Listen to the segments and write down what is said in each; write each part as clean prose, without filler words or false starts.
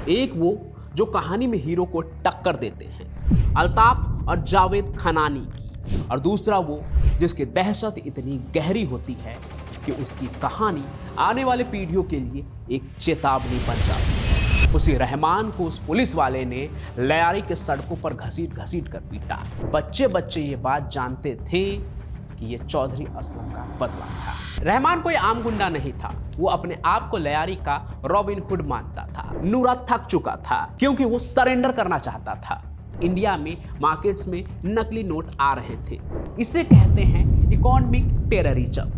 एक वो जो कहानी में हीरो को टक्कर देते हैं, अल्ताफ और जावेद खनानी की, और दूसरा वो जिसकी दहशत इतनी गहरी होती है कि उसकी कहानी आने वाले पीढ़ियों के लिए एक चेतावनी बन जाती है। उसी रहमान को उस पुलिस वाले ने लयारी के सड़कों पर घसीट घसीट कर पीटा। बच्चे बच्चे ये बात जानते थे कि ये चौधरी असलम का बदला था। रहमान कोई आम गुंडा नहीं था, वो अपने आप को लयारी का रॉबिन हुड मानता था। नूरा थक चुका था क्योंकि वो सरेंडर करना चाहता था। इंडिया में मार्केट्स में नकली नोट आ रहे थे, इसे कहते हैं इकोनॉमिक टेररिज्म।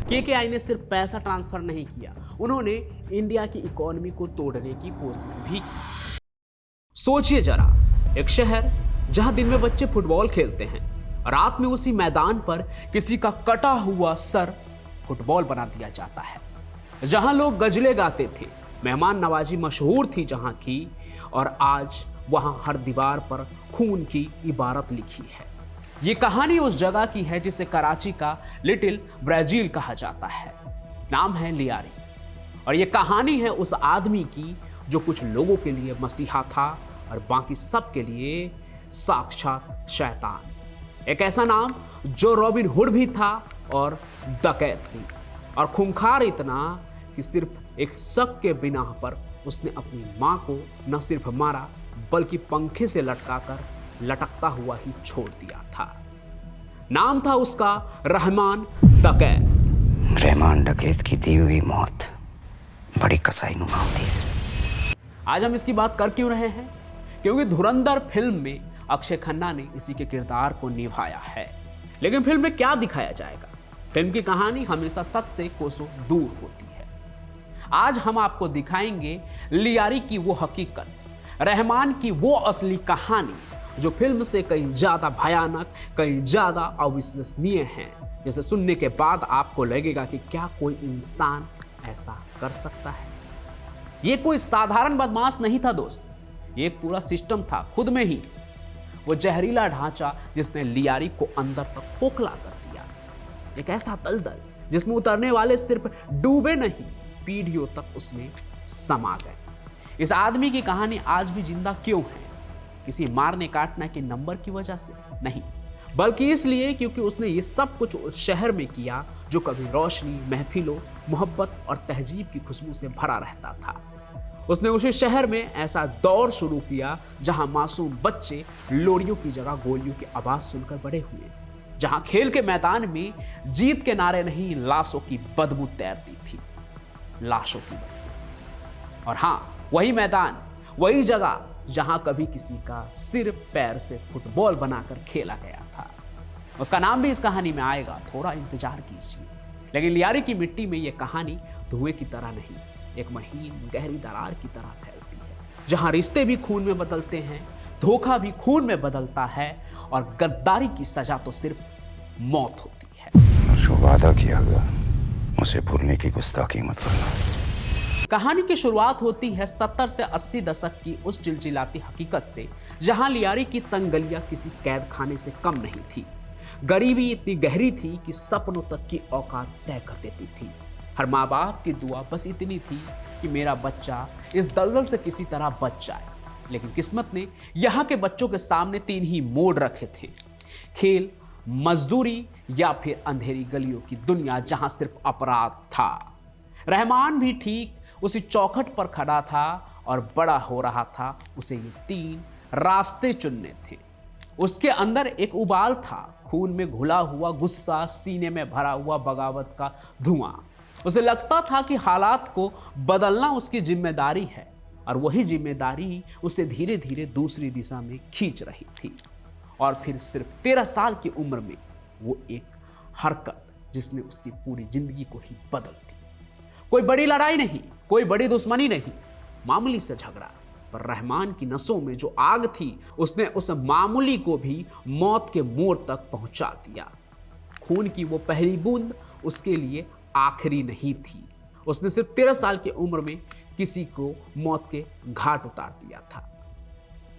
केकेआई ने सिर्फ पैसा ट्रांसफर नहीं किया, उन्होंने इंडिया की इकोनॉमी को तोड़ने की कोशिश भी की। सोचिए जरा, एक शहर जहां दिन में बच्चे फुटबॉल खेलते हैं, रात में उसी मैदान पर किसी का कटा हुआ सर फुटबॉल बना दिया जाता है। जहां लोग गजले गाते थे, मेहमान नवाजी मशहूर थी जहां की, और आज वहां हर दीवार पर खून की इबारत लिखी है। ये कहानी उस जगह की है जिसे कराची का लिटिल ब्राजील कहा जाता है। नाम है लियारी, और ये कहानी है उस आदमी की जो कुछ लोगों के लिए मसीहा था और बाकी सब के लिए साक्षात शैतान। एक ऐसा नाम जो रॉबिन हुड भी था और डकैत भी, और खूंखार इतना कि सिर्फ एक शक के बिना पर उसने अपनी मां को न सिर्फ मारा बल्कि पंखे से लटकाकर लटकता हुआ ही छोड़ दिया था। नाम था उसका रहमान डकैत। रहमान डकैत की दी हुई मौत बड़ी कसाईनुमा होती है। आज हम इसकी बात कर क्यों रहे हैं? क्योंकि धुरंधर फिल्म में अक्षय खन्ना ने इसी के किरदार को निभाया है। लेकिन फिल्म में क्या दिखाया जाएगा? फिल्म की कहानी हमेशा सच से कोसों दूर होती है। आज हम आपको दिखाएंगे लियारी की वो हकीकत, रहमान की वो असली कहानी जो फिल्म से कहीं ज्यादा भयानक, कहीं ज्यादा अविश्वसनीय है, जिसे सुनने के बाद आपको लगेगा कि क्या कोई इंसान ऐसा कर सकता है। ये कोई साधारण बदमाश नहीं था दोस्त, ये एक पूरा सिस्टम था खुद में ही, वो जहरीला ढांचा जिसने लियारी को अंदर तक खोखला कर दिया। एक ऐसा दलदल जिसमें उतरने वाले सिर्फ डूबे नहीं, पीढ़ियों तक उसमें समा गए। इस आदमी की कहानी आज भी जिंदा क्यों है? किसी मारने काटने के नंबर की वजह से नहीं, बल्कि इसलिए क्योंकि उसने ये सब कुछ उस शहर में किया जो कभी रोशनी, महफिलों, मोहब्बत और तहजीब की खुशबू से भरा रहता था। उसने उसी शहर में ऐसा दौर शुरू किया जहां मासूम बच्चे लोरियों की जगह गोलियों की आवाज सुनकर बड़े हुए, जहां खेल के मैदान में जीत के नारे नहीं, लाशों की बदबू तैरती थी, लाशों की बदबू। और हां, वही मैदान, वही जगह जहां कभी किसी का सिर पैर से फुटबॉल बनाकर खेला गया था। उसका नाम भी इस कहानी में आएगा, थोड़ा इंतजार कीजिए। लेकिन लियारी की मिट्टी में यह कहानी धुएं की तरह नहीं, एक महीन गहरी दरार की तरह फैलती है, जहां रिश्ते भी खून में बदलते हैं, धोखा भी खून में बदलता है, और गद्दारी की सजा तो सिर्फ मौत होती है। जो वादा किया गया उसे भूलने की गुस्ताखी मत करना। कहानी की शुरुआत होती है 70 से 80 दशक की उस चिलचिलाती हकीकत से, जहां लियारी की तंग गलियां किसी कैद खाने से कम नहीं थी। गरीबी इतनी गहरी थी कि सपनों तक की औकात तय कर देती थी। हर माँ बाप की दुआ बस इतनी थी कि मेरा बच्चा इस दलदल से किसी तरह बच जाए। लेकिन किस्मत ने यहाँ के बच्चों के सामने 3 ही मोड़ रखे थे: खेल, मजदूरी या फिर अंधेरी गलियों की दुनिया जहां सिर्फ अपराध था। रहमान भी ठीक उसी चौखट पर खड़ा था और बड़ा हो रहा था। उसे ये 3 रास्ते चुनने थे। उसके अंदर एक उबाल था, खून में घुला हुआ गुस्सा, सीने में भरा हुआ बगावत का धुआं। उसे लगता था कि हालात को बदलना उसकी जिम्मेदारी है, और वही जिम्मेदारी उसे धीरे धीरे दूसरी दिशा में खींच रही थी। और फिर सिर्फ 13 साल की उम्र में वो एक हरकत जिसने उसकी पूरी जिंदगी को ही बदल दी। कोई बड़ी लड़ाई नहीं, कोई बड़ी दुश्मनी नहीं, मामूली से झगड़ा, पर रहमान की नसों में जो आग थी उसने उस मामूली को भी मौत के मोड़ तक पहुंचा दिया। खून की वो पहली बूंद उसके लिए आखिरी नहीं थी। उसने सिर्फ 13 साल की उम्र में किसी को मौत के घाट उतार दिया था,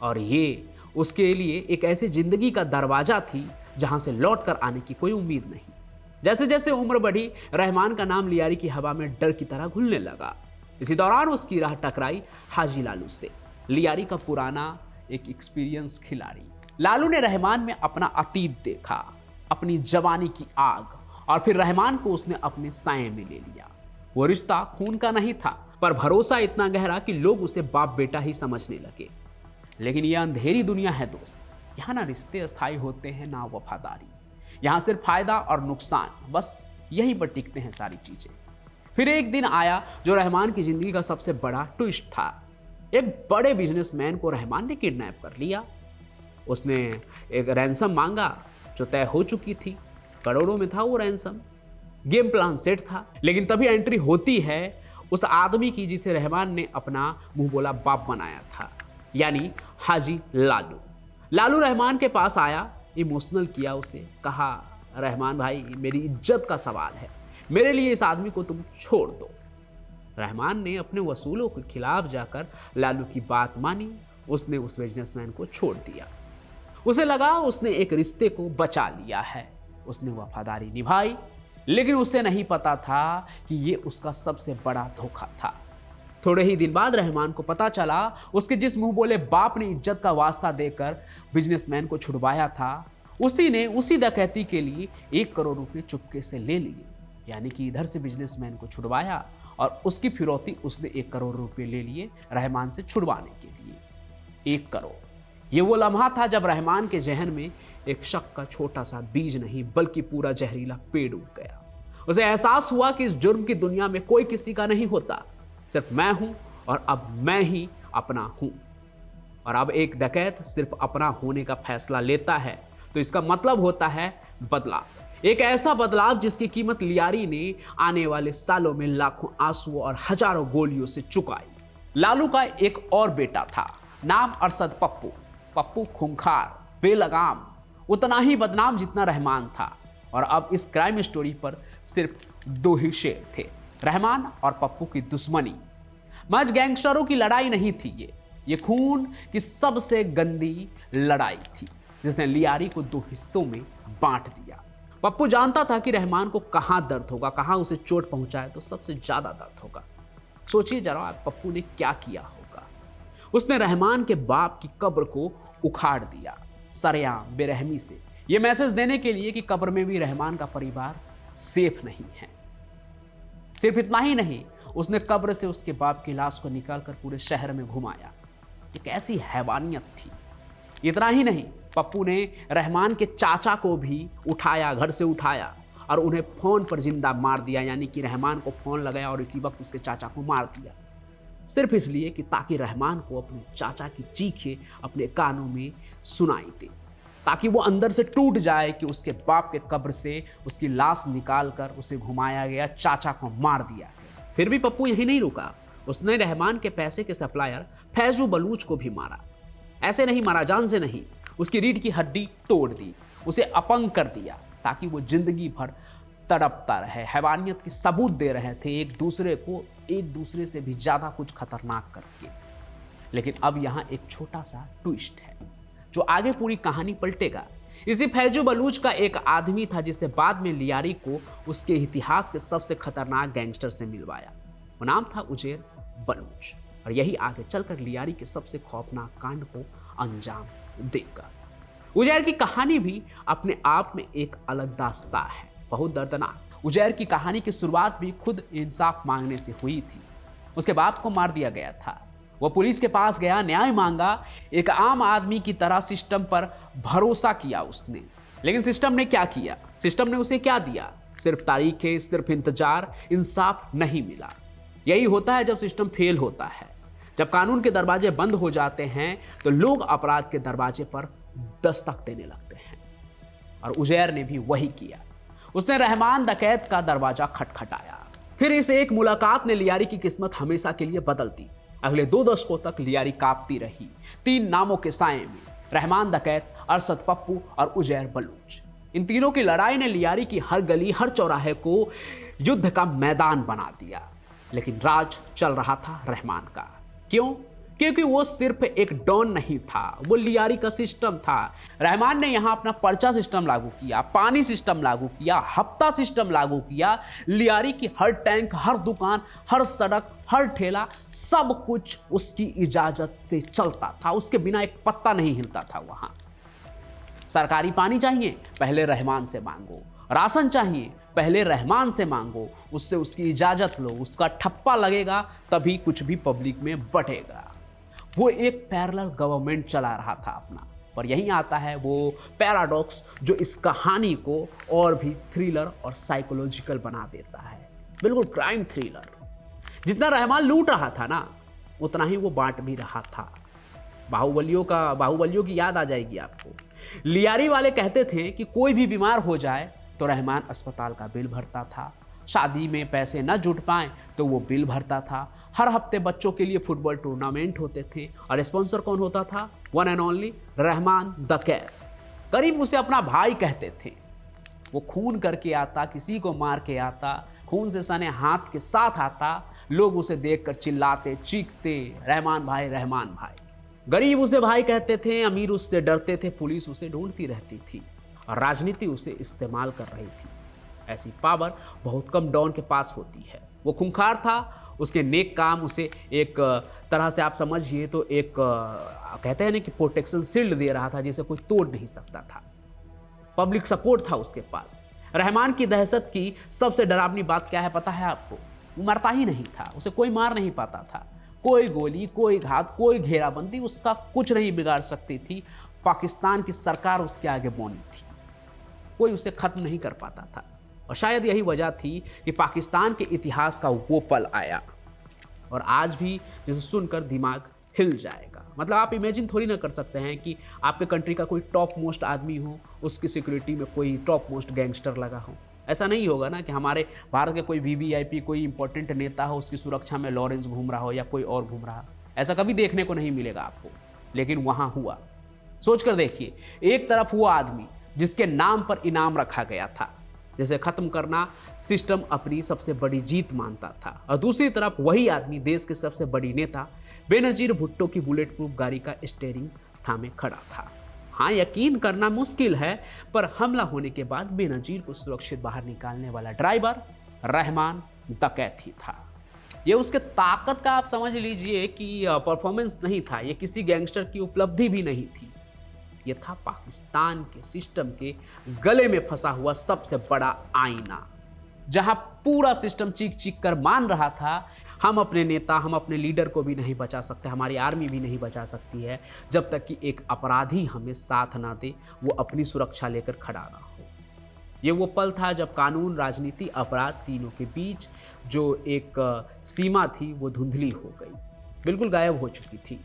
और ये उसके लिए एक ऐसी जिंदगी का दरवाजा थी जहां से लौट कर आने की कोई उम्मीद नहीं। जैसे जैसे उम्र बढ़ी, रहमान का नाम लियारी की हवा में डर की तरह घुलने लगा। इसी दौरान उसकी राह टकराई हाजी लालू से, लियारी का पुराना एक एक्सपीरियंस खिलाड़ी। लालू ने रहमान में अपना अतीत देखा, अपनी जवानी की आग, और फिर रहमान को उसने अपने साये में ले लिया। वो रिश्ता खून का नहीं था, पर भरोसा इतना गहरा कि लोग उसे बाप बेटा ही समझने लगे। लेकिन यह अंधेरी दुनिया है दोस्त, यहाँ ना रिश्ते अस्थायी होते हैं ना वफादारी। यहाँ सिर्फ फायदा और नुकसान, बस यहीं पर टिकते हैं सारी चीजें। फिर एक दिन आया जो रहमान की जिंदगी का सबसे बड़ा ट्विस्ट था। एक बड़े बिजनेसमैन को रहमान ने किडनैप कर लिया। उसने एक रैंसम मांगा जो तय हो चुकी थी, करोड़ों में था वो रैंसम। गेम प्लान सेट था, लेकिन तभी एंट्री होती है उस आदमी की जिसे रहमान ने अपना मुंह बोला बाप बनाया था, यानी हाजी लालू। लालू रहमान के पास आया, इमोशनल किया उसे, कहा रहमान भाई मेरी इज्जत का सवाल है, मेरे लिए इस आदमी को तुम छोड़ दो। रहमान ने अपने वसूलों के खिलाफ जाकर लालू की बात मानी। उसने उस बिजनेसमैन को छोड़ दिया। उसे लगा उसने एक रिश्ते को बचा लिया है, उसने वफादारी निभाई, लेकिन उसे नहीं पता था कि ये उसका सबसे बड़ा धोखा था। थोड़े ही दिन बाद रहमान को पता चला उसके जिस मुंह बोले बाप ने इज्जत का वास्ता देकर बिजनेसमैन को छुड़वाया था, उसी ने उसी डकैती के लिए 1 करोड़ रुपए चुपके से ले लिए। यानी कि इधर से बिजनेसमैन को छुड़वाया और उसकी फिरौती उसने 1 करोड़ रुपए ले लिए रहमान से छुड़वाने के लिए। 1 करोड़, ये वो लम्हा था जब रहमान के जहन में एक शक का छोटा सा बीज नहीं बल्कि पूरा जहरीला पेड़ उग गया। उसे एहसास हुआ कि इस जुर्म की दुनिया में कोई किसी का नहीं होता, सिर्फ मैं हूं और अब मैं ही अपना हूं। और अब एक डकैत सिर्फ अपना होने का फैसला लेता है तो इसका मतलब होता है बदलाव। एक ऐसा बदलाव जिसकी कीमत लियारी ने आने वाले सालों में लाखों आंसुओं और हजारों गोलियों से चुकाई। लालू का एक और बेटा था, नाम अरशद पप्पू। पप्पू खूंखार, बेलगाम, उतना ही बदनाम जितना रहमान था। और अब इस क्राइम स्टोरी पर सिर्फ 2 ही शेर थे, रहमान और पप्पू की दुश्मनी। महज गैंगस्टरों की लड़ाई नहीं थी ये खून की सबसे गंदी लड़ाई थी, जिसने लियारी को 2 हिस्सों में बांट दिया। पप्पू जानता था कि रहमान को कहां दर्द होगा, कहां उसे चोट पहुंचाए तो सबसे ज्यादा दर्द होगा। सोचिए जरा पप्पू ने क्या किया होगा। उसने रहमान के बाप की कब्र को उखाड़ दिया, सरेआम बेरहमी से, यह मैसेज देने के लिए कि कब्र में भी रहमान का परिवार सेफ नहीं है। सिर्फ इतना ही नहीं, उसने कब्र से उसके बाप की लाश को निकालकर पूरे शहर में घुमाया। ये कैसी हैवानियत थी। इतना ही नहीं, पप्पू ने रहमान के चाचा को भी उठाया, घर से उठाया और उन्हें फोन पर जिंदा मार दिया। यानी कि रहमान को फोन लगाया और इसी वक्त उसके चाचा को मार दिया, सिर्फ इसलिए कि ताकि रहमान को अपने चाचा की चीखें अपने कानों में सुनाई दे, ताकि वो अंदर से टूट जाए कि उसके बाप के कब्र से उसकी लाश निकालकर उसे घुमाया गया, चाचा को मार दिया। फिर भी पप्पू यही नहीं रुका, उसने रहमान के पैसे के सप्लायर फैजू बलूच को भी मारा। ऐसे नहीं मारा, जान से नहीं, उसकी रीढ़ की हड्डी तोड़ दी, उसे अपंग कर दिया, ताकि वो जिंदगी भर तड़पता रहे। हैवानियत की सबूत दे रहे थे एक दूसरे को, एक दूसरे से भी ज्यादा कुछ खतरनाक करके। लेकिन अब यहां एक छोटा सा ट्विस्ट है जो आगे पूरी कहानी पलटेगा। इसी फैजू बलूच का एक आदमी था जिसे बाद में लियारी को उसके इतिहास के सबसे खतरनाक गैंगस्टर से मिलवाया। वो नाम था उजेर बलूच, और यही आगे चलकर लियारी के सबसे खौफनाक कांड को अंजाम देगा। उजैर की कहानी भी अपने आप में एक अलग दास्तां है, बहुत दर्दनाक। उजैर की कहानी की शुरुआत भी खुद इंसाफ मांगने से हुई थी। उसके बाप को मार दिया गया था, वो पुलिस के पास गया, न्याय मांगा, एक आम आदमी की तरह सिस्टम पर भरोसा किया उसने। लेकिन सिस्टम ने क्या किया, सिस्टम ने उसे क्या दिया? सिर्फ तारीखें, सिर्फ इंतजार, इंसाफ नहीं मिला। यही होता है जब सिस्टम फेल होता है। जब कानून के दरवाजे बंद हो जाते हैं तो लोग अपराध के दरवाजे पर दस्तक देने लगते हैं, और उजैर ने भी वही किया। उसने रहमान डकैत का दरवाजा खटखटाया। फिर इस एक मुलाकात ने लियारी की किस्मत हमेशा के लिए बदल दी। अगले 2 दशकों तक लियारी कांपती रही 3 नामों के साए में, रहमान डकैत, अरशद पप्पू और उजैर बलूच। इन तीनों की लड़ाई ने लियारी की हर गली, हर चौराहे को युद्ध का मैदान बना दिया। लेकिन राज चल रहा था रहमान का। क्यों? क्योंकि वो सिर्फ एक डॉन नहीं था, वो लियारी का सिस्टम था। रहमान ने यहाँ अपना पर्चा सिस्टम लागू किया, पानी सिस्टम लागू किया, हफ्ता सिस्टम लागू किया। लियारी की हर टैंक, हर दुकान, हर सड़क, हर ठेला, सब कुछ उसकी इजाजत से चलता था। उसके बिना एक पत्ता नहीं हिलता था वहां। सरकारी पानी चाहिए, पहले रहमान से मांगो। राशन चाहिए, पहले रहमान से मांगो, उससे उसकी इजाजत लो, उसका ठप्पा लगेगा तभी कुछ भी पब्लिक में बढ़ेगा। वो एक पैरेलल गवर्नमेंट चला रहा था अपना। पर यहीं आता है वो पैराडॉक्स जो इस कहानी को और भी थ्रिलर और साइकोलॉजिकल बना देता है। बिल्कुल क्राइम थ्रिलर। जितना रहमान लूट रहा था ना, उतना ही वो बांट भी रहा था। बाहुबलियों की याद आ जाएगी आपको। लियारी वाले कहते थे कि कोई भी बीमार हो जाए तो रहमान अस्पताल का बिल भरता था। शादी में पैसे न जुट पाए तो वो बिल भरता था। हर हफ्ते बच्चों के लिए फुटबॉल टूर्नामेंट होते थे और स्पॉन्सर कौन होता था? One and only Rahman the कैद। करीब उसे अपना भाई कहते थे। वो खून करके आता, किसी को मार के आता, खून से सने हाथ के साथ आता। लोग उसे देखकर चिल्लाते, चीखते, रहमान भाई, रहमान भाई। गरीब उसे भाई कहते थे, अमीर उससे डरते थे, पुलिस उसे ढूंढती रहती थी और राजनीति उसे इस्तेमाल कर रही थी। ऐसी पावर बहुत कम डॉन के पास होती है। वो खूंखार था, उसके नेक काम उसे एक तरह से आप समझिए तो एक कहते हैं ना कि प्रोटेक्शन शील्ड दे रहा था, जिसे कोई तोड़ नहीं सकता था। पब्लिक सपोर्ट था उसके पास। रहमान की दहशत की सबसे डरावनी बात क्या है पता है आपको? वो मरता ही नहीं था, उसे कोई मार नहीं पाता था। कोई गोली, कोई घात, कोई घेराबंदी उसका कुछ नहीं बिगाड़ सकती थी। पाकिस्तान की सरकार उसके आगे बौनी थी, कोई उसे खत्म नहीं कर पाता था। और शायद यही वजह थी कि पाकिस्तान के इतिहास का वो पल आया और आज भी जिसे सुनकर दिमाग हिल जाएगा। मतलब आप इमेजिन थोड़ी ना कर सकते हैं कि आपके कंट्री का कोई टॉप मोस्ट आदमी हो, उसकी सिक्योरिटी में कोई टॉप मोस्ट गैंगस्टर लगा हो। ऐसा नहीं होगा ना कि हमारे भारत के कोई वीवीआईपी, कोई इंपॉर्टेंट नेता हो, उसकी सुरक्षा में लॉरेंस घूम रहा हो या कोई और घूम रहा हो। ऐसा कभी देखने को नहीं मिलेगा आपको, लेकिन वहां हुआ। सोच कर देखिए, एक तरफ वो आदमी जिसके नाम पर इनाम रखा गया था, जिसे खत्म करना सिस्टम अपनी सबसे बड़ी जीत मानता था, और दूसरी तरफ वही आदमी देश के सबसे बड़ी नेता बेनजीर भुट्टो की बुलेट प्रूफ गाड़ी का स्टीयरिंग थामे खड़ा था। हाँ, यकीन करना मुश्किल है, पर हमला होने के बाद बेनजीर को सुरक्षित बाहर निकालने वाला ड्राइवर रहमान द कैद ही था। ये उसके ताकत का आप समझ लीजिए कि परफॉर्मेंस नहीं था, ये किसी गैंगस्टर की उपलब्धि भी नहीं थी। ये था पाकिस्तान के सिस्टम के गले में फंसा हुआ सबसे बड़ा आईना, जहां पूरा सिस्टम चीख चीख कर मान रहा था हम अपने नेता, हम अपने लीडर को भी नहीं बचा सकते, हमारी आर्मी भी नहीं बचा सकती है जब तक कि एक अपराधी हमें साथ ना दे, वो अपनी सुरक्षा लेकर खड़ा ना हो। ये वो पल था जब कानून, राजनीति, अपराध तीनों के बीच जो एक सीमा थी वो धुंधली हो गई, बिल्कुल गायब हो चुकी थी।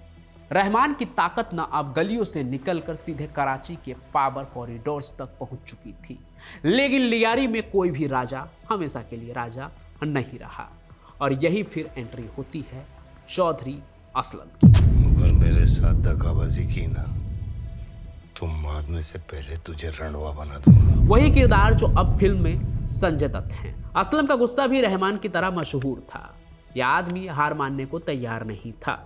रहमान की ताकत न अब गलियों से निकलकर सीधे कराची के पावर कॉरिडोर्स तक पहुंच चुकी थी। लेकिन लियारी में कोई भी राजा हमेशा के लिए राजा नहीं रहा, और यही फिर एंट्री होती है चौधरी असलम की। अगर मेरे साथ दगाबाजी की ना तो मारने से पहले तुझे रणवा बना दूंगा। वही किरदार जो अब फिल्म में संजय दत्त हैं। असलम का गुस्सा भी रहमान की तरह मशहूर था। यह आदमी हार मानने को तैयार नहीं था।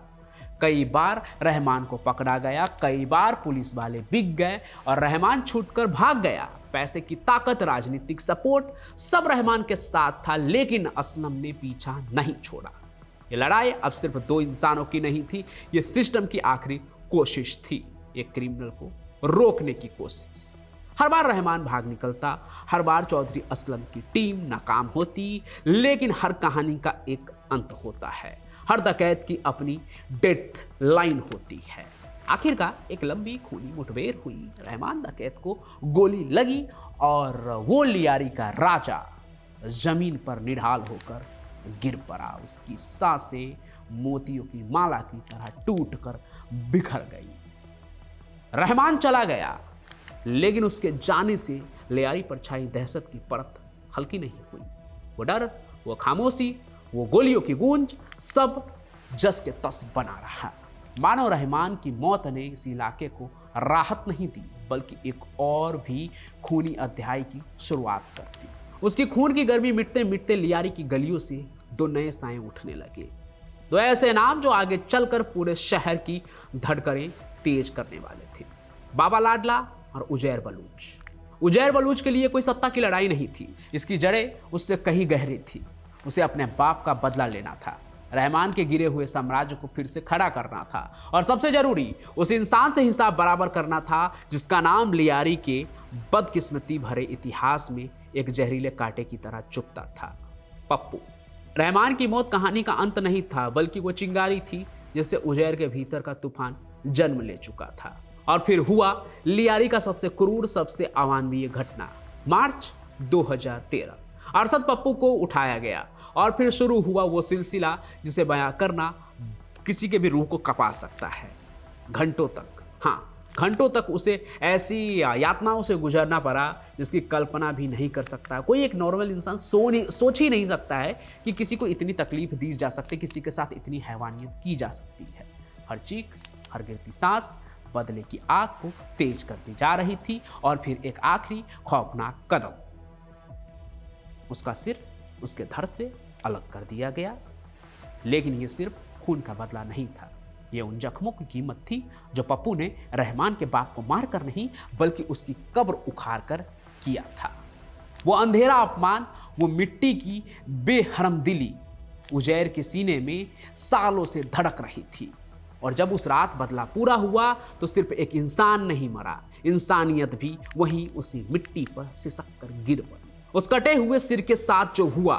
कई बार रहमान को पकड़ा गया, कई बार पुलिस वाले बिक गए और रहमान छूटकर भाग गया। पैसे की ताकत, राजनीतिक सपोर्ट सब रहमान के साथ था, लेकिन असलम ने पीछा नहीं छोड़ा। ये लड़ाई अब सिर्फ दो इंसानों की नहीं थी, ये सिस्टम की आखिरी कोशिश थी, एक क्रिमिनल को रोकने की कोशिश। हर बार रहमान भाग निकलता, हर बार चौधरी असलम की टीम नाकाम होती, लेकिन हर कहानी का एक अंत होता है। हर डकैत की अपनी डेथ लाइन होती है। आखिरकार एक लंबी खूनी मुठभेड़ हुई, रहमान डकैत को गोली लगी और वो लियारी का राजा जमीन पर निढाल होकर गिर पड़ा। उसकी सांसें मोतियों की माला की तरह टूटकर बिखर गई। रहमान चला गया, लेकिन उसके जाने से लियारी पर छाई दहशत की परत हल्की नहीं हुई। वो डर, वो खामोशी, वो गोलियों की गूंज सब जस के तस बना रहा। मानो रहमान की मौत ने इस इलाके को राहत नहीं दी, बल्कि एक और भी खूनी अध्याय की शुरुआत कर दी। उसकी खून की गर्मी मिटते मिटते लियारी की गलियों से दो नए साए उठने लगे। तो ऐसे नाम जो आगे चलकर पूरे शहर की धड़कनें तेज करने वाले थे। बाबा लाडला और उजैर बलूच। उजैर बलूच के लिए कोई सत्ता की लड़ाई नहीं थी, इसकी जड़ें उससे कहीं गहरी थी। उसे अपने बाप का बदला लेना था, रहमान के गिरे हुए साम्राज्य को फिर से खड़ा करना था और सबसे जरूरी उस इंसान से हिसाब बराबर करना था जिसका नाम लियारी के बदकिस्मती भरे इतिहास में एक जहरीले कांटे की तरह चुभता था, पप्पू। रहमान की मौत कहानी का अंत नहीं था, बल्कि वो चिंगारी थी जिससे उजैर के भीतर का तूफान जन्म ले चुका था। और फिर हुआ लियारी का सबसे क्रूर, सबसे अमानवीय घटना। मार्च 2013 अरशद पप्पू को उठाया गया और फिर शुरू हुआ वो सिलसिला जिसे बयां करना किसी के भी रूह को कपा सकता है। घंटों तक, हाँ घंटों तक उसे ऐसी यातनाओं से गुजरना पड़ा जिसकी कल्पना भी नहीं कर सकता। कोई एक नॉर्मल इंसान सोच ही नहीं सकता है कि किसी को इतनी तकलीफ दी जा सकती, किसी के साथ इतनी हैवानियत की जा सकती है। हर चीख, हर गिरती सांस बदले की आग को तेज करती जा रही थी। और फिर एक आखिरी खौफनाक कदम, उसका सिर उसके धड़ से अलग कर दिया गया। लेकिन यह सिर्फ खून का बदला नहीं था, यह उन जख्मों की कीमत थी जो पप्पू ने रहमान के बाप को मारकर नहीं, बल्कि उसकी कब्र उखाड़ कर किया था। वो अंधेरा अपमान, वो मिट्टी की बेहरम दिली उजैर के सीने में सालों से धड़क रही थी। और जब उस रात बदला पूरा हुआ तो सिर्फ एक इंसान नहीं मरा, इंसानियत भी वहीं उसी मिट्टी पर सिसक कर गिर पड़ी। उस कटे हुए सिर के साथ जो हुआ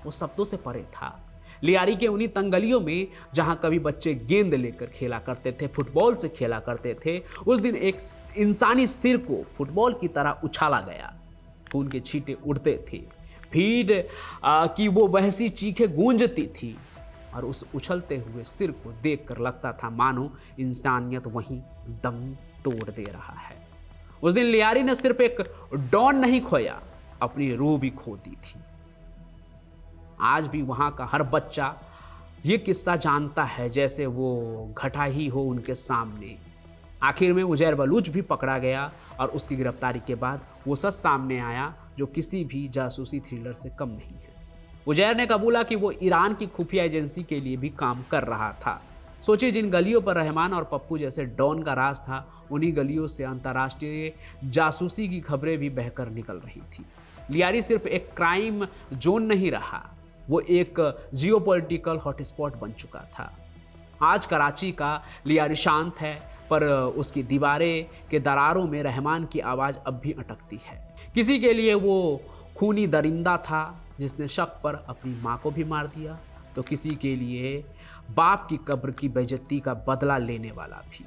वो शब्दों से परे था। लियारी के उन्हीं तंगलियों में जहां कभी बच्चे गेंद लेकर खेला करते थे, फुटबॉल से खेला करते थे, उस दिन एक इंसानी सिर को फुटबॉल की तरह उछाला गया। खून के छींटे उड़ते थे, भीड़ की वो बहसी चीखें गूंजती थी और उस उछलते हुए सिर को देखकर लगता था मानो इंसानियत वहीं दम तोड़ दे रहा है। उस दिन लियारी ने सिर्फ एक डॉन नहीं खोया, अपनी रूह भी खो दी थी। आज भी वहां का हर बच्चा ये किस्सा जानता है जैसे वो घटा ही हो उनके सामने। आखिर में उजैर बलूच भी पकड़ा गया और उसकी गिरफ्तारी के बाद वो सच सामने आया जो किसी भी जासूसी थ्रिलर से कम नहीं है। उजैर ने कबूला कि वो ईरान की खुफिया एजेंसी के लिए भी काम कर रहा था। सोचिए, जिन गलियों पर रहमान और पप्पू जैसे डॉन का राज था, उन्हीं गलियों से अंतर्राष्ट्रीय जासूसी की खबरें भी बहकर निकल रही थी। लियारी सिर्फ एक क्राइम जोन नहीं रहा, वो एक जियोपॉलिटिकल हॉटस्पॉट बन चुका था। आज कराची का लियारी शांत है, पर उसकी दीवारें के दरारों में रहमान की आवाज़ अब भी अटकती है। किसी के लिए वो खूनी दरिंदा था जिसने शक पर अपनी माँ को भी मार दिया, तो किसी के लिए बाप की कब्र की बेइज्जती का बदला लेने वाला भी।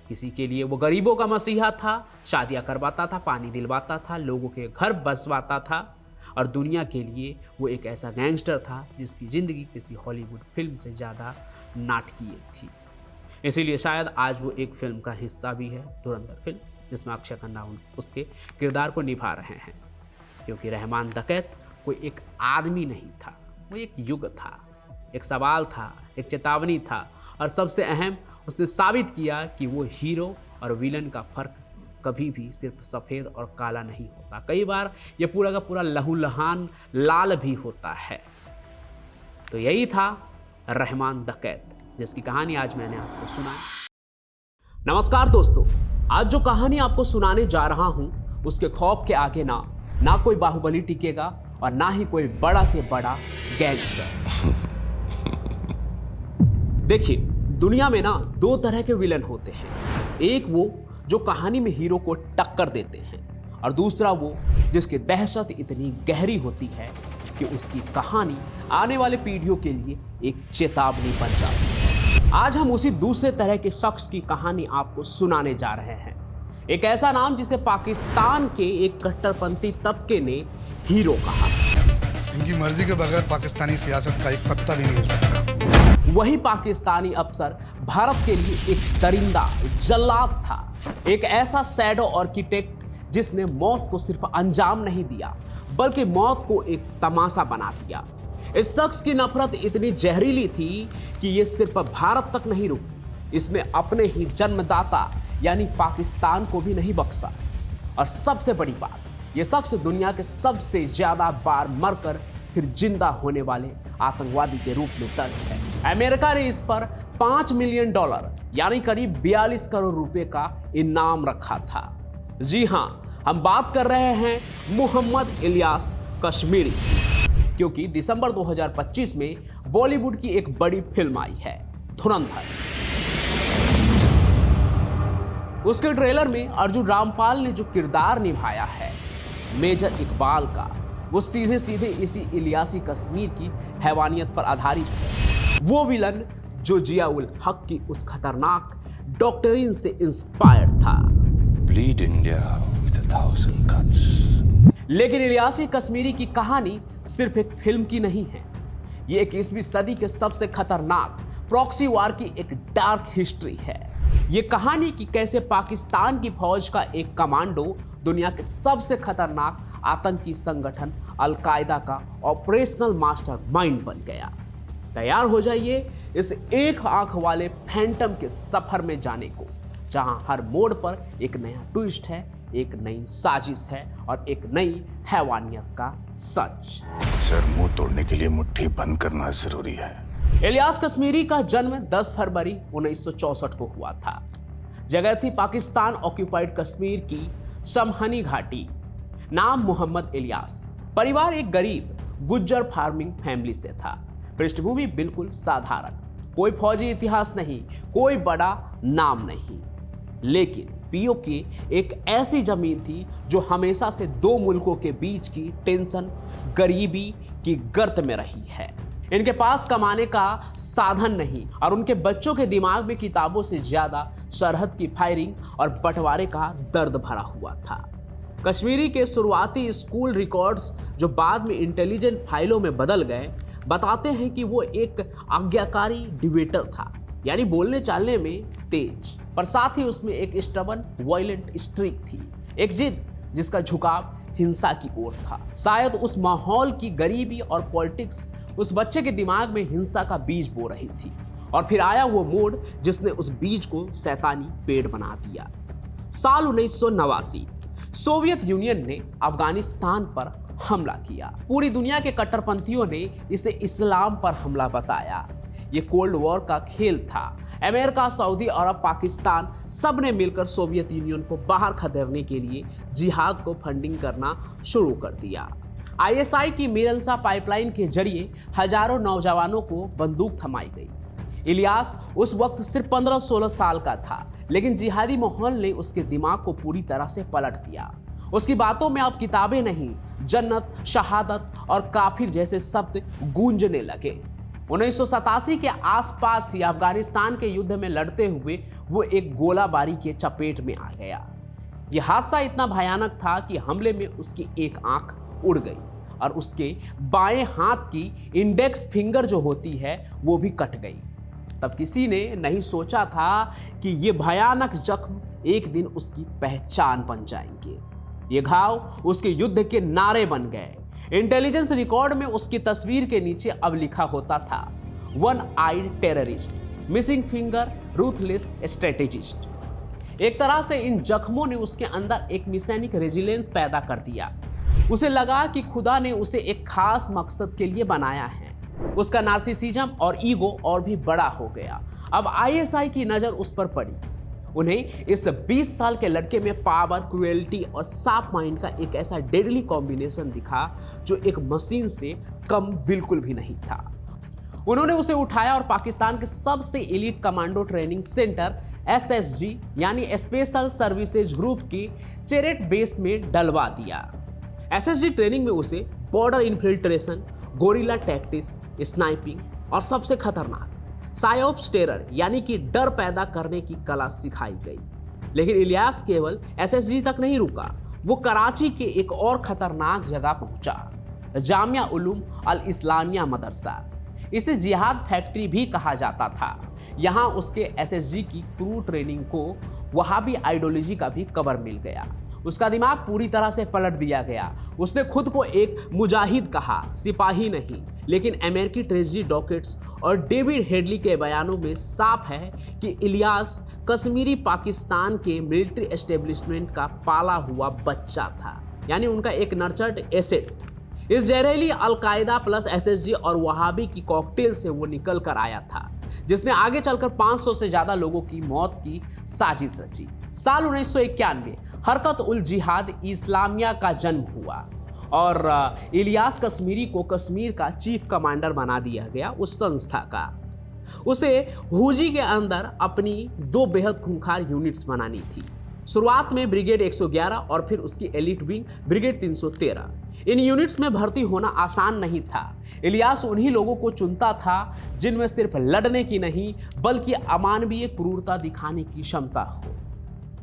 किसी के लिए वो गरीबों का मसीहा था, शादियाँ करवाता था, पानी दिलवाता था, लोगों के घर बसवाता था। और दुनिया के लिए वो एक ऐसा गैंगस्टर था जिसकी ज़िंदगी किसी हॉलीवुड फिल्म से ज़्यादा नाटकीय थी। इसीलिए शायद आज वो एक फिल्म का हिस्सा भी है, धुरंधर फिल्म, जिसमें अक्षय खन्ना उसके किरदार को निभा रहे हैं। क्योंकि रहमान डकैत कोई एक आदमी नहीं था, वो एक युग था, एक सवाल था, एक चेतावनी था। और सबसे अहम, उसने साबित किया कि वो हीरो और विलन का फर्क कभी भी सिर्फ सफ़ेद और काला नहीं होता। कई बार ये पूरा का पूरा लहूलुहान लाल भी होता है। तो यही था रहमान डकैत, जिसकी कहानी आज मैंने आपको सुनाई। नमस्कार दोस्तों, आज जो कहानी आपको सुनाने जा रहा हूं, उसके खौफ के आगे ना कोई बाहुबली टिकेगा और ना ही कोई बड़ा से बड़ा गैंगस्टर। देखिए, दुनिया में ना दो तरह के विलन होते हैं। एक वो जो कहानी में हीरो को टक्कर देते हैं, और दूसरा वो जिसकी दहशत इतनी गहरी होती है कि उसकी कहानी आने वाले पीढ़ियों के लिए एक चेतावनी बन जाती है। आज हम उसी दूसरे तरह के शख्स की कहानी आपको सुनाने जा रहे हैं। एक ऐसा नाम जिसे पाकिस्तान के एक कट्टरपंथी तबके ने हीरो कहा। इनकी मर्जी के बगैर पाकिस्तानी सियासत का एक पत्ता भी नहीं हिल सकता। वही पाकिस्तानी अफसर भारत के लिए एक दरिंदा, जल्लाद था, एक ऐसा शैडो आर्किटेक्ट जिसने मौत को सिर्फ अंजाम नहीं दिया, बल्कि मौत को एक तमाशा बना दिया। इस शख्स की नफरत इतनी जहरीली थी कि ये सिर्फ भारत तक नहीं रुकी, इसने अपने ही जन्मदाता यानी पाकिस्तान को भी नहीं बख्शा। और सबसे बड़ी बात, ये शख्स दुनिया के सबसे ज्यादा बार मरकर फिर जिंदा होने वाले आतंकवादी के रूप में दर्ज है। अमेरिका ने इस पर $5 मिलियन यानी करीब 42 करोड़ रुपए का इनाम रखा था। जी हां, हम बात कर रहे हैं मोहम्मद इलियास कश्मीरी की, क्योंकि दिसंबर 2025 में बॉलीवुड की एक बड़ी फिल्म आई है, धुरंधर। उसके ट्रेलर में अर्जुन रामपाल ने जो किरदार निभाया है मेजर इकबाल का, वो सीधे सीधे इसी इलियासी कश्मीर की हैवानियत पर आधारित है। वो विलन जो जिया उल हक की उस खतरनाक डॉक्टरीन से इंस्पायर्ड था। Bleed India with 1,000 cuts. लेकिन इलियासी कश्मीरी की कहानी सिर्फ एक फिल्म की नहीं है, ये 21वीं सदी के सबसे खतरनाक प्रॉक्सी वार की एक डार्क हिस्ट्री है। ये कहानी कि कैसे पाकिस्तान की फौज का एक कमांडो दुनिया के सबसे खतरनाक आतंकी संगठन अल-कायदा का ऑपरेशनल मास्टरमाइंड बन गया। तैयार हो जाइए इस एक आंख वाले फैंटम के सफर में जाने को, जहां हर मोड़ पर एक नया ट्विस्ट है, एक नई साजिश है और एक नई हैवानियत का सच। सर, मुंह तोड़ने के लिए मुट्ठी बंद करना जरूरी है। इलियास कश्मीरी का जन्म 10 फरवरी 1964 को हुआ था। जगह थी पाकिस्तान ऑक्यूपाइड कश्मीर की समहनी घाटी। नाम मोहम्मद इलियास। परिवार एक गरीब गुज्जर फार्मिंग फैमिली से था। पृष्ठभूमि बिल्कुल साधारण, कोई फौजी इतिहास नहीं, कोई बड़ा नाम नहीं। लेकिन पीओके एक ऐसी जमीन थी जो हमेशा से दो मुल्कों के बीच की टेंशन, गरीबी की गर्त में रही है। इनके पास कमाने का साधन नहीं और उनके बच्चों के दिमाग में किताबों से ज्यादा सरहद की फायरिंग और बंटवारे का दर्द भरा हुआ था। कश्मीरी के शुरुआती स्कूल रिकॉर्ड्स, जो बाद में इंटेलिजेंट फाइलों में बदल गए, बताते हैं कि वो एक आज्ञाकारी डिबेटर था, यानी बोलने चालने में तेज, पर साथ ही उसमें एक स्टबन वायलेंट स्ट्रीक थी, एक जिद जिसका झुकाव हिंसा की ओर था। शायद उस माहौल की गरीबी और पॉलिटिक्स उस बच्चे के दिमाग में हिंसा का बीज बो रही थी, और फिर आया वो मोड़ जिसने उस बीज को शैतानी पेड़ बना दिया। साल 1989 सोवियत यूनियन ने अफगानिस्तान पर हमला किया। पूरी दुनिया के कट्टरपंथियों ने इसे इस्लाम पर हमला बताया। ये कोल्ड वॉर का खेल था। अमेरिका, सऊदी अरब, पाकिस्तान सब ने मिलकर सोवियत यूनियन को बाहर खदेड़ने के लिए जिहाद को फंडिंग करना शुरू कर दिया। आईएसआई की मिरनसा पाइपलाइन के जरिए हजारों नौजवानों को बंदूक थमाई गई। इलियास उस वक्त सिर्फ 15-16 साल का था, लेकिन जिहादी माहौल ने उसके दिमाग को पूरी तरह से पलट दिया। उसकी बातों में अब किताबें नहीं, जन्नत, शहादत और काफिर जैसे शब्द गूंजने लगे। 1987 के आसपास ही अफगानिस्तान के युद्ध में लड़ते हुए वो एक गोलाबारी के चपेट में आ गया। यह हादसा इतना भयानक था कि हमले में उसकी एक आंख उड़ गई और उसके बाएं हाथ की इंडेक्स फिंगर जो होती है वो भी कट गई। तब किसी ने नहीं सोचा था कि ये भयानक जख्म एक दिन उसकी पहचान बन जाएंगे। ये घाव उसके युद्ध के नारे बन गए। इंटेलिजेंस रिकॉर्ड में उसकी तस्वीर के नीचे अब लिखा होता था, one eyed terrorist, missing finger, ruthless strategist. एक तरह से इन जख्मों ने उसके अंदर एक मिसैनिक रेजिलेंस पैदा कर दिया। उसे लगा कि खुदा ने उसे एक खास मकसद के लिए बनाया है। उसका नार्सिसिज्म और ईगो और भी बड़ा हो गया। अब आईएसआई की नजर उस पर पड़ी। उन्हें इस 20 साल के लड़के में पावर, क्रुएल्टी और साफ माइंड का एक ऐसा डेडली कॉम्बिनेशन दिखा जो एक मशीन से कम बिल्कुल भी नहीं था। उन्होंने उसे उठाया और पाकिस्तान के सबसे elite commando training centre SSG यानी स्पेशल सर्विसेज ग्रुप की चेरेट बेस में डलवा दिया। SSG ट्रेनिंग में उसे border infiltration, gorilla tactics, sniping और सबसे खतरनाक साइओप्स टेरर यानी कि डर पैदा करने की कला सिखाई गई। लेकिन इलियास केवल SSG तक नहीं रुका, वो कराची के एक और खतरनाक जगह पहुंचा, जामिया उलूम अल इस्लामिया मदरसा। इसे जिहाद फैक्ट्री भी कहा जाता था। यहाँ उसके SSG की क्रू ट्रेनिंग को वहाबी आइडियोलॉजी का भी कवर मिल गया। उसका दिमाग पूरी तरह से पलट दिया गया। उसने खुद को एक मुजाहिद कहा, सिपाही नहीं। लेकिन अमेरिकी ट्रेजरी डॉकेट्स और डेविड हेडली के बयानों में साफ है कि इलियास कश्मीरी पाकिस्तान के मिलिट्री एस्टेब्लिशमेंट का पाला हुआ बच्चा था, यानी उनका एक नर्चर्ड एसेट। इस जहरीली अलकायदा प्लस एसएसजी और वहाबी की कॉकटेल से वो निकल कर आया था, जिसने आगे चलकर 500 से ज्यादा लोगों की मौत की साजिश रची। साल 1991 हरकत उल जिहाद इस्लामिया का जन्म हुआ और इलियास कश्मीरी को कश्मीर का चीफ कमांडर बना दिया गया उस संस्था का। उसे हुजी के अंदर अपनी 2 बेहद खूंखार यूनिट्स बनानी थी। शुरुआत में ब्रिगेड 111 और फिर उसकी एलिट विंग ब्रिगेड 313। इन यूनिट्स में भर्ती होना आसान नहीं था। इलियास उन्हीं लोगों को चुनता था जिनमें सिर्फ लड़ने की नहीं बल्कि अमानवीय क्रूरता दिखाने की क्षमता हो।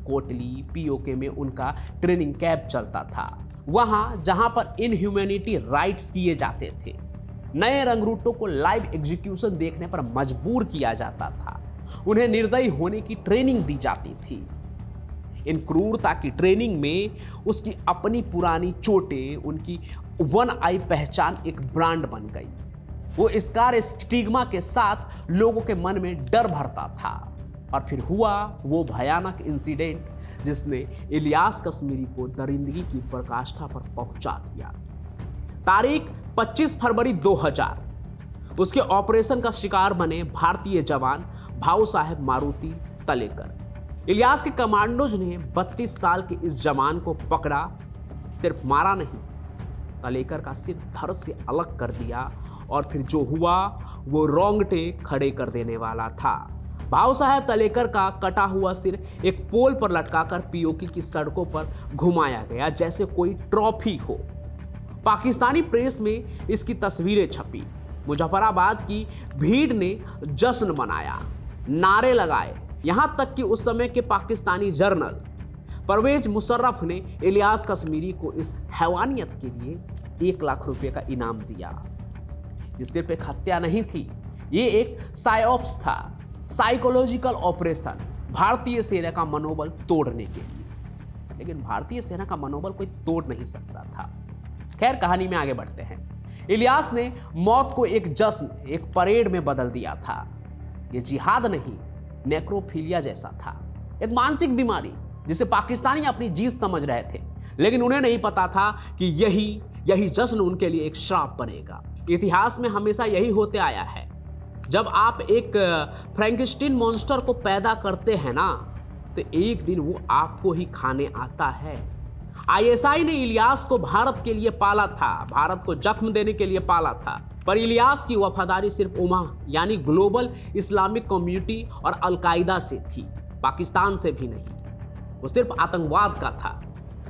कोटली पीओके में उनका ट्रेनिंग कैंप चलता था, वहां जहां पर इनह्यूमैनिटी राइट्स किए जाते थे। नए रंगरूटों को लाइव एग्जीक्यूशन देखने पर मजबूर किया जाता था। उन्हें निर्दयी होने की ट्रेनिंग दी जाती थी। इन क्रूरता की ट्रेनिंग में उसकी अपनी पुरानी चोटें, उनकी वन आई पहचान एक ब्रांड बन गई। वो स्कार स्टिग्मा के साथ लोगों के मन में डर भरता था। और फिर हुआ वो भयानक इंसिडेंट जिसने इलियास कश्मीरी को दरिंदगी की पराकाष्ठा पर पहुंचा दिया। तारीख 25 फरवरी 2000 उसके ऑपरेशन का शिकार बने भारतीय जवान भाऊ साहेब मारुति तलेकर। इलियास के कमांडोज ने 32 साल के इस जवान को पकड़ा, सिर्फ मारा नहीं, तलेकर का सिर धड़ से अलग कर दिया और फिर जो हुआ वो रोंगटे खड़े कर देने वाला था। भाऊ साहब तलेकर का कटा हुआ सिर एक पोल पर लटकाकर पीओके की सड़कों पर घुमाया गया जैसे कोई ट्रॉफी हो। पाकिस्तानी प्रेस में इसकी तस्वीरें छपी। मुजफ्फराबाद की भीड़ ने जश्न मनाया, नारे लगाए। यहां तक कि उस समय के पाकिस्तानी जर्नल परवेज मुशर्रफ ने इलियास कश्मीरी को इस हैवानियत के लिए 1 लाख रुपए का इनाम दिया। ये सिर्फ एक हत्या नहीं थी, ये एक साइऑप्स था, साइकोलॉजिकल ऑपरेशन भारतीय सेना का मनोबल तोड़ने के लिए। लेकिन भारतीय सेना का मनोबल कोई तोड़ नहीं सकता था। खैर, कहानी में आगे बढ़ते हैं। इलियास ने मौत को एक जश्न, एक परेड में बदल दिया था। ये जिहाद नहीं, नेक्रोफिलिया जैसा था, एक मानसिक बीमारी जिसे पाकिस्तानी अपनी जीत समझ रहे थे। लेकिन उन्हें नहीं पता था कि यही जश्न उनके लिए एक श्राप बनेगा। इतिहास में हमेशा यही होते आया है। जब आप एक फ्रैंकेस्टाइन मॉन्स्टर को पैदा करते हैं ना, तो एक दिन वो आपको ही खाने आता है। आईएसआई ने इलियास को भारत के लिए पाला था, भारत को जख्म देने के लिए पाला था। पर इलियास की वफादारी सिर्फ उमा यानी ग्लोबल इस्लामिक कम्युनिटी और अलकायदा से थी, पाकिस्तान से भी नहीं। वो सिर्फ आतंकवाद का था।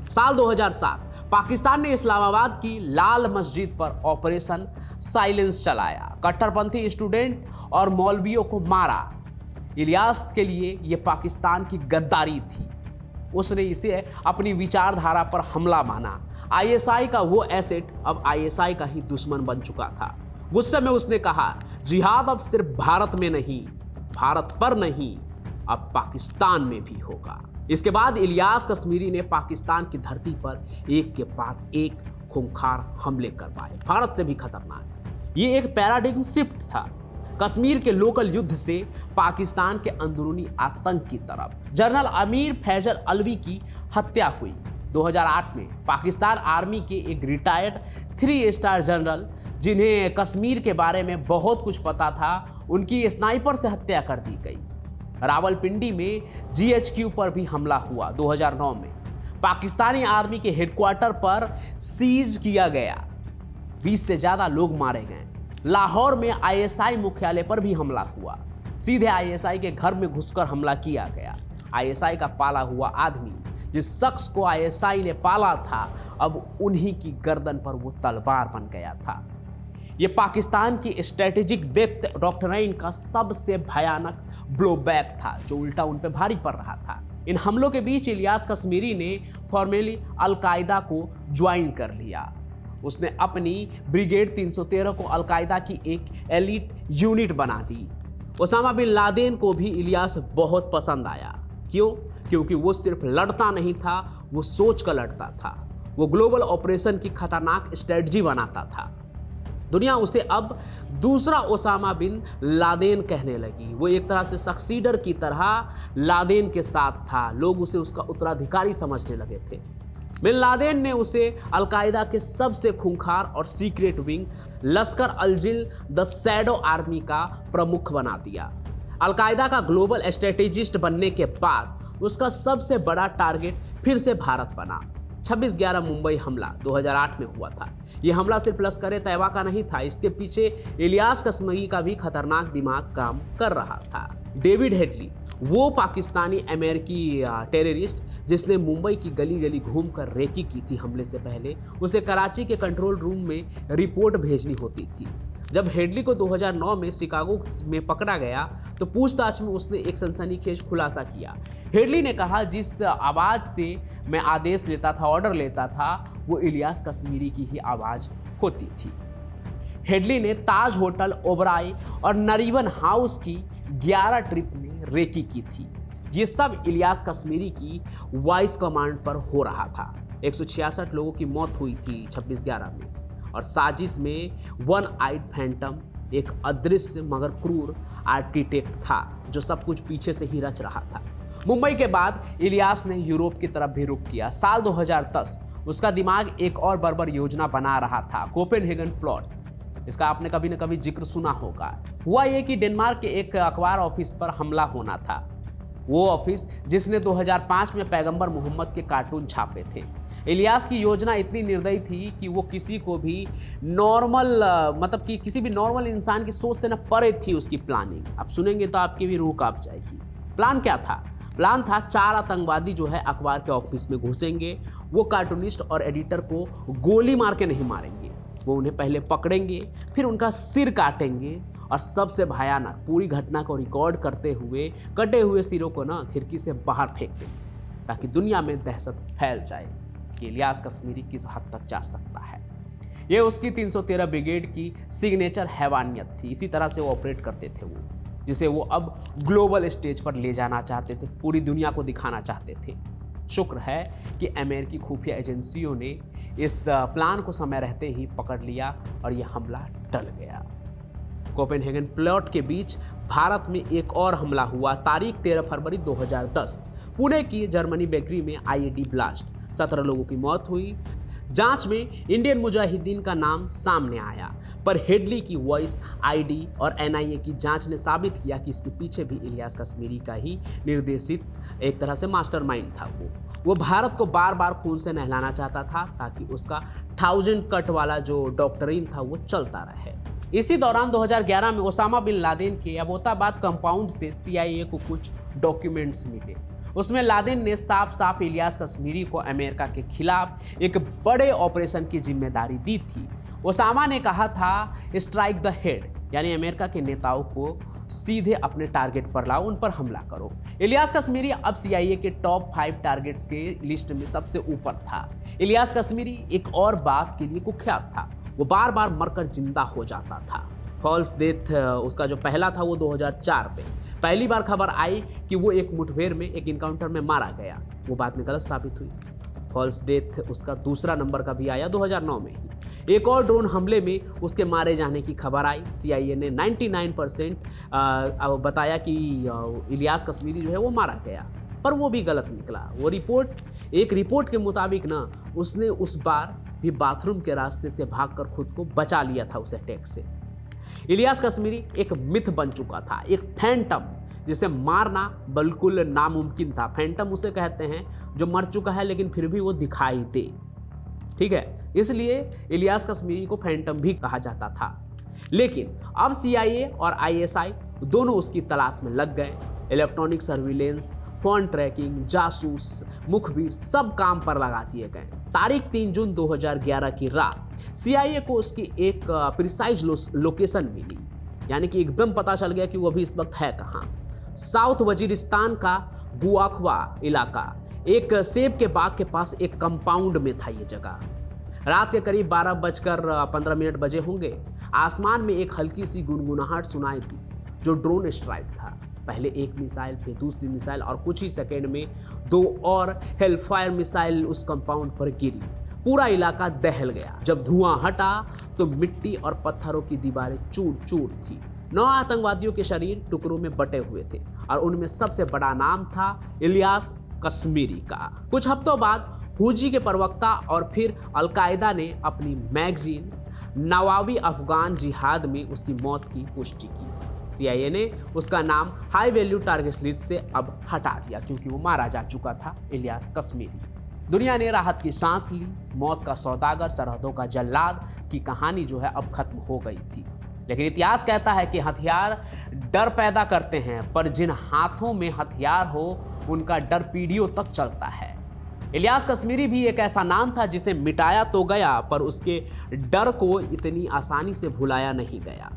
साल 2007 पाकिस्तान ने इस्लामाबाद की लाल मस्जिद पर ऑपरेशन साइलेंस चलाया, कट्टरपंथी स्टूडेंट और मौलवियों को मारा। इलियास के लिए यह पाकिस्तान की गद्दारी थी। उसने इसे अपनी विचारधारा पर हमला माना। आईएसआई का वो एसेट अब आईएसआई का ही दुश्मन बन चुका था। गुस्से में उसने कहा, जिहाद अब सिर्फ भारत में नहीं, भारत पर नहीं, अब पाकिस्तान में भी होगा। इसके बाद इलियास कश्मीरी ने पाकिस्तान की धरती पर एक के बाद एक खूंखार हमले करवाए, भारत से भी खतरनाक। ये एक पैराडिग्म शिफ्ट था, कश्मीर के लोकल युद्ध से पाकिस्तान के अंदरूनी आतंक की तरफ। जनरल अमीर फैजल अलवी की हत्या हुई 2008 में। पाकिस्तान आर्मी के एक रिटायर्ड 3 स्टार जनरल जिन्हें कश्मीर के बारे में बहुत कुछ पता था, उनकी स्नाइपर से हत्या कर दी गई। रावलपिंडी में GHQ पर भी हमला हुआ 2009 में। पाकिस्तानी आर्मी के हेडक्वार्टर पर सीज किया गया, 20 से ज्यादा लोग मारे गए। लाहौर में आईएसआई मुख्यालय पर भी हमला हुआ, सीधे आईएसआई के घर में घुसकर हमला किया गया। आईएसआई का पाला हुआ आदमी, जिस शख्स को आईएसआई ने पाला था, अब उन्हीं की गर्दन पर वो तलवार बन गया था। ये पाकिस्तान की स्ट्रेटेजिक डेप्थ डॉक्ट्राइन का सबसे भयानक ब्लोबैक था, जो उल्टा उन पर भारी पड़ रहा था। इन हमलों के बीच इलियास कश्मीरी ने फॉर्मली अलकायदा को ज्वाइन कर लिया। उसने अपनी ब्रिगेड 313 को अलकायदा की एक एलिट यूनिट बना दी। ओसामा बिन लादेन को भी इलियास बहुत पसंद आया। क्यों? क्योंकि वो सिर्फ लड़ता नहीं था, वो सोच कर लड़ता था। वो ग्लोबल ऑपरेशन की खतरनाक स्ट्रेटजी बनाता था। दुनिया उसे अब दूसरा ओसामा बिन लादेन कहने लगी। वो एक तरह से सक्सीडर की तरह लादेन के साथ था। लोग उसे उसका उत्तराधिकारी समझने लगे थे। बिन लादेन ने उसे अलकायदा के सबसे खूंखार और secret wing Lashkar अल-जिल the shadow army का प्रमुख बना दिया। अलकायदा का ग्लोबल स्ट्रेटेजिस्ट बनने के बाद उसका सबसे बड़ा टारगेट फिर से भारत बना। 26/11 मुंबई हमला 2008 में हुआ था। यह हमला सिर्फ लश्कर तैयबा का नहीं था, इसके पीछे इलियास कश्मीरी का भी खतरनाक दिमाग काम कर रहा था। डेविड हेडली, वो पाकिस्तानी अमेरिकी टेररिस्ट जिसने मुंबई की गली गली घूमकर रेकी की थी हमले से पहले, उसे कराची के कंट्रोल रूम में रिपोर्ट भेजनी होती थी। जब हेडली को 2009 में शिकागो में पकड़ा गया तो पूछताछ में उसने एक सनसनीखेज खुलासा किया। हेडली ने कहा, जिस आवाज़ से मैं आदेश लेता था, ऑर्डर लेता था, वो इलियास कश्मीरी की ही आवाज़ होती थी। हेडली ने ताज होटल, ओबराई और नरीवन हाउस की 11 ट्रिप में रेकी की थी। ये सब इलियास कश्मीरी की वॉइस कमांड पर हो रहा था। 166 लोगों की मौत हुई थी 26/11 में, और साजिश में वन आइड फैंटम एक अदृश्य मगर क्रूर आर्किटेक्ट था जो सब कुछ पीछे से ही रच रहा था। मुंबई के बाद इलियास ने यूरोप की तरफ भी रुख किया। साल 2010 उसका दिमाग एक और बर्बर योजना बना रहा था, कोपेनहेगन प्लॉट। इसका आपने कभी न कभी जिक्र सुना होगा। हुआ ये कि डेनमार्क के एक अखबार ऑफिस पर हमला होना था। वो ऑफिस जिसने 2005 में पैगंबर मोहम्मद के कार्टून छापे थे। इलियास की योजना इतनी निर्दयी थी कि वो किसी को भी नॉर्मल मतलब कि किसी भी नॉर्मल इंसान की सोच से न परे थी उसकी प्लानिंग। आप सुनेंगे तो आपकी भी रूह कांप जाएगी। प्लान क्या था? प्लान था 4 आतंकवादी जो है अखबार के ऑफिस में घुसेंगे। वो कार्टूनिस्ट और एडिटर को गोली मार के नहीं मारेंगे, वो उन्हें पहले पकड़ेंगे, फिर उनका सिर काटेंगे और सबसे भयानक पूरी घटना को रिकॉर्ड करते हुए कटे हुए सिरों को ना खिड़की से बाहर फेंक दें ताकि दुनिया में दहशत फैल जाए कि इलियास कश्मीरी किस हद तक जा सकता है। ये उसकी 313 ब्रिगेड की सिग्नेचर हैवानियत थी। इसी तरह से वो ऑपरेट करते थे वो, जिसे वो अब ग्लोबल स्टेज पर ले जाना चाहते थे, पूरी दुनिया को दिखाना चाहते थे। शुक्र है कि अमेरिकी खुफिया एजेंसियों ने इस प्लान को समय रहते ही पकड़ लिया और यह हमला टल गया। कोपेनहेगन प्लॉट के बीच भारत में एक और हमला हुआ। तारीख 13 फरवरी 2010, पुणे की जर्मनी बेकरी में आईईडी ब्लास्ट, 17 लोगों की मौत हुई। जांच में इंडियन मुजाहिदीन का नाम सामने आया, पर हेडली की वॉइस आईडी और एनआईए की जांच ने साबित किया कि इसके पीछे भी इलियास कश्मीरी का ही निर्देशित एक तरह से मास्टरमाइंड था। वो भारत को बार बार खून से नहलाना चाहता था ताकि उसका 1000 कट वाला जो डॉक्टरीन था वो चलता रहे। इसी दौरान 2011 में ओसामा बिन लादेन के अबोताबाद कंपाउंड से सीआईए को कुछ डॉक्यूमेंट्स मिले। उसमें लादेन ने साफ साफ इलियास कश्मीरी को अमेरिका के खिलाफ एक बड़े ऑपरेशन की जिम्मेदारी दी थी। ओसामा ने कहा था, स्ट्राइक द हेड, यानी अमेरिका के नेताओं को सीधे अपने टारगेट पर लाओ, उन पर हमला करो। इलियास कश्मीरी अब सीआईए के टॉप 5 टारगेट्स के लिस्ट में सबसे ऊपर था। इलियास कश्मीरी एक और बात के लिए कुख्यात था, वो बार बार मरकर जिंदा हो जाता था। फॉल्स डेथ उसका जो पहला था वो 2004 में पहली बार खबर आई कि वो एक मुठभेड़ में, एक इनकाउंटर में मारा गया। वो बाद में गलत साबित हुई। फॉल्स डेथ उसका दूसरा नंबर का भी आया 2009 में ही। एक और ड्रोन हमले में उसके मारे जाने की खबर आई। सीआईए ने 99% बताया कि इलियास कश्मीरी जो है वो मारा गया, पर वो भी गलत निकला। वो एक रिपोर्ट के मुताबिक ना उसने उस बार भी बाथरूम के रास्ते से भागकर खुद को बचा लिया था उस अटैक से। इलियास कश्मीरी एक मिथ बन चुका था, एक फैंटम जिसे मारना बिल्कुल नामुमकिन था। फैंटम उसे कहते हैं जो मर चुका है लेकिन फिर भी वो दिखाई दे, ठीक है, इसलिए इलियास कश्मीरी को फैंटम भी कहा जाता था। लेकिन अब सीआईए और आईएसआई दोनों उसकी तलाश में लग गए। इलेक्ट्रॉनिक सर्विलेंस, फोन ट्रैकिंग, जासूस, मुखबिर सब काम पर लगा दिए गए। तारीख 3 जून 2011 की रात सीआईए को उसकी एक प्रिसाइज लोकेशन मिली, यानी कि एकदम पता चल गया कि वो अभी इस वक्त है कहाँ। साउथ वजीरिस्तान का गुआखवा इलाका, एक सेब के बाग के पास एक कंपाउंड में था ये जगह। रात के करीब 12:15 बजे होंगे। आसमान में एक हल्की सी गुनगुनाहट सुनाई दी जो ड्रोन स्ट्राइक था। पहले एक मिसाइल, फिर दूसरी मिसाइल और कुछ ही सेकेंड में 2 और हेलफायर मिसाइल उस कंपाउंड पर गिरी। पूरा इलाका दहल गया। जब धुआं हटा तो मिट्टी और पत्थरों की दीवारें चूर चूर थी। 9 आतंकवादियों के शरीर टुकड़ों में बटे हुए थे और उनमें सबसे बड़ा नाम था इलियास कश्मीरी का। कुछ हफ्तों बाद फौजी के प्रवक्ता और फिर अलकायदा ने अपनी मैगजीन नवाबी अफगान जिहाद में उसकी मौत की पुष्टि की। CIA ने उसका नाम हाई वैल्यू टारगेट लिस्ट से अब हटा दिया क्योंकि वो मारा जा चुका था, इलियास कश्मीरी। दुनिया ने राहत की सांस ली। मौत का सौदागर, सरहदों का जल्लाद की कहानी जो है अब खत्म हो गई थी। लेकिन इतिहास कहता है कि हथियार डर पैदा करते हैं, पर जिन हाथों में हथियार हो उनका डर पीढ़ियों तक चलता है। इलियास कश्मीरी भी एक ऐसा नाम था जिसे मिटाया तो गया, पर उसके डर को इतनी आसानी से भुलाया नहीं गया।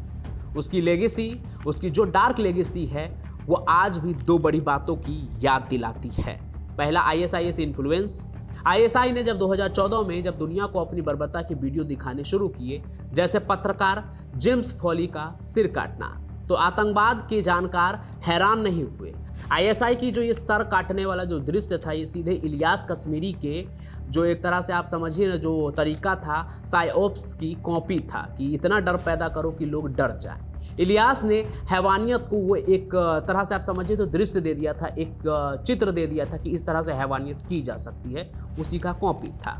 उसकी लेगेसी, उसकी जो डार्क लेगेसी है, वो आज भी दो बड़ी बातों की याद दिलाती है। पहला, ISIS इन्फ्लुएंस। ISI ने जब 2014 में जब दुनिया को अपनी बर्बरता के वीडियो दिखाने शुरू किए, जैसे पत्रकार जेम्स फॉली का सिर काटना, तो आतंकवाद के जानकार हैरान नहीं हुए। ISI की जो ये सर काटने वाला जो दृश्य था, ये सीधे इलियास कश्मीरी के जो एक तरह से आप समझिए ना जो तरीका था, साइओप्स की कॉपी था कि इतना डर पैदा करो कि लोग डर जाएं। इलियास ने हैवानियत को वो एक तरह से आप समझिए तो दृश्य दे दिया था, एक चित्र दे दिया था कि इस तरह से हैवानियत की जा सकती है, उसी का कॉपी था।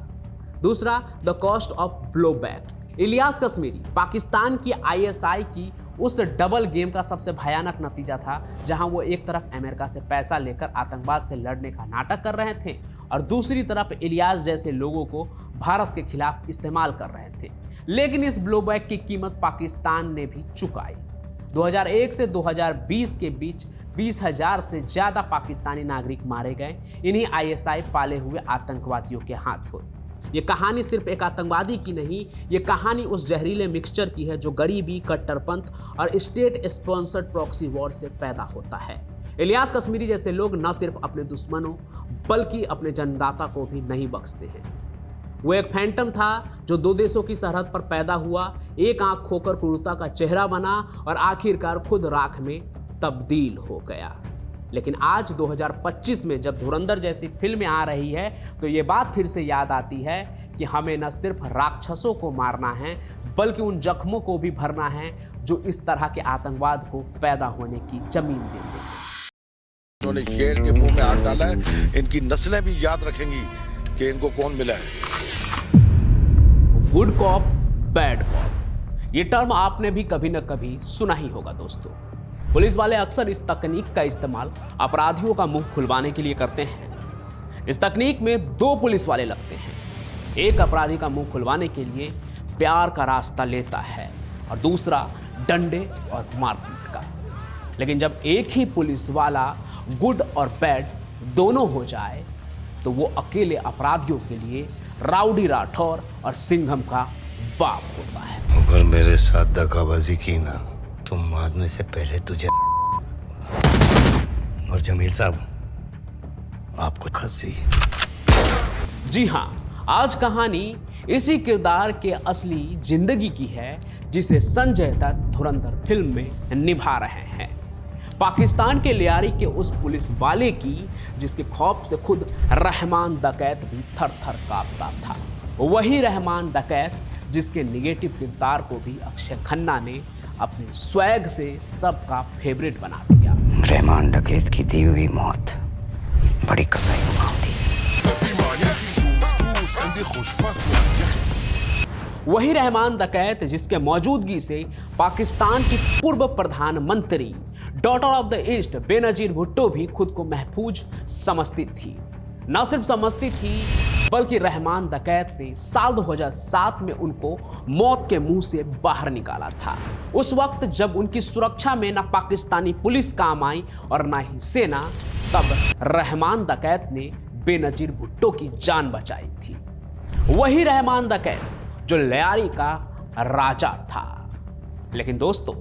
दूसरा, the cost of blowback. Ilyas Kashmiri Pakistan की ISI की उस डबल गेम का सबसे भयानक नतीजा था, जहां वो एक तरफ अमेरिका से पैसा लेकर आतंकवाद से लड़ने का नाटक कर रहे थे और दूसरी तरफ इलियास जैसे लोगों को भारत के खिलाफ इस्तेमाल कर रहे थे। लेकिन इस ब्लोबैक की कीमत पाकिस्तान ने भी चुकाई। 2001 से 2020 के बीच 20,000 से ज़्यादा पाकिस्तानी नागरिक मारे गए इन्हीं ISI पाले हुए आतंकवादियों के हाथों। ये कहानी सिर्फ एक आतंकवादी की नहीं, ये कहानी उस जहरीले मिक्सचर की है जो गरीबी, कट्टरपंथ और स्टेट स्पॉन्सर्ड प्रॉक्सी वॉर से पैदा होता है। इलियास कश्मीरी जैसे लोग न सिर्फ अपने दुश्मनों बल्कि अपने जन्मदाता को भी नहीं बख्शते हैं। वो एक फैंटम था जो दो देशों की सरहद पर पैदा हुआ, एक आंख खोकर क्रूरता का चेहरा बना और आखिरकार खुद राख में तब्दील हो गया। लेकिन आज 2025 में जब धुरंधर जैसी फिल्में आ रही है, तो ये बात फिर से याद आती है कि हमें न सिर्फ राक्षसों को मारना है बल्कि उन जख्मों को भी भरना है जो इस तरह के आतंकवाद को पैदा होने की जमीन देते हैं। उन्होंने शेर के मुंह में हाथ डाला है, इनकी नस्लें भी याद रखेंगी कि इनको कौन मिला है। गुड कॉप, बैड कॉप, ये टर्म आपने भी कभी न कभी सुना ही होगा दोस्तों। पुलिस वाले अक्सर इस तकनीक का इस्तेमाल अपराधियों का मुंह खुलवाने के लिए करते हैं। इस तकनीक में दो पुलिस वाले लगते हैं, एक अपराधी का मुंह खुलवाने के लिए प्यार का रास्ता लेता है और दूसरा डंडे और मारपीट का। लेकिन जब एक ही पुलिस वाला गुड और बैड दोनों हो जाए, तो वो अकेले अपराधियों के लिए राउडी राठौर और सिंघम का बाप होता है। अगर मेरे साथ दगाबाजी की ना, तो मारने से पहले तुझे और जमील साहब आपको खस्सी। जी हाँ, आज कहानी इसी किरदार के असली जिंदगी की है जिसे संजय दत्त धुरंधर फिल्म में निभा रहे हैं। पाकिस्तान के लियारी के उस पुलिस वाले की जिसके खौफ से खुद रहमान डकैत भी थर थर कांपता था। वही रहमान डकैत जिसके निगेटिव किरदार को भी अक्षय खन्ना ने अपने स्वैग से सबका फेवरेट बना दिया। रहमान डकैत की दी हुई मौत बड़ी कसाई होती है। वही रहमान डकैत जिसके मौजूदगी से पाकिस्तान की पूर्व प्रधानमंत्री daughter of the east Benazir Bhutto भी खुद को महफूज समझती थी। न सिर्फ समझती थी बल्कि रहमान डकैत ने साल 2007 में उनको मौत के मुंह से बाहर निकाला था। उस वक्त जब उनकी सुरक्षा में ना पाकिस्तानी पुलिस काम आई और ना ही सेना, तब रहमान डकैत ने बेनजीर भुट्टो की जान बचाई थी। वही रहमान डकैत जो लियारी का राजा था। लेकिन दोस्तों,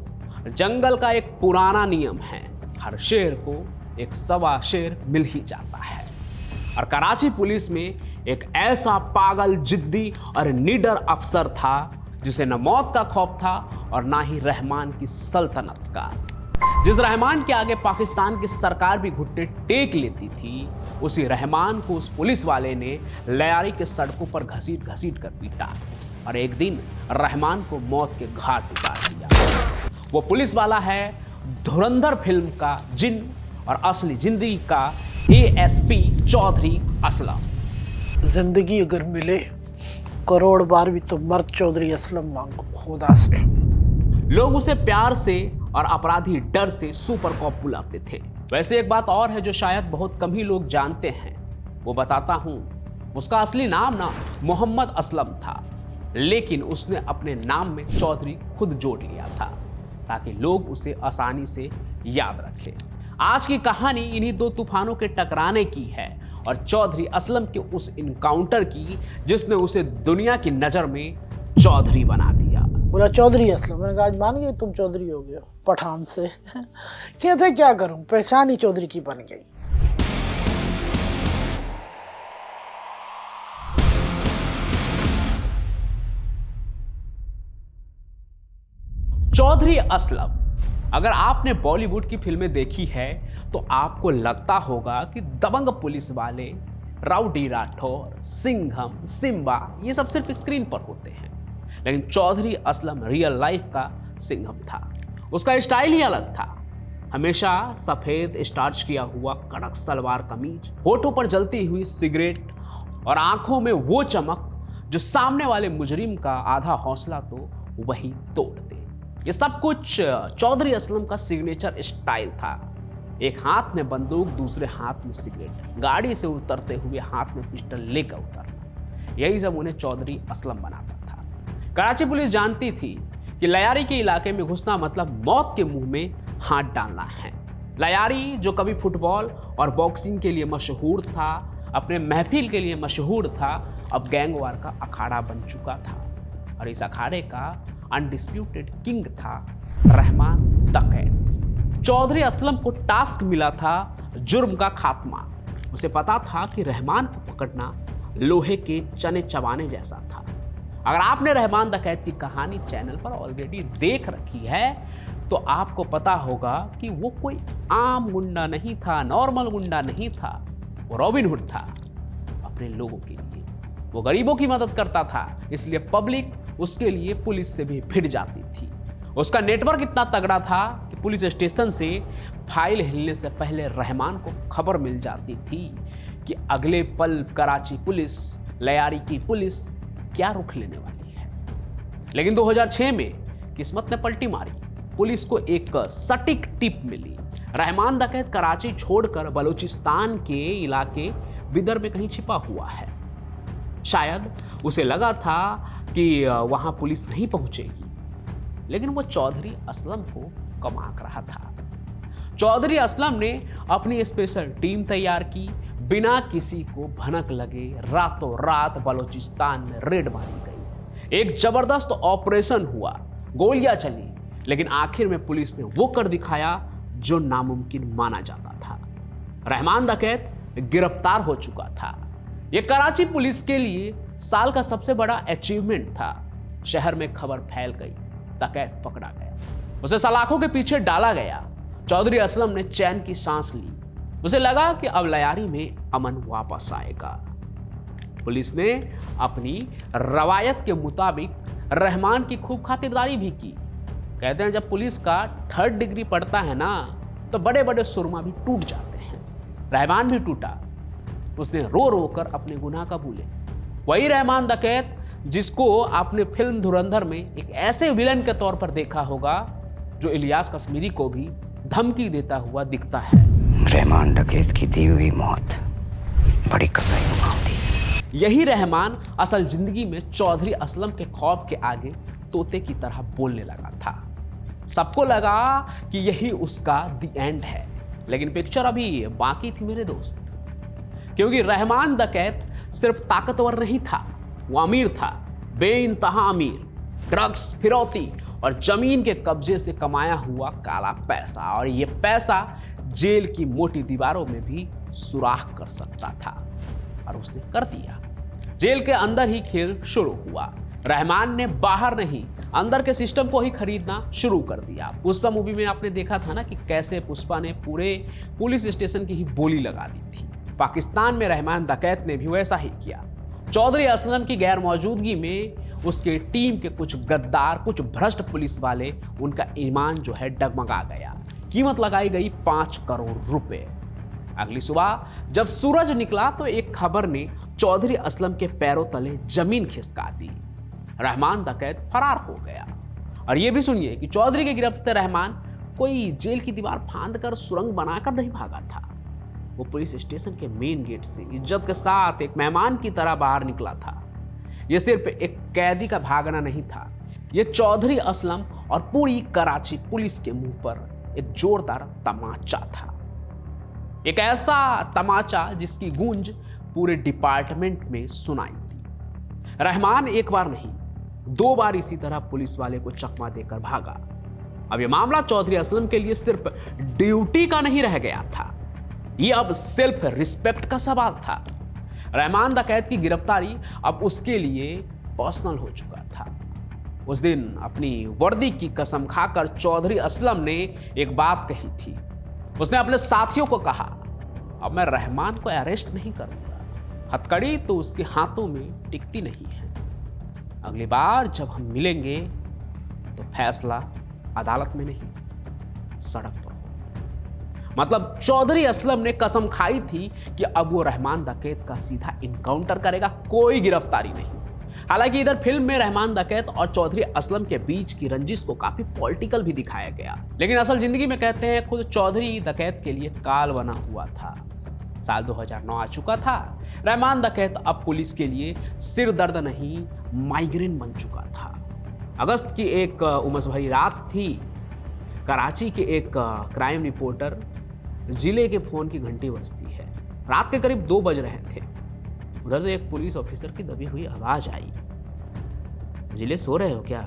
जंगल का एक पुराना नियम है, हर शेर को एक सवा शेर मिल ही जाता है। और कराची पुलिस में एक ऐसा पागल, जिद्दी और निडर अफसर था जिसे न मौत का खौफ था और ना ही रहमान की सल्तनत का। जिस रहमान के आगे पाकिस्तान की सरकार भी घुटने टेक लेती थी, उसी रहमान को उस पुलिस वाले ने लियारी के सड़कों पर घसीट घसीट कर पीटा और एक दिन रहमान को मौत के घाट उतार दिया। वो पुलिस वाला है धुरंधर फिल्म का जिन और असली जिंदगी का ASP चौधरी असलम। जिंदगी अगर मिले करोड़ बार भी तो मर्द चौधरी असलम मांगो खुदा से। लोग उसे प्यार से और अपराधी डर से सुपर कॉप बुलाते थे। वैसे एक बात और है जो शायद बहुत कम ही लोग जानते हैं, वो बताता हूं। उसका असली नाम ना मोहम्मद असलम था, लेकिन उसने अपने नाम में चौधरी खुद जोड़ लिया था ताकि लोग उसे आसानी से याद रखें। आज की कहानी इन्हीं दो तूफानों के टकराने की है और चौधरी असलम के उस इनकाउंटर की जिसने उसे दुनिया की नजर में चौधरी बना दिया। बोला चौधरी असलम, मैंने कहा आज मान गए तुम चौधरी हो गए पठान से। कहते क्या करूं, पहचान ही चौधरी की बन गई। चौधरी असलम, अगर आपने बॉलीवुड की फिल्में देखी है तो आपको लगता होगा कि दबंग पुलिस वाले, राउडी राठौर, सिंघम, सिम्बा ये सब सिर्फ स्क्रीन पर होते हैं, लेकिन चौधरी असलम रियल लाइफ का सिंघम था। उसका स्टाइल ही अलग था। हमेशा सफेद स्टार्च किया हुआ कड़क सलवार कमीज, होठों पर जलती हुई सिगरेट और आंखों में वो चमक जो सामने वाले मुजरिम का आधा हौसला तो वही तोड़ दे। ये सब कुछ चौधरी असलम का सिग्नेचर स्टाइल था। एक हाथ में बंदूक, दूसरे हाथ में सिगरेट, गाड़ी से उतरते हुए हाथ में पिस्टल लेकर उतरना, यही सब उन्हें चौधरी असलम बनाता था। कराची पुलिस जानती थी कि लयारी के इलाके में घुसना मतलब मौत के मुंह में हाथ डालना है। लयारी जो कभी फुटबॉल और बॉक्सिंग के लिए मशहूर था, अपने महफिल के लिए मशहूर था, अब गैंगवार का अखाड़ा बन चुका था और इस अखाड़े का अनडिस्प्यूटेड किंग था रहमान डकैत। चौधरी असलम को टास्क मिला था जुर्म का खात्मा। उसे पता था कि रहमान को पकड़ना लोहे के चने चबाने जैसा था। अगर आपने रहमान डकैत की कहानी चैनल पर ऑलरेडी देख रखी है तो आपको पता होगा कि वो कोई आम गुंडा नहीं था, नॉर्मल गुंडा नहीं था, वो रॉबिन हुड था अपने लोगों के लिए। वो गरीबों की मदद करता था, इसलिए पब्लिक उसके लिए पुलिस से भी भिड़ जाती थी। उसका नेटवर्क इतना तगड़ा था कि पुलिस स्टेशन से फाइल हिलने से पहले रहमान को खबर मिल जाती थी कि अगले पल कराची पुलिस, लयारी की पुलिस क्या रुख लेने वाली है। लेकिन 2006 में किस्मत ने पलटी मारी। पुलिस को एक सटीक टिप मिली। रहमान डकैत कराची छोड़कर बलूचिस्तान के इलाके बिदर में कहीं छिपा हुआ है। शायद उसे लगा था कि वहां पुलिस नहीं पहुंचेगी, लेकिन वो चौधरी असलम को कमाक रहा था। चौधरी असलम ने अपनी स्पेशल टीम तैयार की। बिना किसी को भनक लगे रातों रात बलूचिस्तान में रेड मारी गई। एक जबरदस्त ऑपरेशन हुआ, गोलियां चली, लेकिन आखिर में पुलिस ने वो कर दिखाया जो नामुमकिन माना जाता था। रहमान डकैत गिरफ्तार हो चुका था। यह कराची पुलिस के लिए साल का सबसे बड़ा अचीवमेंट था। शहर में खबर फैल गई, डकैत पकड़ा गया, उसे सलाखों के पीछे डाला गया। चौधरी असलम ने चैन की सांस ली। उसे लगा कि अब लयारी में अमन वापस आएगा। पुलिस ने अपनी रवायत के मुताबिक रहमान की खूब खातिरदारी भी की। कहते हैं जब पुलिस का 3rd डिग्री पड़ता है ना तो बड़े बड़े सुरमा भी टूट जाते हैं। रहमान भी टूटा। उसने रो रो कर अपने गुनाह कबूले। वही रहमान डकैत जिसको आपने फिल्म धुरंधर में एक ऐसे विलन के तौर पर देखा होगा जो इलियास कश्मीरी को भी धमकी देता हुआ दिखता है। रहमान डकैत की दी हुई मौत बड़ी कसाई होती है। यही रहमान असल जिंदगी में चौधरी असलम के खौफ के आगे तोते की तरह बोलने लगा था। सबको लगा कि यही उसका द एंड है, लेकिन पिक्चर अभी बाकी थी मेरे दोस्त। क्योंकि रहमान डकैत सिर्फ ताकतवर नहीं था, वो अमीर था, बेइंतहा अमीर। ड्रग्स, फिरौती और जमीन के कब्जे से कमाया हुआ काला पैसा, और ये पैसा जेल की मोटी दीवारों में भी सुराख कर सकता था, और उसने कर दिया। जेल के अंदर ही खेल शुरू हुआ। रहमान ने बाहर नहीं, अंदर के सिस्टम को ही खरीदना शुरू कर दिया। पुष्पा मूवी में आपने देखा था ना कि कैसे पुष्पा ने पूरे पुलिस स्टेशन की ही बोली लगा दी थी। पाकिस्तान में रहमान डकैत ने भी वैसा ही किया। चौधरी असलम की गैर मौजूदगी में उसके टीम के कुछ गद्दार, कुछ भ्रष्ट पुलिस वाले, उनका ईमान जो है डगमगा गया। कीमत लगाई गई 5 करोड़ रुपए। अगली सुबह जब सूरज निकला तो एक खबर ने चौधरी असलम के पैरों तले जमीन खिसका दी। रहमान डकैत फरार हो गया। और यह भी सुनिए कि चौधरी की गिरफ्त से रहमान कोई जेल की दीवार फांद कर सुरंग बनाकर नहीं भागा था। वो पुलिस स्टेशन के मेन गेट से इज्जत के साथ एक मेहमान की तरह बाहर निकला था। यह सिर्फ एक कैदी का भागना नहीं था, यह चौधरी असलम और पूरी कराची पुलिस के मुंह पर एक जोरदार तमाचा था। एक ऐसा तमाचा जिसकी गूंज पूरे डिपार्टमेंट में सुनाई दी। रहमान एक बार नहीं 2 बार इसी तरह पुलिस वाले को चकमा देकर भागा। अब यह मामला चौधरी असलम के लिए सिर्फ ड्यूटी का नहीं रह गया था, यह अब सेल्फ रिस्पेक्ट का सवाल था। रहमान डकैत की गिरफ्तारी अब उसके लिए पर्सनल हो चुका था। उस दिन अपनी वर्दी की कसम खाकर चौधरी असलम ने एक बात कही थी। उसने अपने साथियों को कहा, अब मैं रहमान को अरेस्ट नहीं करूंगा, हथकड़ी तो उसके हाथों में टिकती नहीं है। अगली बार जब हम मिलेंगे तो फैसला अदालत में नहीं, सड़क पर हो। मतलब चौधरी असलम ने कसम खाई थी कि अब वो रहमान डकैत का सीधा इनकाउंटर करेगा, कोई गिरफ्तारी नहीं। हालांकि इधर फिल्म में रहमान डकैत और चौधरी असलम के बीच की रंजिश को काफी पॉलिटिकल भी दिखाया गया, लेकिन असल जिंदगी में कहते हैं खुद चौधरी डकैत के लिए काल बना हुआ था। साल 2009 आ चुका था। रहमान डकैत अब पुलिस के लिए सिर दर्द नहीं, माइग्रेन बन चुका था। अगस्त की एक उमस भरी रात थी। कराची के एक क्राइम रिपोर्टर जिले के फोन की घंटी बजती है। रात के करीब 2 बज रहे थे। उधर से एक पुलिस ऑफिसर की दबी हुई आवाज आई, जिले सो रहे हो क्या?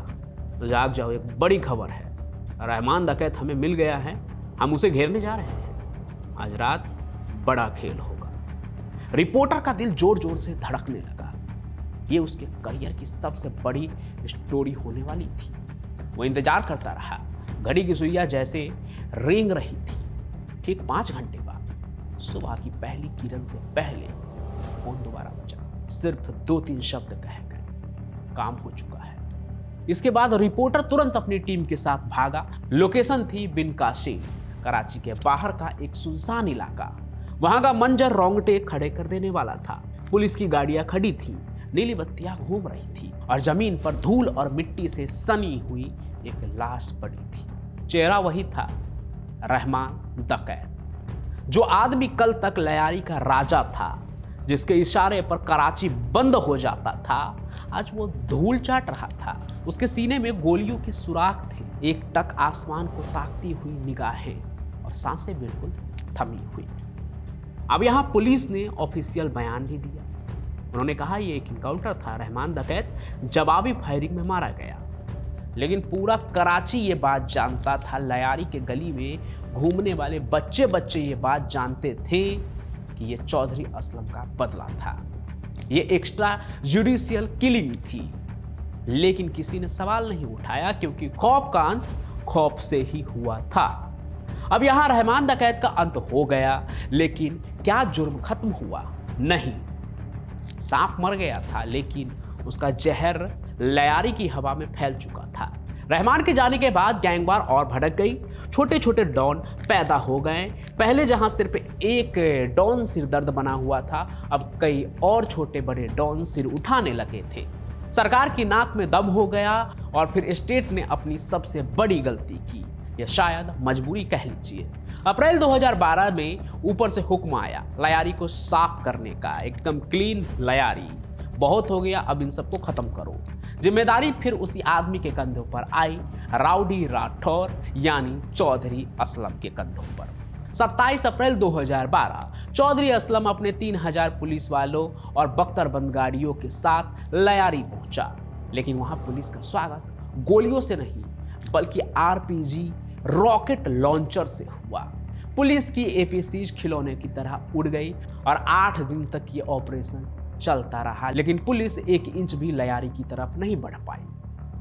तो जाग जाओ, एक बड़ी खबर है। रहमान डकैत हमें मिल गया है, हम उसे घेरने जा रहे हैं। आज रात बड़ा खेल होगा। रिपोर्टर का दिल जोर जोर से धड़कने लगा। ये उसके करियर की सबसे बड़ी स्टोरी होने वाली थी। वो इंतजार करता रहा। घड़ी की सुइयां जैसे रेंग रही थी। ठीक 5 घंटे बाद सुबह की पहली किरण से पहले फोन दोबारा बजा। सिर्फ 2-3 शब्द कहे गए, काम हो चुका है। इसके बाद रिपोर्टर तुरंत अपनी टीम के साथ भागा। लोकेशन थी बिन काशिम, कराची के बाहर का एक सुनसान इलाका। वहां का मंजर रोंगटे खड़े कर देने वाला था। पुलिस की गाड़ियां खड़ी थी, नीली बत्तियां घूम रही थी और जमीन पर धूल और मिट्टी से सनी हुई एक लाश पड़ी थी। चेहरा वही था, रहमान डकैत। जो आदमी कल तक लयारी का राजा था, जिसके इशारे पर कराची बंद हो जाता था, आज वो धूल चाट रहा था। उसके सीने में गोलियों के सुराख थे, एक टक आसमान को ताकती हुई निगाहें और सांसें बिल्कुल थमी हुई। अब यहां पुलिस ने ऑफिशियल बयान भी दिया। उन्होंने कहा यह एक इनकाउंटर था, रहमान डकैत जवाबी फायरिंग में मारा गया। लेकिन पूरा कराची ये बात जानता था, लयारी के गली में घूमने वाले बच्चे ये बात जानते थे कि ये चौधरी असलम का बदला था। ये एक्स्ट्रा जुडिशियल किलिंग थी। लेकिन किसी ने सवाल नहीं उठाया, क्योंकि खौफ का अंत खौफ से ही हुआ था। अब यहां रहमान डकैत का अंत हो गया, लेकिन क्या जुर्म खत्म हुआ? नहीं। सांप मर गया था, लेकिन उसका जहर लयारी की हवा में फैल चुका था। रहमान के जाने के बाद गैंगवार और भड़क गई। छोटे छोटे डॉन पैदा हो गए। पहले जहां सिर्फ एक डॉन सिरदर्द बना हुआ था, अब कई और छोटे बड़े डॉन सिर उठाने लगे थे। सरकार की नाक में दम हो गया और फिर स्टेट ने अपनी सबसे बड़ी गलती की, या शायद मजबूरी कह लीजिए। अप्रैल 2012 में ऊपर से हुक्म आया लयारी को साफ करने का, एकदम क्लीन लयारी। बहुत हो गया, अब इन सबको खत्म करो। जिम्मेदारी फिर उसी आदमी के कंधों पर आई, राउडी राठौर यानी चौधरी असलम के कंधों पर। 27 अप्रैल 2012 चौधरी असलम अपने 3000 पुलिस वालों और बख्तरबंद गाड़ियों के साथ लयारी पहुंचा। लेकिन वहां पुलिस का स्वागत गोलियों से नहीं, बल्कि आरपीजी रॉकेट लॉन्चर से हुआ। पुलिस की एपीसीज खिलौने की तरह उड़ गई और 8 दिन तक ये ऑपरेशन चलता रहा। लेकिन पुलिस 1 इंच भी लयारी की तरफ नहीं बढ़ पाई।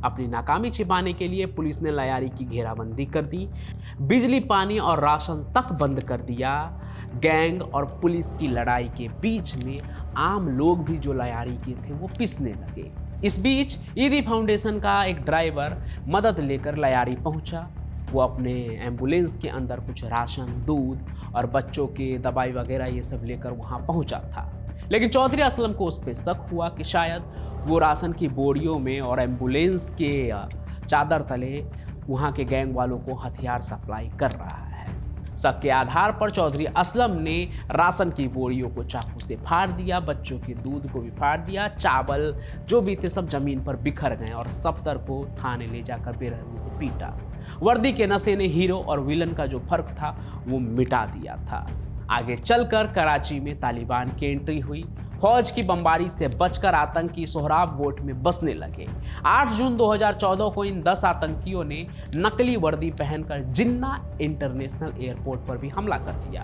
अपनी नाकामी छिपाने के लिए पुलिस ने लयारी की घेराबंदी कर दी, बिजली पानी और राशन तक बंद कर दिया। गैंग और पुलिस की लड़ाई के बीच में आम लोग भी जो लयारी के थे वो पिसने लगे। इस बीच ईदी फाउंडेशन का एक ड्राइवर मदद लेकर लयारी पहुंचा। वो अपने एम्बुलेंस के अंदर कुछ राशन, दूध और बच्चों के दवाई वगैरह ये सब लेकर वहां पहुंचा था। लेकिन चौधरी असलम को उस पर शक हुआ कि शायद वो राशन की बोरियों में और एम्बुलेंस के चादर तले वहाँ के गैंग वालों को हथियार सप्लाई कर रहा है। शक के आधार पर चौधरी असलम ने राशन की बोरियों को चाकू से फाड़ दिया, बच्चों के दूध को भी फाड़ दिया, चावल जो भी थे सब जमीन पर बिखर गए और सफ्तर को थाने ले जाकर बेरहमी से पीटा। वर्दी के नशे ने हीरो और विलन का जो फर्क था वो मिटा दिया था। आगे चलकर कराची में तालिबान की एंट्री हुई। फौज की बमबारी से बचकर आतंकी सोहराब गोट में बसने लगे। 8 जून 2014 को इन 10 आतंकियों ने नकली वर्दी पहनकर जिन्ना इंटरनेशनल एयरपोर्ट पर भी हमला कर दिया।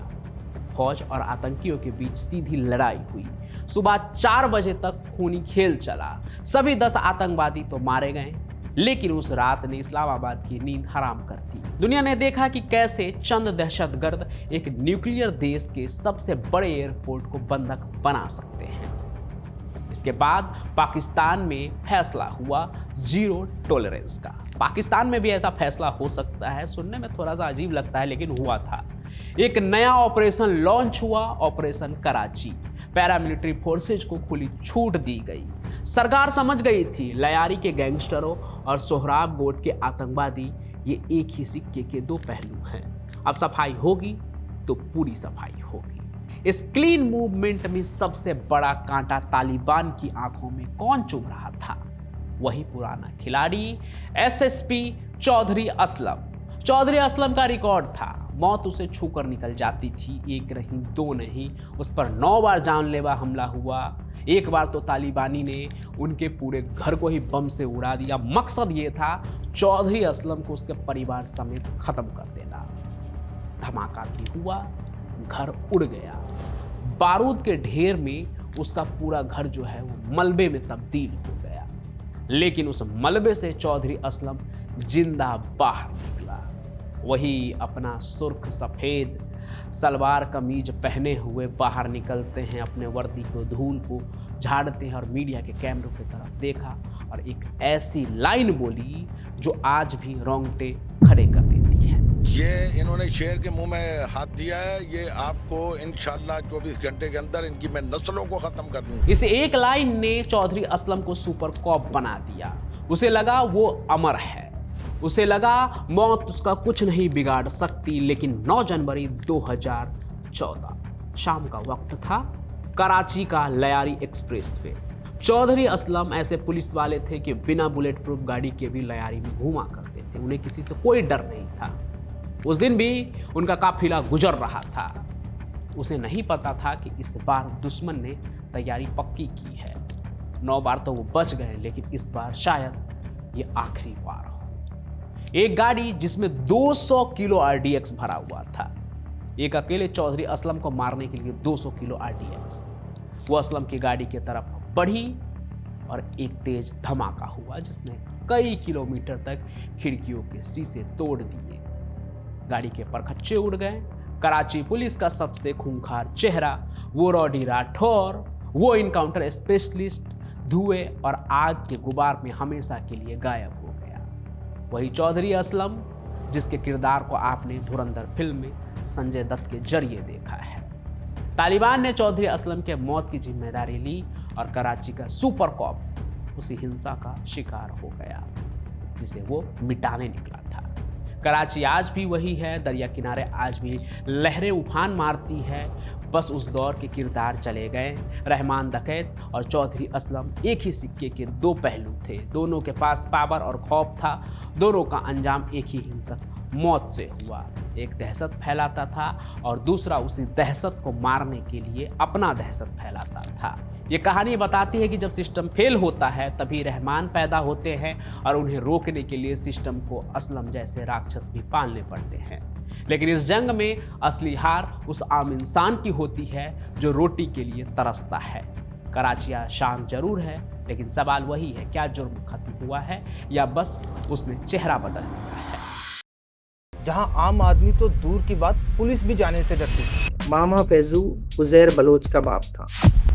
फौज और आतंकियों के बीच सीधी लड़ाई हुई। सुबह 4 बजे तक खूनी खेल चला। सभी 10 आतंकवादी तो मारे गए, लेकिन उस रात ने इस्लामाबाद की नींद हराम कर दी। दुनिया ने देखा कि कैसे चंद दहशतगर्द एक न्यूक्लियर देश के सबसे बड़े एयरपोर्ट को बंधक बना सकते हैं। इसके बाद पाकिस्तान में फैसला हुआ जीरो टॉलरेंस का। पाकिस्तान में भी ऐसा फैसला हो सकता है, सुनने में थोड़ा सा अजीब लगता है लेकिन हुआ था। एक नया ऑपरेशन लॉन्च हुआ, ऑपरेशन कराची। पैरामिलिट्री फोर्सेज को खुली छूट दी गई। सरकार समझ गई थी लयारी के गैंगस्टरों और सोहराब गोट के आतंकवादी ये एक ही सिक्के के 2 पहलू हैं। अब सफाई होगी तो पूरी सफाई होगी। इस क्लीन मूवमेंट में सबसे बड़ा कांटा तालिबान की आंखों में कौन चुभ रहा था? वही पुराना खिलाड़ी एसएसपी चौधरी असलम। चौधरी असलम का रिकॉर्ड था, मौत उसे छूकर निकल जाती थी। 1 नहीं 2 नहीं, उस पर 9 बार जानलेवा हमला हुआ। एक बार तो तालिबानी ने उनके पूरे घर को ही बम से उड़ा दिया। मकसद ये था चौधरी असलम को उसके परिवार समेत खत्म कर देना। धमाका भी हुआ, घर उड़ गया। बारूद के ढेर में उसका पूरा घर जो है वो मलबे में तब्दील हो गया। लेकिन उस मलबे से चौधरी असलम जिंदा बाहर निकला। वही अपना सुर्ख सफेद सलवार कमीज पहने हुए बाहर निकलते हैं, अपने वर्दी को धूल को झाड़ते हैं और मीडिया के कैमरों की तरफ देखा और एक ऐसी लाइन बोली जो आज भी रोंगटे खड़े कर देती है। ये इन्होंने शेर के मुंह में हाथ दिया है, ये आपको इंशाल्लाह 24 घंटे के अंदर इनकी मैं नस्लों को खत्म कर दूंगा। इस एक लाइन ने चौधरी असलम को सुपर कॉप बना दिया। उसे लगा वो अमर है, उसे लगा मौत उसका कुछ नहीं बिगाड़ सकती। लेकिन 9 जनवरी 2014 शाम का वक्त था, कराची का लयारी एक्सप्रेस वे। चौधरी असलम ऐसे पुलिस वाले थे कि बिना बुलेट प्रूफ गाड़ी के भी लयारी में घूमा करते थे। उन्हें किसी से कोई डर नहीं था। उस दिन भी उनका काफिला गुजर रहा था। उसे नहीं पता था कि इस बार दुश्मन ने तैयारी पक्की की है। 9 बार तो वो बच गए, लेकिन इस बार शायद ये आखिरी बार हो। एक गाड़ी जिसमें 200 किलो आरडीएक्स भरा हुआ था। एक अकेले चौधरी असलम को मारने के लिए 200 किलो आरडीएक्स। वो असलम की गाड़ी की तरफ बढ़ी और एक तेज धमाका हुआ जिसने कई किलोमीटर तक खिड़कियों के शीशे तोड़ दिए। गाड़ी के परखच्चे उड़ गए। कराची पुलिस का सबसे खूंखार चेहरा, वो रॉडी राठौर, वो इनकाउंटर स्पेशलिस्ट, धुएं और आग के गुबार में हमेशा के लिए गायब हो गया। वही चौधरी असलम जिसके किरदार को आपने धुरंधर फिल्म में संजय दत्त के जरिए देखा है। तालिबान ने चौधरी असलम के मौत की जिम्मेदारी ली और कराची का सुपर कॉप उसी हिंसा का शिकार हो गया जिसे वो मिटाने निकला था। कराची आज भी वही है, दरिया किनारे आज भी लहरें उफान मारती है। बस उस दौर के किरदार चले गए। रहमान डकैत और चौधरी असलम एक ही सिक्के के 2 पहलू थे। दोनों के पास पावर और खौफ था। दोनों का अंजाम एक ही हिंसक मौत से हुआ। एक दहशत फैलाता था और दूसरा उसी दहशत को मारने के लिए अपना दहशत फैलाता था। ये कहानी बताती है कि जब सिस्टम फेल होता है तभी रहमान पैदा होते हैं और उन्हें रोकने के लिए सिस्टम को असलम जैसे राक्षस भी पालने पड़ते हैं। लेकिन इस जंग में असली हार उस आम इंसान की होती है जो रोटी के लिए तरसता है। कराचिया शान जरूर है, लेकिन सवाल वही है, क्या जुर्म खत्म हुआ है या बस उसने चेहरा बदल लिया है। जहां आम आदमी तो दूर की बात पुलिस भी जाने से डरती थी। मामा फैजू उजैर बलोच का बाप था।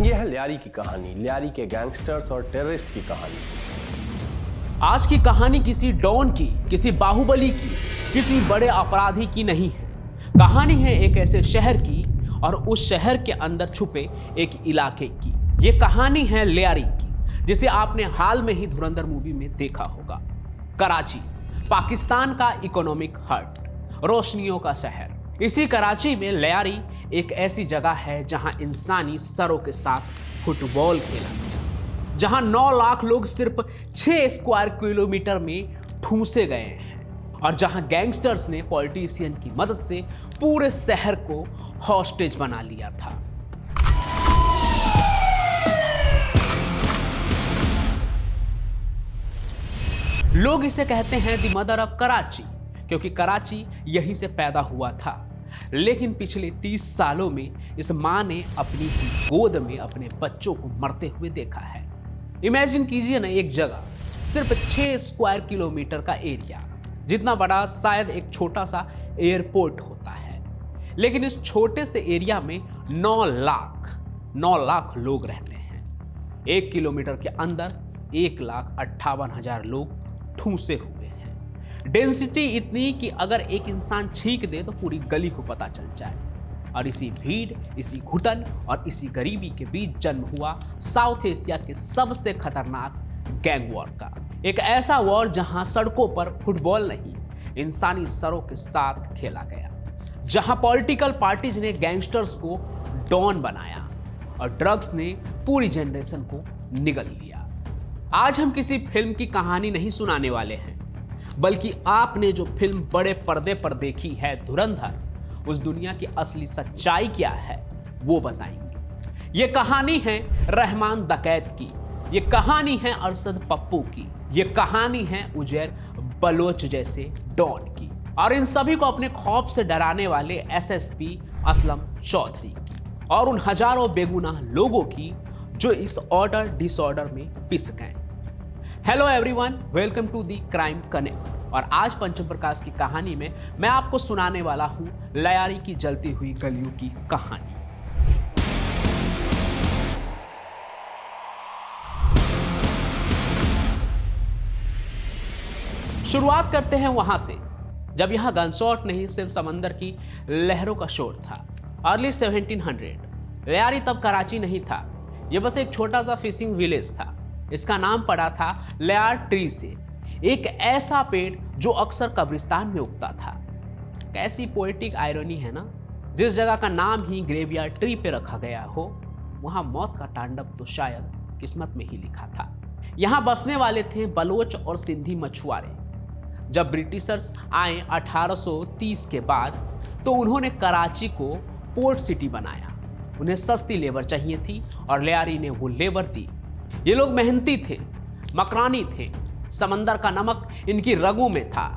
यह है लियारी की कहानी, लियारी के गैंगस्टर्स और टेररिस्ट की कहानी। आज की कहानी किसी डॉन की, किसी बाहुबली की, किसी बड़े अपराधी की नहीं है। कहानी है एक ऐसे शहर की और उस शहर के अंदर छुपे एक इलाके की। ये कहानी है लियारी की, जिसे आपने हाल में ही धुरंधर मूवी में देखा होगा। कराची, पाकिस्तान का इकोनॉमिक हब, रोशनियों का शहर। इसी कराची में लियारी एक ऐसी जगह है जहां इंसानी सरों के साथ फुटबॉल खेला, जहां 9 लाख लोग सिर्फ 6 स्क्वायर किलोमीटर में ठूंसे गए हैं, और जहां गैंगस्टर्स ने पॉलिटिशियन की मदद से पूरे शहर को हॉस्टेज बना लिया था। लोग इसे कहते हैं द मदर ऑफ कराची, क्योंकि कराची यहीं से पैदा हुआ था। लेकिन पिछले 30 सालों में इस मां ने अपनी ही गोद में अपने बच्चों को मरते हुए देखा है। इमेजिन कीजिए ना, एक जगह सिर्फ 6 स्क्वायर किलोमीटर का एरिया, जितना बड़ा शायद एक छोटा सा एयरपोर्ट होता है, लेकिन इस छोटे से एरिया में 9 लाख लोग रहते हैं। 1 किलोमीटर के अंदर 1,58,000 लोग ठूंसे हुए हैं। डेंसिटी इतनी कि अगर एक इंसान छींक दे तो पूरी गली को पता चल जाए। और इसी भीड़, इसी घुटन और इसी गरीबी के बीच जन्म हुआ साउथ एशिया के सबसे खतरनाक गैंग वॉर का। एक ऐसा वॉर जहां सड़कों पर फुटबॉल नहीं, इंसानी सरों के साथ खेला गया, जहां पॉलिटिकल पार्टीज ने गैंगस्टर्स को डॉन बनाया और ड्रग्स ने पूरी जनरेशन को निगल लिया। आज हम किसी फिल्म की कहानी नहीं सुनाने वाले हैं, बल्कि आपने जो फिल्म बड़े पर्दे पर देखी है धुरंधर, उस दुनिया की असली सच्चाई क्या है वो बताएंगे। ये कहानी है रहमान डकैत की, ये कहानी है अरशद पप्पू की, ये कहानी है उजैर बलोच जैसे डॉन की, और इन सभी को अपने खौफ से डराने वाले एसएसपी असलम चौधरी की, और उन हजारों बेगुनाह लोगों की जो इस ऑर्डर डिसऑर्डर में पिस गए। Hello everyone, welcome to the crime connect. और आज पंचम प्रकाश की कहानी में मैं आपको सुनाने वाला हूं लियारी की जलती हुई गलियों की कहानी। शुरुआत करते हैं वहां से जब यहां गनशॉट नहीं, सिर्फ समंदर की लहरों का शोर था। अर्ली 1700। लियारी तब कराची नहीं था, यह बस एक छोटा सा फिशिंग विलेज था। इसका नाम पड़ा था लियार ट्री से, एक ऐसा पेड़ जो अक्सर कब्रिस्तान में उगता था। कैसी पोएटिक आयरनी है ना, जिस जगह का नाम ही ग्रेवयार्ड ट्री पे रखा गया हो, वहां मौत का तांडव तो शायद किस्मत में ही लिखा था। यहां बसने वाले थे बलोच और सिंधी मछुआरे। जब ब्रिटिशर्स आए 1830 के बाद, तो उन्होंने कराची को पोर्ट सिटी बनाया। उन्हें सस्ती लेबर चाहिए थी और लियारी ने वो लेबर दी। ये लोग मेहनती थे, मकरानी थे, समंदर का नमक इनकी रगों में था।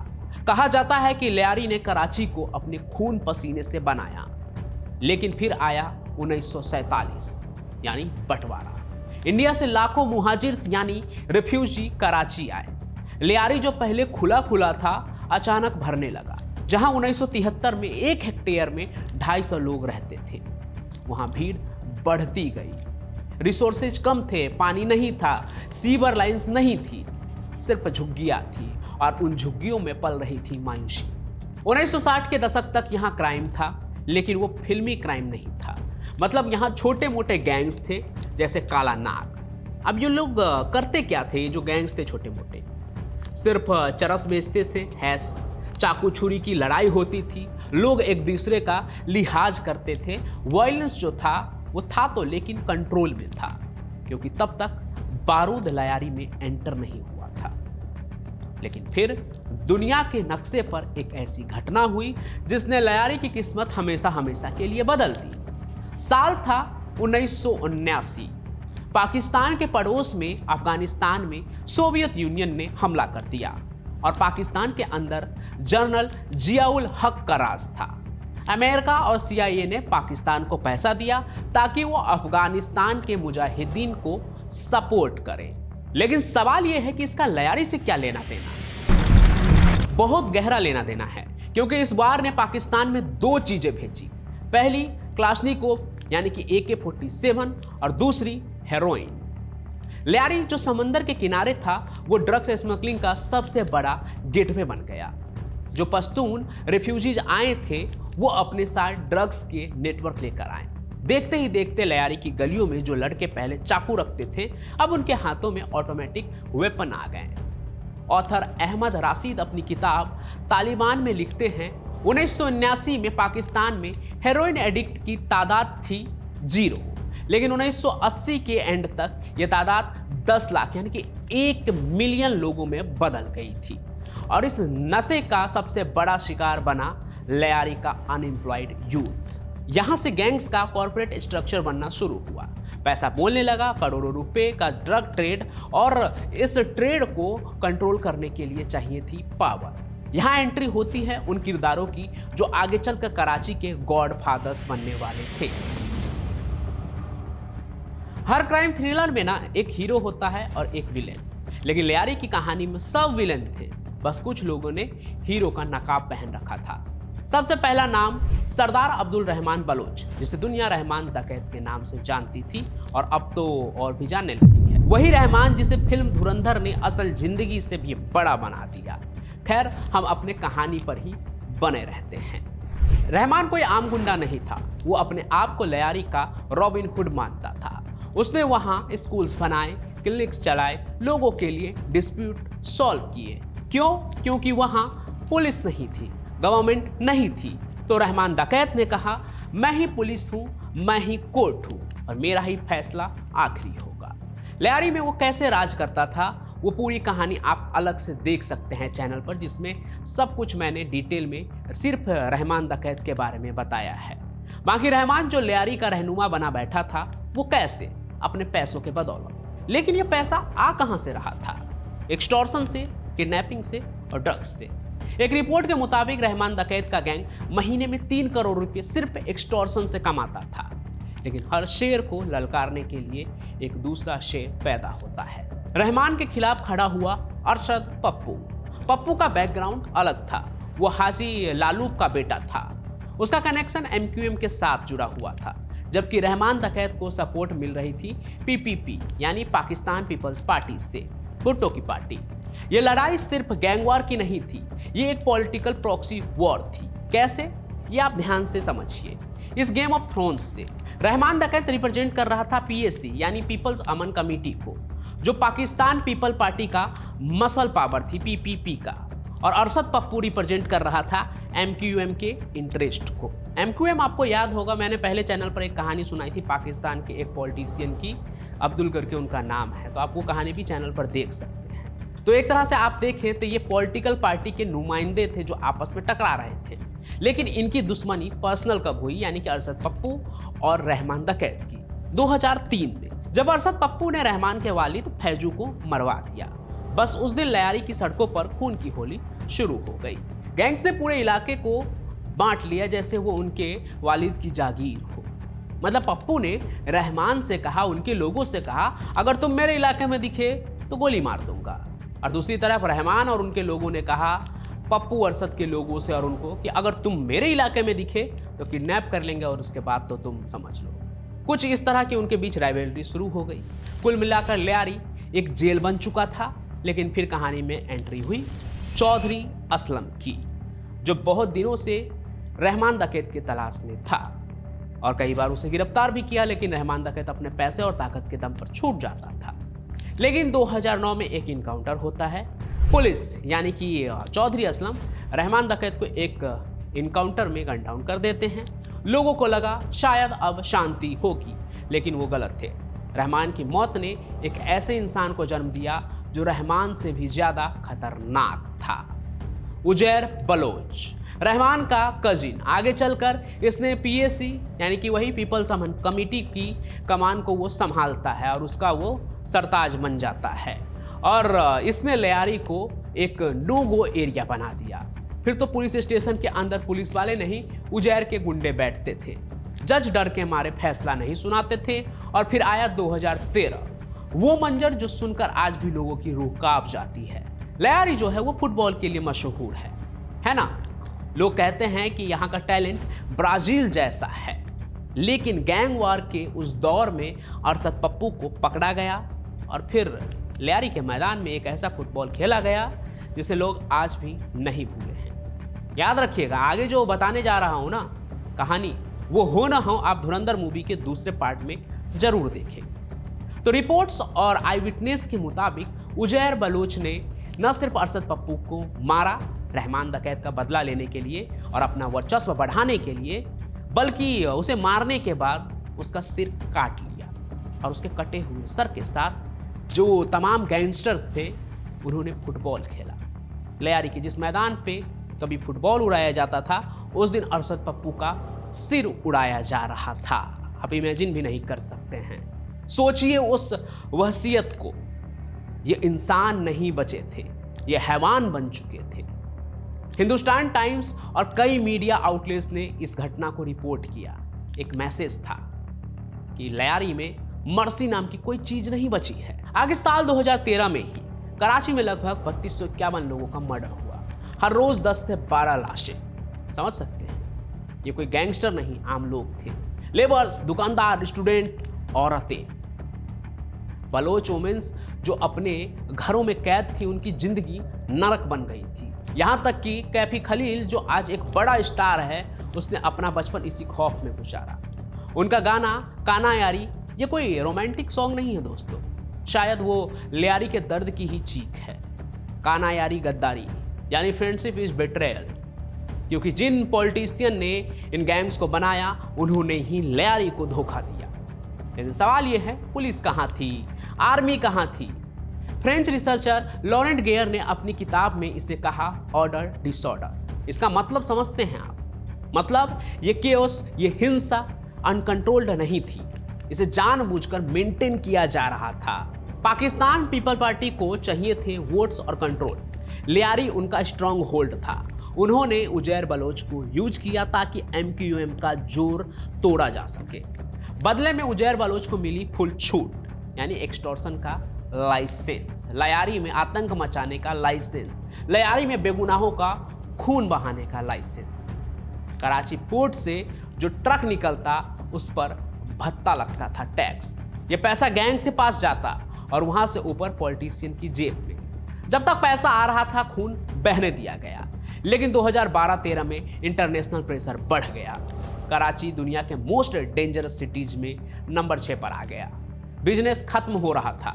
कहा जाता है कि लियारी ने कराची को अपने खून पसीने से बनाया। लेकिन फिर आया 1947, यानी बंटवारा। इंडिया से लाखों मुहाजिर्स यानी रिफ्यूजी कराची आए। लियारी जो पहले खुला खुला था, अचानक भरने लगा। जहां 1973 में 1 हेक्टेयर में 250 लोग रहते थे, वहां भीड़ बढ़ती गई। रिसोर्सेज कम थे, पानी नहीं था, सीवर लाइंस नहीं थी, सिर्फ झुग्गियां थी, और उन झुग्गियों में पल रही थी मायूसी। 1960 के दशक तक यहां क्राइम था, लेकिन वो फिल्मी क्राइम नहीं था। मतलब यहां छोटे मोटे गैंग्स थे, जैसे काला नाग। अब ये लोग करते क्या थे? जो गैंग्स थे छोटे मोटे, सिर्फ चरस बेचते थे, हैश, चाकू छुरी की लड़ाई होती थी, लोग एक दूसरे का लिहाज करते थे। वायलेंस जो था वो था तो, लेकिन कंट्रोल में था, क्योंकि तब तक बारूद लियारी में एंटर नहीं हुआ था। लेकिन फिर दुनिया के नक्शे पर एक ऐसी घटना हुई जिसने लियारी की किस्मत हमेशा हमेशा के लिए बदल दी। साल था 1979। पाकिस्तान के पड़ोस में अफगानिस्तान में सोवियत यूनियन ने हमला कर दिया और पाकिस्तान के अंदर जनरल जियाउल हक का राज था। अमेरिका और CIA ने पाकिस्तान को पैसा दिया ताकि वो अफगानिस्तान के मुजाहिदीन को सपोर्ट करे। लेकिन सवाल यह है कि इसका लियारी से क्या लेना देना? बहुत गहरा लेना देना है, क्योंकि इस वार ने पाकिस्तान में 2 चीजें भेजी। पहली क्लाशनिकोव यानी कि AK-47 और दूसरी हेरोइन। लियारी जो समंदर के किनारे था, वो ड्रग्स स्मगलिंग का सबसे बड़ा गेटवे बन गया। जो पश्तून रिफ्यूजीज आए थे वो अपने साथ ड्रग्स के नेटवर्क लेकर आए। देखते ही देखते लयारी की गलियों में जो लड़के पहले चाकू रखते थे अब उनके हाथों में ऑटोमेटिक वेपन आ गए। ऑथर अहमद राशिद अपनी किताब तालिबान में लिखते हैं 1979 में पाकिस्तान में हेरोइन एडिक्ट की तादाद थी 0, लेकिन 1980 के एंड तक यह तादाद 10 लाख यानी कि 1 मिलियन लोगों में बदल गई थी। और इस नशे का सबसे बड़ा शिकार बना लयारी का अनएम्प्लॉयड यूथ। यहां से गैंग्स का कॉर्पोरेट स्ट्रक्चर बनना शुरू हुआ, पैसा बोलने लगा, करोड़ों रुपए का ड्रग ट्रेड, और इस ट्रेड को कंट्रोल करने के लिए चाहिए थी पावर। यहां एंट्री होती है उन किरदारों की जो आगे चलकर कराची के गॉड फादर्स बनने वाले थे। हर क्राइम थ्रिलर में ना एक हीरो होता है और एक विलेन, लेकिन लयारी की कहानी में सब विलेन थे, बस कुछ लोगों ने हीरो का नकाब पहन रखा था। सबसे पहला नाम सरदार अब्दुल रहमान बलोच, जिसे दुनिया रहमान डकैत के नाम से जानती थी और अब तो और भी जानने लगी है। वही रहमान जिसे फिल्म धुरंधर ने असल जिंदगी से भी बड़ा बना दिया। खैर, हम अपने कहानी पर ही बने रहते हैं। रहमान कोई आम गुंडा नहीं था, वो अपने आप को लयारी का रॉबिन हुड मानता था। उसने वहां स्कूल्स बनाए, क्लिनिक्स चलाए, लोगों के लिए डिस्प्यूट सॉल्व किए। क्यों? क्योंकि वहां पुलिस नहीं थी, गवर्नमेंट नहीं थी। तो रहमान डकैत ने कहा, मैं ही पुलिस हूं, मैं ही कोर्ट हूं और मेरा ही फैसला आखिरी होगा। लयारी में वो कैसे राज करता था वो पूरी कहानी आप अलग से देख सकते हैं चैनल पर, जिसमें सब कुछ मैंने डिटेल में सिर्फ रहमान डकैत के बारे में बताया है। बाकी रहमान जो लयारी का रहनुमा बना बैठा था वो कैसे? अपने पैसों के बदौलत। लेकिन ये पैसा आ कहां से रहा था? एक्सटॉर्शन से, किडनैपिंग से और ड्रग्स से। एक रिपोर्ट के मुताबिक रहमान डकैत का गैंग महीने में 3 करोड़ रुपए सिर्फ एक्सटॉर्शन से कमाता था। लेकिन हर शेर को ललकारने के लिए एक दूसरा शेर पैदा होता है। रहमान के खिलाफ खड़ा हुआ अरशद पप्पू। पप्पू का बैकग्राउंड अलग था, वो हाजी लालूब का बेटा था। उसका कनेक्शन MQM के साथ जुड़ा हुआ था, जबकि रहमान डकैत को सपोर्ट मिल रही थी PPP यानी पाकिस्तान पीपल्स पार्टी से, भुट्टो की पार्टी। ये लड़ाई सिर्फ गैंगवार की नहीं थी, ये एक पॉलिटिकल प्रॉक्सी वॉर थी। कैसे? ये आप ध्यान से समझिए। इस गेम ऑफ थ्रोन्स से रहमान डकैत रिप्रेजेंट कर रहा था PAC यानी पीपल्स अमन कमेटी को, जो पाकिस्तान पीपल पार्टी का मसल पावर थी PPP का, और अरशद पप्पू रिप्रेजेंट कर रहा था MQM के इंटरेस्ट को। MQM आपको याद होगा, मैंने पहले चैनल पर एक कहानी सुनाई थी पाकिस्तान के एक पॉलिटिशियन की, अब्दुल करके उनका नाम है, तो आप वो कहानी भी चैनल पर देख सकते हैं। तो एक तरह से आप देखें तो ये पॉलिटिकल पार्टी के नुमाइंदे थे जो आपस में टकरा रहे थे, लेकिन इनकी दुश्मनी पर्सनल कब हुई, यानी कि अरशद पप्पू और रहमान डकैत की 2003 में, जब अरशद पप्पू ने रहमान के वालिद फैजू को मरवा दिया। बस उस दिन लयारी की सड़कों पर खून की होली शुरू हो गई। गैंग्स ने पूरे इलाके को बांट लिया जैसे वो उनके वालिद की जागीर हो। मतलब पप्पू ने रहमान से कहा, उनके लोगों से कहा, अगर तुम मेरे इलाके में दिखे तो गोली मार दूंगा। और दूसरी तरफ रहमान और उनके लोगों ने कहा पप्पू अरशद के लोगों से और उनको कि अगर तुम मेरे इलाके में दिखे तो किडनैप कर लेंगे और उसके बाद तो तुम समझ लो। कुछ इस तरह की उनके बीच राइवलरी शुरू हो गई। कुल मिलाकर लयारी एक जेल बन चुका था। लेकिन फिर कहानी में एंट्री हुई चौधरी असलम की, जो बहुत दिनों से रहमान डकैत की तलाश में था और कई बार उसे गिरफ्तार भी किया, लेकिन रहमान डकैत अपने पैसे और ताकत के दम पर छूट जाता था। लेकिन 2009 में एक इनकाउंटर होता है। पुलिस यानी कि चौधरी असलम रहमान डकैत को एक इनकाउंटर में गन डाउन कर देते हैं। लोगों को लगा शायद अब शांति होगी, लेकिन वो गलत थे। रहमान की मौत ने एक ऐसे इंसान को जन्म दिया जो रहमान से भी ज्यादा खतरनाक था, उजैर बलोच, रहमान का कजिन। आगे चलकर इसने PAC यानी कि वही पीपल्स अमन कमेटी की कमान को वो संभालता है और उसका वो सरताज बन जाता है। और इसने लयारी को एक नो गो एरिया बना दिया। फिर तो पुलिस स्टेशन के अंदर पुलिस वाले नहीं, उजैर के गुंडे बैठते थे। जज डर के मारे फैसला नहीं सुनाते थे। और फिर आया 2013, वो मंजर जो सुनकर आज भी लोगों की रूह कांप जाती है। लयारी जो है वो फुटबॉल के लिए मशहूर है ना। लोग कहते हैं कि यहाँ का टैलेंट ब्राजील जैसा है। लेकिन गैंग वार के उस दौर में अरशद पप्पू को पकड़ा गया और फिर लयारी के मैदान में एक ऐसा फुटबॉल खेला गया जिसे लोग आज भी नहीं भूले हैं। याद रखिएगा, आगे जो बताने जा रहा हूं ना कहानी, वो हो ना हो आप धुरंधर मूवी के दूसरे पार्ट में जरूर देखें। तो रिपोर्ट्स और आई विटनेस के मुताबिक उजैर बलोच ने न सिर्फ अरशद पप्पू को मारा रहमान डकैत का बदला लेने के लिए और अपना वर्चस्व बढ़ाने के लिए, बल्कि उसे मारने के बाद उसका सिर काट लिया और उसके कटे हुए सर के साथ जो तमाम गैंगस्टर्स थे उन्होंने फुटबॉल खेला। लियारी के जिस मैदान पे कभी फुटबॉल उड़ाया जाता था, उस दिन अरशद पप्पू का सिर उड़ाया जा रहा था। आप इमेजिन भी नहीं कर सकते हैं। सोचिए उस वहशियत को। ये इंसान नहीं बचे थे, ये हैवान बन चुके थे। हिंदुस्तान टाइम्स और कई मीडिया आउटलेट्स ने इस घटना को रिपोर्ट किया। एक मैसेज था कि लियारी में मर्सी नाम की कोई चीज नहीं बची है। आगे साल 2013 में ही कराची में लगभग 3251 लोगों का मर्डर हुआ। हर रोज 10 से 12 लाशें। समझ सकते हैं, ये कोई गैंगस्टर नहीं, आम लोग थे। लेबर्स, दुकानदार, स्टूडेंट, औरतें। बलोच वुमेन्स जो अपने घरों में कैद थी, उनकी जिंदगी नरक बन गई थी। यहां तक कि कैफी खलील जो आज एक बड़ा स्टार है, उसने अपना बचपन इसी खौफ में गुजारा। उनका गाना काना यारी ये कोई रोमांटिक सॉन्ग नहीं है दोस्तों, शायद वो लियारी के दर्द की ही चीख है। काना यारी गद्दारी यानी फ्रेंडशिप इज बेट्रेयल, क्योंकि जिन पॉलिटिशियन ने इन गैंग्स को बनाया उन्होंने ही लियारी को धोखा दिया। लेकिन सवाल यह है, पुलिस कहाँ थी, आर्मी कहाँ थी? फ्रेंच रिसर्चर लॉरेंट गेयर ने अपनी किताब में इसे कहा ऑर्डर डिसऑर्डर। इसका मतलब समझते हैं आप? मतलब ये केओस, ये हिंसा अनकंट्रोल्ड नहीं थी, इसे जानबूझकर मेंटेन किया जा रहा था। पाकिस्तान पीपल पार्टी को चाहिए थे वोट्स और कंट्रोल। लियारी उनका स्ट्रॉन्ग होल्ड था। उन्होंने उजैर बलोच को यूज किया ताकि MQM का जोर तोड़ा जा सके। बदले में उजैर बलोच को मिली फुल छूट, यानी एक्सटॉर्शन का लाइसेंस, लियारी में आतंक मचाने का लाइसेंस, लियारी में बेगुनाहों का खून बहाने का लाइसेंस। कराची पोर्ट से जो ट्रक निकलता उस पर भत्ता लगता था, टैक्स। ये पैसा गैंग से पास जाता और वहां से ऊपर पॉलिटिशियन की जेब में। जब तक पैसा आ रहा था, खून बहने दिया गया। लेकिन 2012-13 में इंटरनेशनल प्रेशर बढ़ गया। कराची दुनिया के मोस्ट डेंजरस सिटीज में नंबर 6 पर आ गया। बिजनेस खत्म हो रहा था।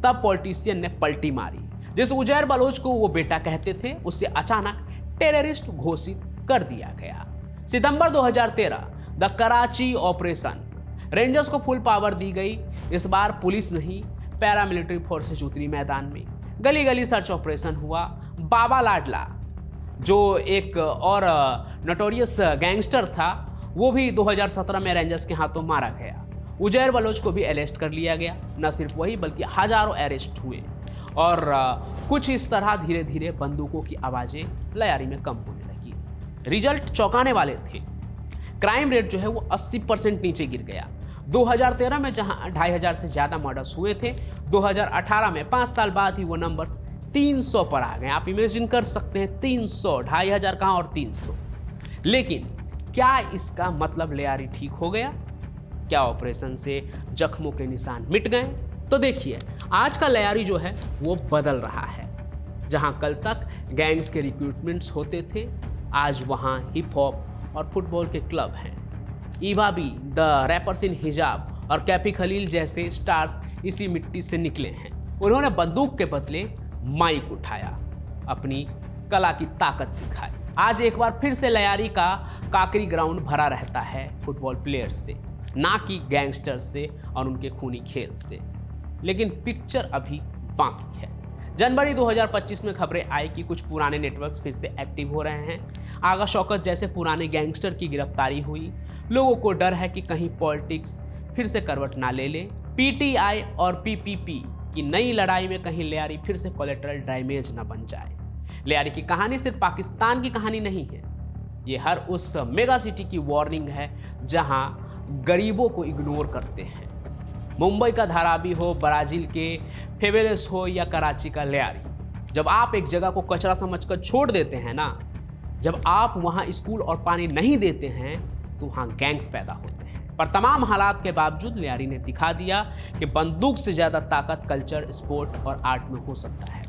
तब पॉलिटिशियन ने पलटी मारी। जिस उजैर बलोच को वो बेटा कहते थे, उससे अचानक टेररिस्ट घोषित कर दिया गया। सितंबर 2013 द कराची ऑपरेशन, रेंजर्स को फुल पावर दी गई। इस बार पुलिस नहीं, पैरामिलिट्री फोर्सेज उतरी मैदान में। गली गली सर्च ऑपरेशन हुआ। बाबा लाडला जो एक और नोटोरियस गैंगस्टर था, वो भी 2017 में रेंजर्स के हाथों मारा गया। उजैर बलोच को भी अरेस्ट कर लिया गया। न सिर्फ वही बल्कि हजारों अरेस्ट हुए और कुछ इस तरह धीरे धीरे बंदूकों की आवाज़ें लियारी में कम होने लगी। रिजल्ट चौंकाने वाले थे। क्राइम रेट जो है वो 80% नीचे गिर गया। 2013 में जहां 2500 से ज़्यादा मर्डर्स हुए थे, 2018 में 5 साल बाद ही वो नंबर्स 300 पर आ गए। आप इमेजिन कर सकते हैं, 300, 2500 कहाँ और 300। लेकिन क्या इसका मतलब लियारी ठीक हो गया? क्या ऑपरेशन से जख्मों के निशान मिट गए? तो देखिए, आज का लियारी जो है वो बदल रहा है। जहां कल तक गैंग्स के रिक्रूटमेंट्स होते थे, आज वहां हिप हॉप और फुटबॉल के क्लब हैं। Eva B, the rappers in हिजाब और कैफी खलील जैसे स्टार्स इसी मिट्टी से निकले हैं। उन्होंने बंदूक के बदले माइक उठाया, अपनी कला की ताकत दिखाई। आज एक बार फिर से लियारी का काकरी ग्राउंड भरा रहता है फुटबॉल प्लेयर्स से, ना कि गैंगस्टर्स से और उनके खूनी खेल से। लेकिन पिक्चर अभी बाकी है। जनवरी 2025 में खबरें आई कि कुछ पुराने नेटवर्क्स फिर से एक्टिव हो रहे हैं। आगा शौकत जैसे पुराने गैंगस्टर की गिरफ्तारी हुई। लोगों को डर है कि कहीं पॉलिटिक्स फिर से करवट ना ले ले। PTI और PPP की नई लड़ाई में कहीं लियारी फिर से कोलेटरल डैमेज ना बन जाए। लियारी की कहानी सिर्फ पाकिस्तान की कहानी नहीं है, ये हर उस मेगा सिटी की वार्निंग है जहां गरीबों को इग्नोर करते हैं। मुंबई का धारावी हो, ब्राजील के फेवेलेस हो या कराची का लियारी, जब आप एक जगह को कचरा समझकर छोड़ देते हैं ना, जब आप वहां स्कूल और पानी नहीं देते हैं, तो वहां गैंग्स पैदा होते हैं। पर तमाम हालात के बावजूद लियारी ने दिखा दिया कि बंदूक से ज़्यादा ताकत कल्चर, स्पोर्ट और आर्ट में हो सकता है।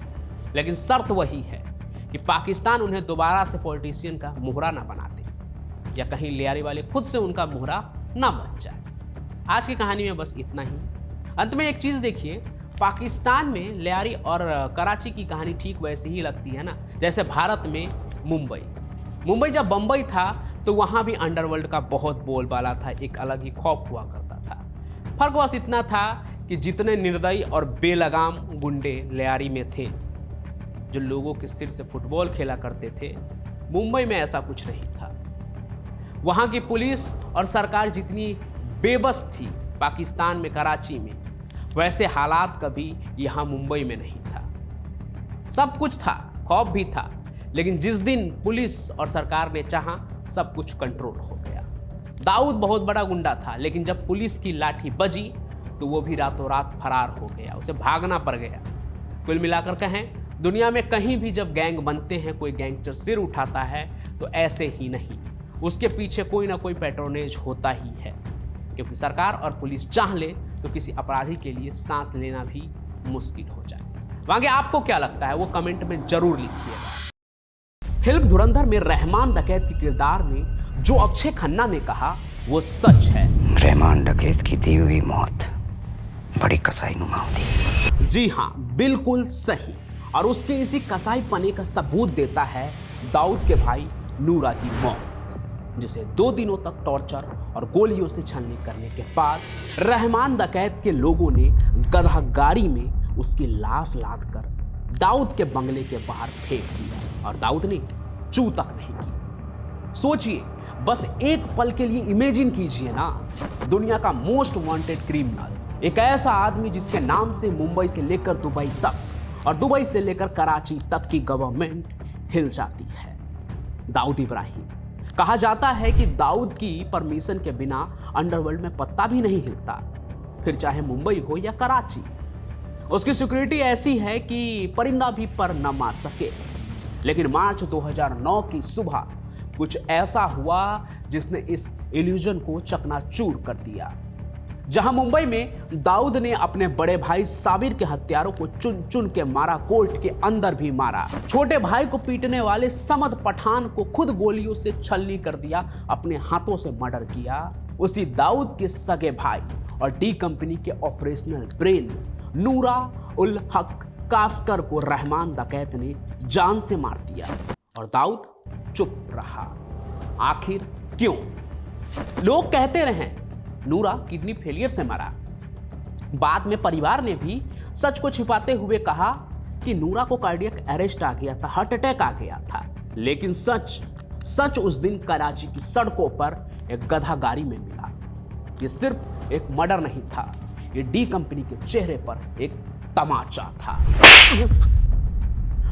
लेकिन शर्त वही है कि पाकिस्तान उन्हें दोबारा से पॉलिटिशियन का मोहरा ना बना दे, या कहीं लियारी वाले खुद से उनका मोहरा ना बन जाए। आज की कहानी में बस इतना ही। अंत में एक चीज़ देखिए, पाकिस्तान में लियारी और कराची की कहानी ठीक वैसे ही लगती है ना जैसे भारत में मुंबई जब बम्बई था तो वहाँ भी अंडरवर्ल्ड का बहुत बोलबाला था, एक अलग ही खौफ हुआ करता था। फर्क बस इतना था कि जितने निर्दयी और बेलगाम गुंडे लियारी में थे जो लोगों के सिर से फुटबॉल खेला करते थे, मुंबई में ऐसा कुछ नहीं था। वहाँ की पुलिस और सरकार जितनी बेबस थी पाकिस्तान में कराची में, वैसे हालात कभी यहाँ मुंबई में नहीं था। सब कुछ था, खौफ भी था, लेकिन जिस दिन पुलिस और सरकार ने चाहा सब कुछ कंट्रोल हो गया। दाऊद बहुत बड़ा गुंडा था, लेकिन जब पुलिस की लाठी बजी तो वो भी रातों रात फरार हो गया, उसे भागना पड़ गया। कुल मिलाकर कहें, दुनिया में कहीं भी जब गैंग बनते हैं, कोई गैंगस्टर सिर उठाता है तो ऐसे ही नहीं, उसके पीछे कोई ना कोई पैट्रोनेज होता ही है, क्योंकि सरकार और पुलिस चाह ले तो किसी अपराधी के लिए सांस लेना भी मुश्किल हो जाए। आगे आपको क्या लगता है वो कमेंट में जरूर लिखिएगा। फिल्म धुरंधर में रहमान डकैत के किरदार में जो अक्षय खन्ना ने कहा वो सच है। रहमान डकैत की दी हुई मौत बड़ी कसाईनुमा होती है। जी हाँ, बिल्कुल सही। और उसके इसी कसाई पने का सबूत देता है दाऊद के भाई नूरा की मौत, जिसे 2 दिनों तक टॉर्चर और गोलियों से छलनी करने के बाद रहमान डकैत के लोगों ने गधा गाड़ी में उसकी लाश लादकर दाऊद के बंगले के बाहर फेंक दिया और दाऊद ने चू तक नहीं की। सोचिए, बस एक पल के लिए इमेजिन कीजिए ना, दुनिया का मोस्ट वांटेड क्रिमिनल, एक ऐसा आदमी जिसके नाम से मुंबई से लेकर दुबई तक और दुबई से लेकर कराची तक की गवर्नमेंट हिल जाती है, दाऊद इब्राहिम। कहा जाता है कि दाऊद की परमिशन के बिना अंडरवर्ल्ड में पत्ता भी नहीं हिलता, फिर चाहे मुंबई हो या कराची। उसकी सिक्योरिटी ऐसी है कि परिंदा भी पर न मार सके। लेकिन मार्च 2009 की सुबह कुछ ऐसा हुआ जिसने इस इल्यूजन को चकनाचूर कर दिया। जहां मुंबई में दाऊद ने अपने बड़े भाई साबिर के हत्यारों को चुन चुन के मारा, कोर्ट के अंदर भी मारा। छोटे भाई को पीटने वाले समद पठान को खुद गोलियों से छलनी कर दिया, अपने हाथों से मर्डर किया। उसी दाऊद के सगे भाई और डी कंपनी के ऑपरेशनल ब्रेन नूरा उल हक कास्कर को रहमान डकैत ने जान से मार दिया और दाऊद चुप रहा। आखिर क्यों? लोग कहते रहे नूरा किडनी फेलियर से मरा। बाद में परिवार ने भी सच को छिपाते हुए कहा कि नूरा को कार्डियक अरेस्ट आ गया था, हार्ट अटैक आ गया था। लेकिन सच उस दिन कराची की सड़कों पर एक गधा गाड़ी में मिला। ये सिर्फ एक मर्डर नहीं था, ये डी कंपनी के चेहरे पर एक तमाचा था।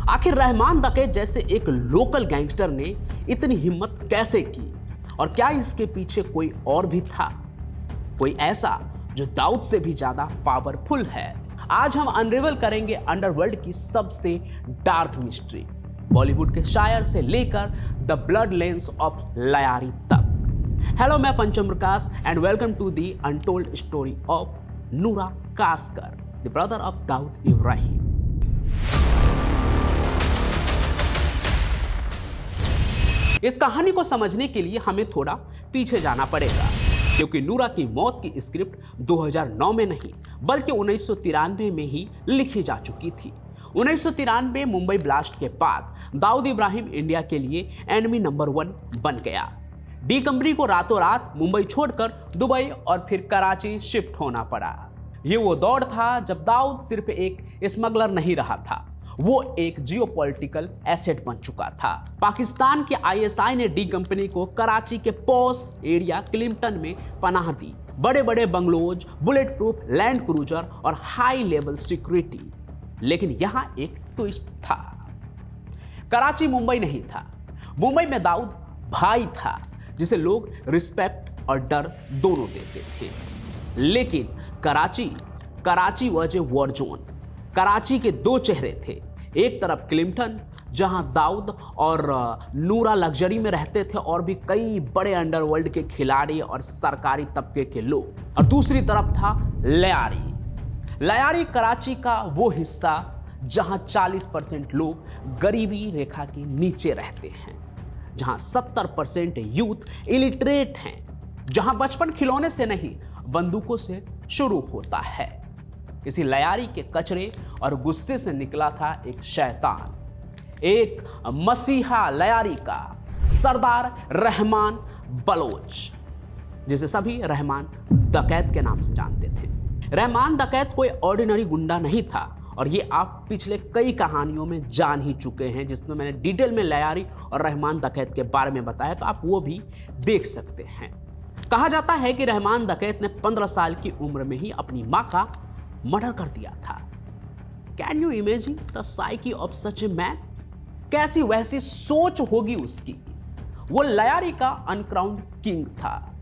आखिर रहमान डकैत जैसे एक लोकल गैंगस्टर ने इतनी हिम्मत कैसे की, और क्या इसके पीछे कोई और भी था, कोई ऐसा जो दाऊद से भी ज्यादा पावरफुल है? आज हम अनरिवल करेंगे अंडरवर्ल्ड की सबसे डार्क मिस्ट्री, बॉलीवुड के शायर से लेकर the blood lands of Lyari तक। हेलो, मैं Pancham Prakash and welcome to the untold story of Noora Kaskar, the brother of Dawood Ibrahim. इस कहानी को समझने के लिए हमें थोड़ा पीछे जाना पड़ेगा, क्योंकि नूरा की मौत की स्क्रिप्ट 2009 में नहीं बल्कि 1993 में ही लिखी जा चुकी थी। 1993 मुंबई ब्लास्ट के बाद दाऊद इब्राहिम इंडिया के लिए एनिमी नंबर 1 बन गया। डी कंपनी को रातों रात मुंबई छोड़कर दुबई और फिर कराची शिफ्ट होना पड़ा। ये वो दौर था जब दाऊद सिर्फ एक स्मगलर नहीं रहा था, वो एक जियोपॉलिटिकल एसेट बन चुका था। पाकिस्तान के आईएसआई ने डी कंपनी को कराची के पॉश एरिया क्लिंटन में पनाह दी। बड़े बड़े bungalows, bullet proof land cruiser और हाई लेवल सिक्योरिटी। लेकिन यहां एक ट्विस्ट था, कराची मुंबई नहीं था। मुंबई में दाऊद भाई था जिसे लोग रिस्पेक्ट और डर दोनों देते थे। लेकिन Karachi was a war zone. Karachi के 2 चेहरे थे, एक तरफ क्लिंटन जहां दाऊद और नूरा लग्जरी में रहते थे और भी कई बड़े अंडरवर्ल्ड के खिलाड़ी और सरकारी तबके के लोग, और दूसरी तरफ था लियारी कराची का वो हिस्सा जहां 40% लोग गरीबी रेखा के नीचे रहते हैं, जहां 70% यूथ इलिटरेट हैं, जहां बचपन खिलौने से नहीं बंदूकों से शुरू होता है। इसी लयारी के कचरे और गुस्से से निकला था एक शैतान, एक मसीहा लयारी का सरदार रहमान बलोच, जिसे सभी रहमान डकैत के नाम से जानते थे। रहमान डकैत कोई ऑर्डिनरी गुंडा नहीं था, और ये आप पिछले कई कहानियों में जान ही चुके हैं, जिसमें मैंने डिटेल में लयारी और रहमान डकैत के बारे में बताया, तो आप वो भी देख सकते हैं। कहा जाता है कि रहमान डकैत ने 15 साल की उम्र में ही अपनी मां का मर्डर कर दिया था। Can you imagine the psyche of such a man? कैसी वैसी सोच होगी उसकी। वो लयारी का अनक्राउंड किंग था।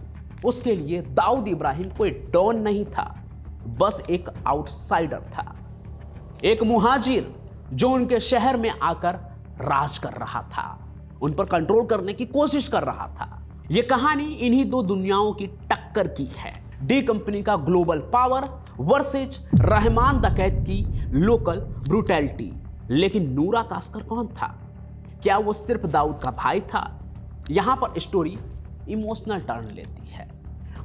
उसके लिए दाऊद इब्राहिम कोई डॉन नहीं था, बस एक आउटसाइडर था, एक मुहाजिर जो उनके शहर में आकर राज कर रहा था, उन पर कंट्रोल करने की कोशिश कर रहा था। यह कहानी इन्हीं दो दुनियाओं की टक्कर की है, डी कंपनी का ग्लोबल पावर वर्सेज रहमान डकैत की लोकल ब्रूटैलिटी। लेकिन नूरा कास्कर कौन था? क्या वो सिर्फ दाऊद का भाई था? यहां पर स्टोरी इमोशनल टर्न लेती है।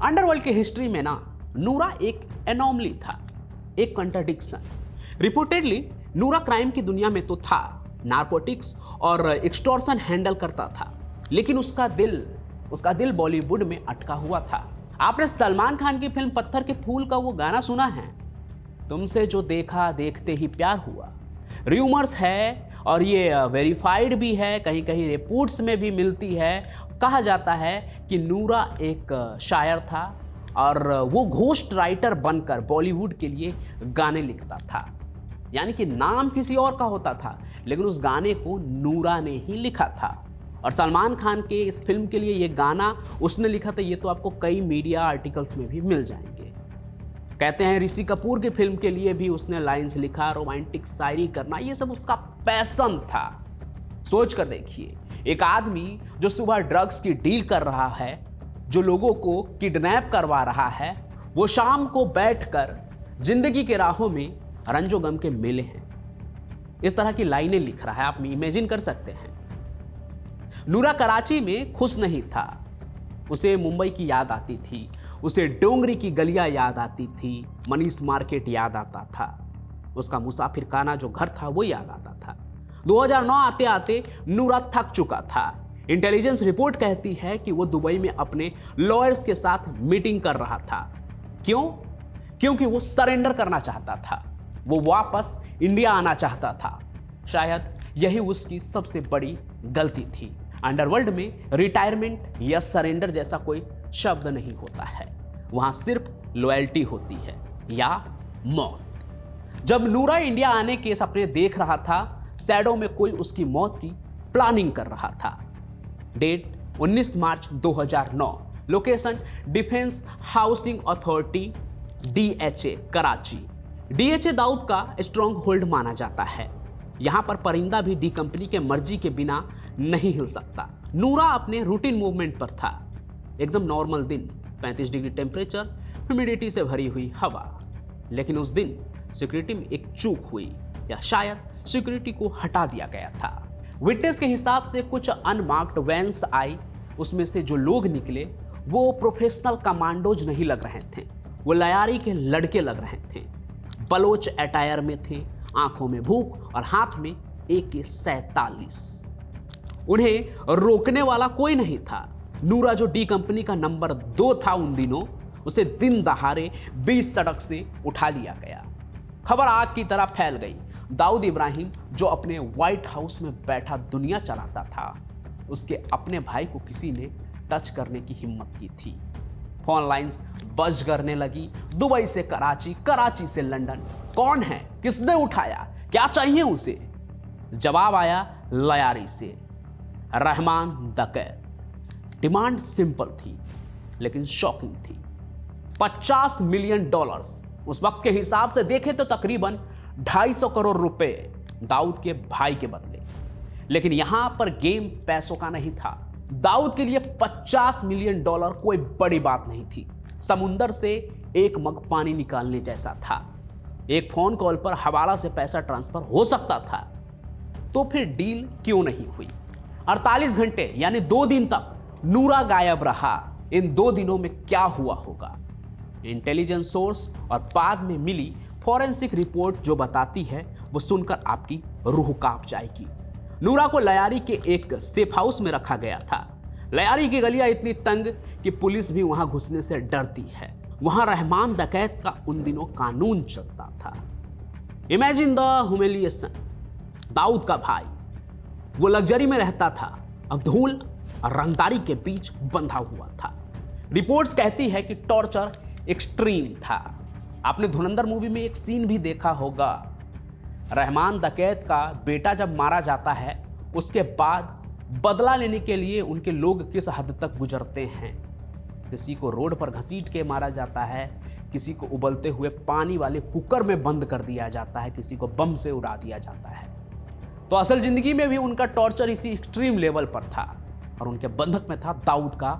अंडरवर्ल्ड की हिस्ट्री में ना नूरा एक एनॉमली था, एक कंट्राडिक्शन। रिपोर्टेडली नूरा क्राइम की दुनिया में तो था, नारकोटिक्स और एक्सटॉर्शन हैंडल करता था, लेकिन उसका दिल बॉलीवुड में अटका हुआ था। आपने सलमान खान की फिल्म पत्थर के फूल का वो गाना सुना है, तुमसे जो देखा देखते ही प्यार हुआ। र्यूमर्स है और ये वेरीफाइड भी है, कहीं कहीं रिपोर्ट्स में भी मिलती है। कहा जाता है कि नूरा एक शायर था और वो घोस्ट राइटर बनकर बॉलीवुड के लिए गाने लिखता था, यानी कि नाम किसी और का होता था, लेकिन उस गाने को नूरा ने ही लिखा था। और सलमान खान के इस फिल्म के लिए ये गाना उसने लिखा था, ये तो आपको कई मीडिया आर्टिकल्स में भी मिल जाएंगे। कहते हैं ऋषि कपूर की फिल्म के लिए भी उसने लाइंस लिखा, रोमांटिक शायरी करना, ये सब उसका पैशन था। सोच कर देखिए, एक आदमी जो सुबह ड्रग्स की डील कर रहा है, जो लोगों को किडनैप करवा रहा है, वो शाम को बैठकर जिंदगी के राहों में रंजो गम के मेले हैं, इस तरह की लाइनें लिख रहा है। आप इमेजिन कर सकते हैं। नूरा कराची में खुश नहीं था, उसे मुंबई की याद आती थी, उसे डोंगरी की गलियां याद आती थी, मनीष मार्केट याद आता था, उसका मुसाफिर खाना जो घर था वो याद आता था। 2009 आते आते नूरा थक चुका था। इंटेलिजेंस रिपोर्ट कहती है कि वो दुबई में अपने लॉयर्स के साथ मीटिंग कर रहा था। क्यों? क्योंकि वो सरेंडर करना चाहता था, वो वापस इंडिया आना चाहता था। शायद यही उसकी सबसे बड़ी गलती थी। अंडरवर्ल्ड में रिटायरमेंट या सरेंडर जैसा कोई शब्द नहीं होता है, वहां सिर्फ लॉयल्टी होती है या मौत। जब नूरा इंडिया आने के सपने देख रहा था, शैडो में कोई उसकी मौत की प्लानिंग कर रहा था। Date 19 March 2009, location defence housing authority DHA Karachi. DHA Dawood का स्ट्रॉन्ग होल्ड माना जाता है। यहां पर परिंदा भी डी कंपनी के मर्जी के बिना नहीं हिल सकता। नूरा अपने रूटीन मूवमेंट पर था, एकदम नॉर्मल दिन, 35 डिग्री टेम्परेचर, ह्यूमिडिटी से भरी हुई हवा। लेकिन उस दिन सिक्योरिटी में एक चूक हुई, या शायद सिक्योरिटी को हटा दिया गया था। विटनेस के हिसाब से कुछ अनमार्क्ड वैन्स आई, उसमें से जो लोग निकले वो प्रोफेशनल कमांडोज नहीं लग रहे थे, वो लयारी के लड़के लग रहे थे। बलोच अटायर में थे, आंखों में भूख और हाथ में AK-47। उन्हें रोकने वाला कोई नहीं था। नूरा जो डी कंपनी का नंबर 2 था उन दिनों, उसे दिन दहाड़े 20 सड़क से उठा लिया गया। खबर आग की तरह फैल गई। दाऊद इब्राहिम जो अपने व्हाइट हाउस में बैठा दुनिया चलाता था, उसके अपने भाई को किसी ने टच करने की हिम्मत की थी। फोन लाइंस बज करने लगी, दुबई से कराची, कराची से लंदन। कौन है? किसने उठाया? क्या चाहिए उसे? जवाब आया लयारी से, रहमान डकैत। डिमांड सिंपल थी लेकिन शॉकिंग थी। $50 मिलियन, उस वक्त के हिसाब से देखें तो तकरीबन 250 करोड़ रुपए दाऊद के भाई के बदले। लेकिन यहां पर गेम पैसों का नहीं था। दाऊद के लिए $50 मिलियन कोई बड़ी बात नहीं थी, समुंदर से एक मग पानी निकालने जैसा था। एक फोन कॉल पर हवाला से पैसा ट्रांसफर हो सकता था, तो फिर डील क्यों नहीं हुई? 48 घंटे यानी 2 दिन तक नूरा गायब रहा। इन 2 दिनों में क्या हुआ होगा? इंटेलिजेंस सोर्स और बाद में मिली फॉरेंसिक रिपोर्ट जो बताती है, वो सुनकर आपकी रूह कांप जाएगी। नूरा को लयारी के एक सेफ हाउस में रखा गया था। लयारी की गलियां इतनी तंग कि पुलिस भी वहां घुसने से डरती है। वहां रहमान डकैत का उन दिनों कानून चलता था। Imagine the humiliation. दाऊद का भाई, वो लग्जरी में रहता था, अब धूल और रंगदारी के बीच बंधा हुआ था। रिपोर्ट्स कहती है कि टॉर्चर एक्सट्रीम था। आपने धुरंधर मूवी में एक सीन भी देखा होगा। रहमान डकैत का बेटा जब मारा जाता है, उसके बाद बदला लेने के लिए उनके लोग किस हद तक गुजरते हैं। किसी को रोड पर घसीट के मारा जाता है, किसी को उबलते हुए पानी वाले कुकर में बंद कर दिया जाता है, किसी को बम से उड़ा दिया जाता है। तो असल जिंदगी में भी उनका टॉर्चर इसी एक्सट्रीम लेवल पर था और उनके बंधक में था दाऊद का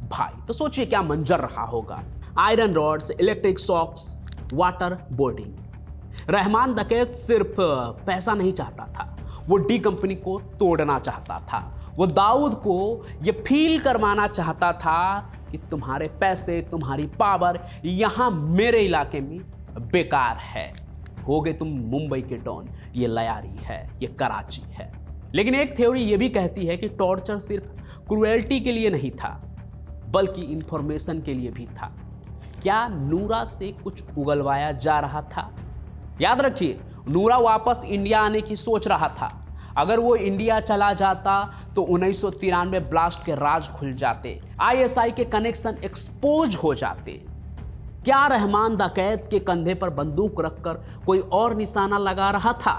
भाई। तो सोचिए क्या मंजर रहा होगा। Iron rods, electric shocks, waterboarding. Rehman Dakait सिर्फ पैसा नहीं चाहता था, वो डी कंपनी को तोड़ना चाहता था। वो दाऊद को ये फील करवाना चाहता था कि तुम्हारे पैसे, तुम्हारी पावर यहां मेरे इलाके में बेकार है। हो गए तुम मुंबई के डॉन, ये लयारी है, ये कराची है। लेकिन एक थ्योरी ये भी कहती है कि टॉर्चर सिर्फ क्रुएल्टी के लिए नहीं था, बल्कि इंफॉर्मेशन के लिए भी था। क्या नूरा से कुछ उगलवाया जा रहा था? याद रखिए, नूरा वापस इंडिया आने की सोच रहा था। अगर वो इंडिया चला जाता तो 1993 ब्लास्ट के राज खुल जाते, आईएसआई के कनेक्शन एक्सपोज हो जाते। क्या रहमान डकैत के कंधे पर बंदूक रखकर कोई और निशाना लगा रहा था?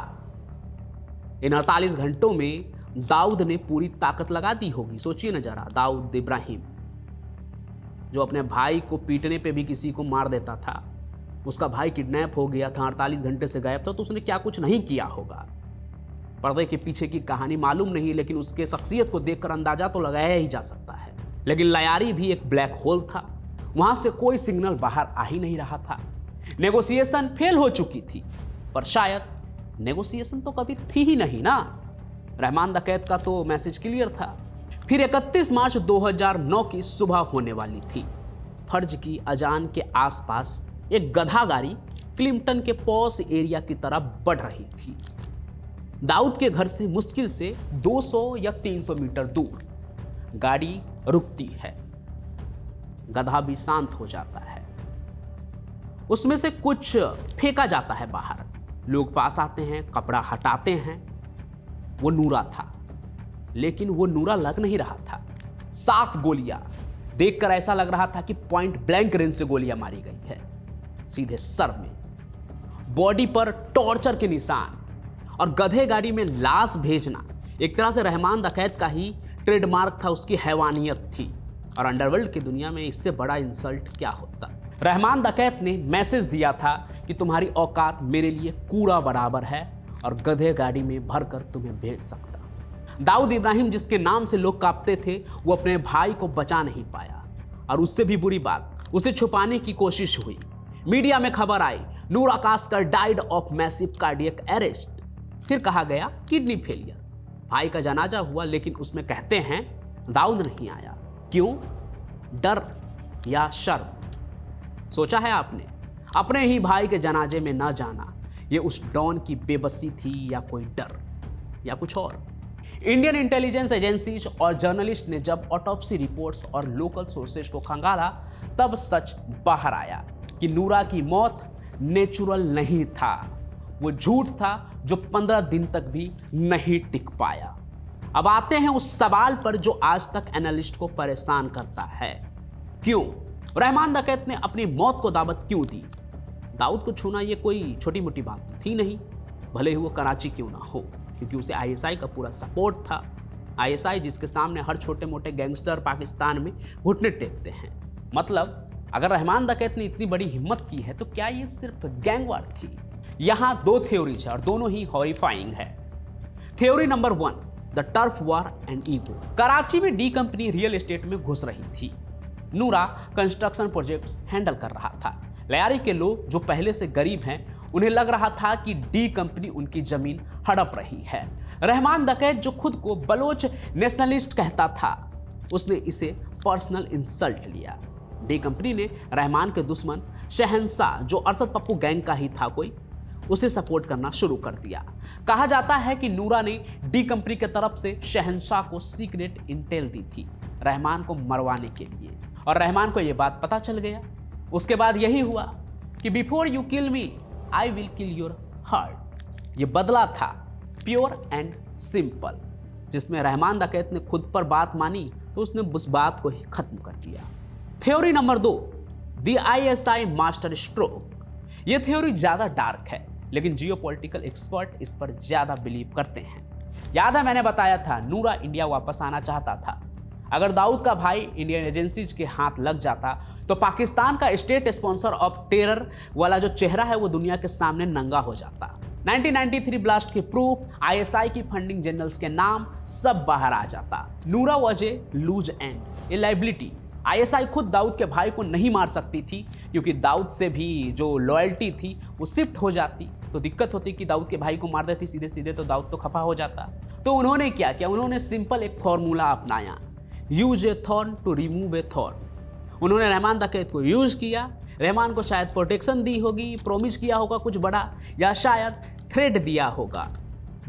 इन 48 घंटों में दाऊद ने पूरी ताकत लगा दी होगी। सोचिए ना जरा, दाऊद इब्राहिम जो अपने भाई को पीटने पे भी किसी को मार देता था, उसका भाई किडनैप हो गया था, 48 घंटे से गायब था, तो उसने क्या कुछ नहीं किया होगा। पर्दे के पीछे की कहानी मालूम नहीं, लेकिन उसके शख्सियत को देखकर अंदाजा तो लगाया ही जा सकता है। लेकिन लयारी भी एक ब्लैक होल था, वहां से कोई सिग्नल बाहर आ ही नहीं रहा था। नेगोशिएशन फेल हो चुकी थी, पर शायद नेगोशिएशन तो कभी थी ही नहीं ना। रहमान डकैत का तो मैसेज क्लियर था। फिर 31 मार्च 2009 की सुबह होने वाली थी। फर्ज की अजान के आसपास एक गधा गाड़ी क्लिंटन के पॉश एरिया की तरफ बढ़ रही थी। दाऊद के घर से मुश्किल से 200 या 300 मीटर दूर गाड़ी रुकती है। गधा भी शांत हो जाता है। उसमें से कुछ फेंका जाता है बाहर। लोग पास आते हैं, कपड़ा हटाते हैं। वो नूरा था, लेकिन वो नूरा लग नहीं रहा था। 7 गोलियां देखकर ऐसा लग रहा था कि पॉइंट ब्लैंक रेंज से गोलियां मारी गई है, सीधे सर में। बॉडी पर टॉर्चर के निशान और गधे गाड़ी में लाश भेजना एक तरह से रहमान डकैत का ही ट्रेडमार्क था, उसकी हैवानियत थी। और अंडरवर्ल्ड की दुनिया में इससे बड़ा इंसल्ट क्या होता। रहमान डकैत ने मैसेज दिया था कि तुम्हारी औकात मेरे लिए कूड़ा बराबर है और गधे गाड़ी में भरकर तुम्हें भेज सकता। दाऊद इब्राहिम जिसके नाम से लोग कांपते थे, वो अपने भाई को बचा नहीं पाया। और उससे भी बुरी बात, उसे छुपाने की कोशिश हुई। मीडिया में खबर आई, नूरा Kaskar died of massive cardiac arrest. फिर कहा गया किडनी फेलियर। भाई का जनाजा हुआ, लेकिन उसमें कहते हैं दाऊद नहीं आया। क्यों? डर या शर्म? सोचा है आपने? अपने ही भाई के जनाजे में न जाना, ये उस डॉन की बेबसी थी या कोई डर या कुछ और? इंडियन इंटेलिजेंस एजेंसीज और जर्नलिस्ट ने जब ऑटोप्सी रिपोर्ट्स और लोकल सोर्सेज को खंगाला, तब सच बाहर आया कि नूरा की मौत नेचुरल नहीं था। वो झूठ था जो 15 दिन तक भी नहीं टिक पाया। अब आते हैं उस सवाल पर जो आज तक एनालिस्ट को परेशान करता है। क्यों रहमान डकैत ने अपनी मौत को दावत क्यों दी? दाऊद को छूना ये कोई छोटी मोटी बात थी नहीं, भले ही वो कराची क्यों ना हो, क्योंकि उसे आईएसआई का पूरा सपोर्ट था। आईएसआई जिसके सामने हर छोटे मोटे गैंगस्टर पाकिस्तान में घुटने टेकते हैं। मतलब अगर रहमान डकैत ने इतनी बड़ी हिम्मत की है तो क्या ये सिर्फ गैंगवार थी? यहां 2 थ्योरीज है और दोनों ही हॉरिफाइंग है। Theory number 1, the turf war and ego. Karachi में डी कंपनी रियल एस्टेट में घुस रही थी। नूरा कंस्ट्रक्शन प्रोजेक्ट्स हैंडल कर रहा था। लयारी के लोग जो पहले से गरीब हैं, उन्हें लग रहा था कि डी कंपनी उनकी जमीन हड़प रही है। रहमान डकैत, जो खुद को बलोच नेशनलिस्ट कहता था, उसने इसे पर्सनल इंसल्ट लिया। डी कंपनी ने रहमान के दुश्मन शहंशाह, जो अरशद पप्पू गैंग का ही था कोई, उसे सपोर्ट करना शुरू कर दिया। कहा जाता है कि नूरा ने डी कंपनी की तरफ से शहंशाह को सीक्रेट इंटेल दी थी रहमान को मरवाने के लिए, और रहमान को यह बात पता चल गया। उसके बाद यही हुआ कि before you kill me I will kill your heart. यह बदला था प्योर एंड सिंपल, जिसमें रहमान डकैत ने खुद पर बात मानी तो उसने उस बात को ही खत्म कर दिया। Theory number 2, the ISI master stroke. यह थ्योरी ज्यादा डार्क है, लेकिन जियोपॉलिटिकल एक्सपर्ट इस पर ज्यादा बिलीव करते हैं। याद है मैंने बताया था नूरा इंडिया वापस आना चाहता था। अगर दाऊद का भाई इंडियन एजेंसीज के हाथ लग जाता तो पाकिस्तान का स्टेट स्पॉन्सर ऑफ टेरर वाला जो चेहरा है वो दुनिया के सामने नंगा हो जाता। 1993 ब्लास्ट के प्रूफ, ISI की फंडिंग जनरल्स के नाम सब बाहर आ जाता। Noora was a loose end, a liability. ISI खुद दाऊद के भाई को नहीं मार सकती थी, क्योंकि दाऊद से भी जो लॉयल्टी थी वो शिफ्ट हो जाती तो दिक्कत होती कि दाऊद के भाई को मार देती सीधे सीधे, तो दाऊद तो खफा हो जाता। तो उन्होंने क्या किया, उन्होंने सिंपल एक फॉर्मूला अपनाया, use a thorn to remove a thorn. उन्होंने रहमान डकैत को यूज किया। रहमान को शायद प्रोटेक्शन दी होगी, प्रॉमिस किया होगा कुछ बड़ा, या शायद थ्रेट दिया होगा,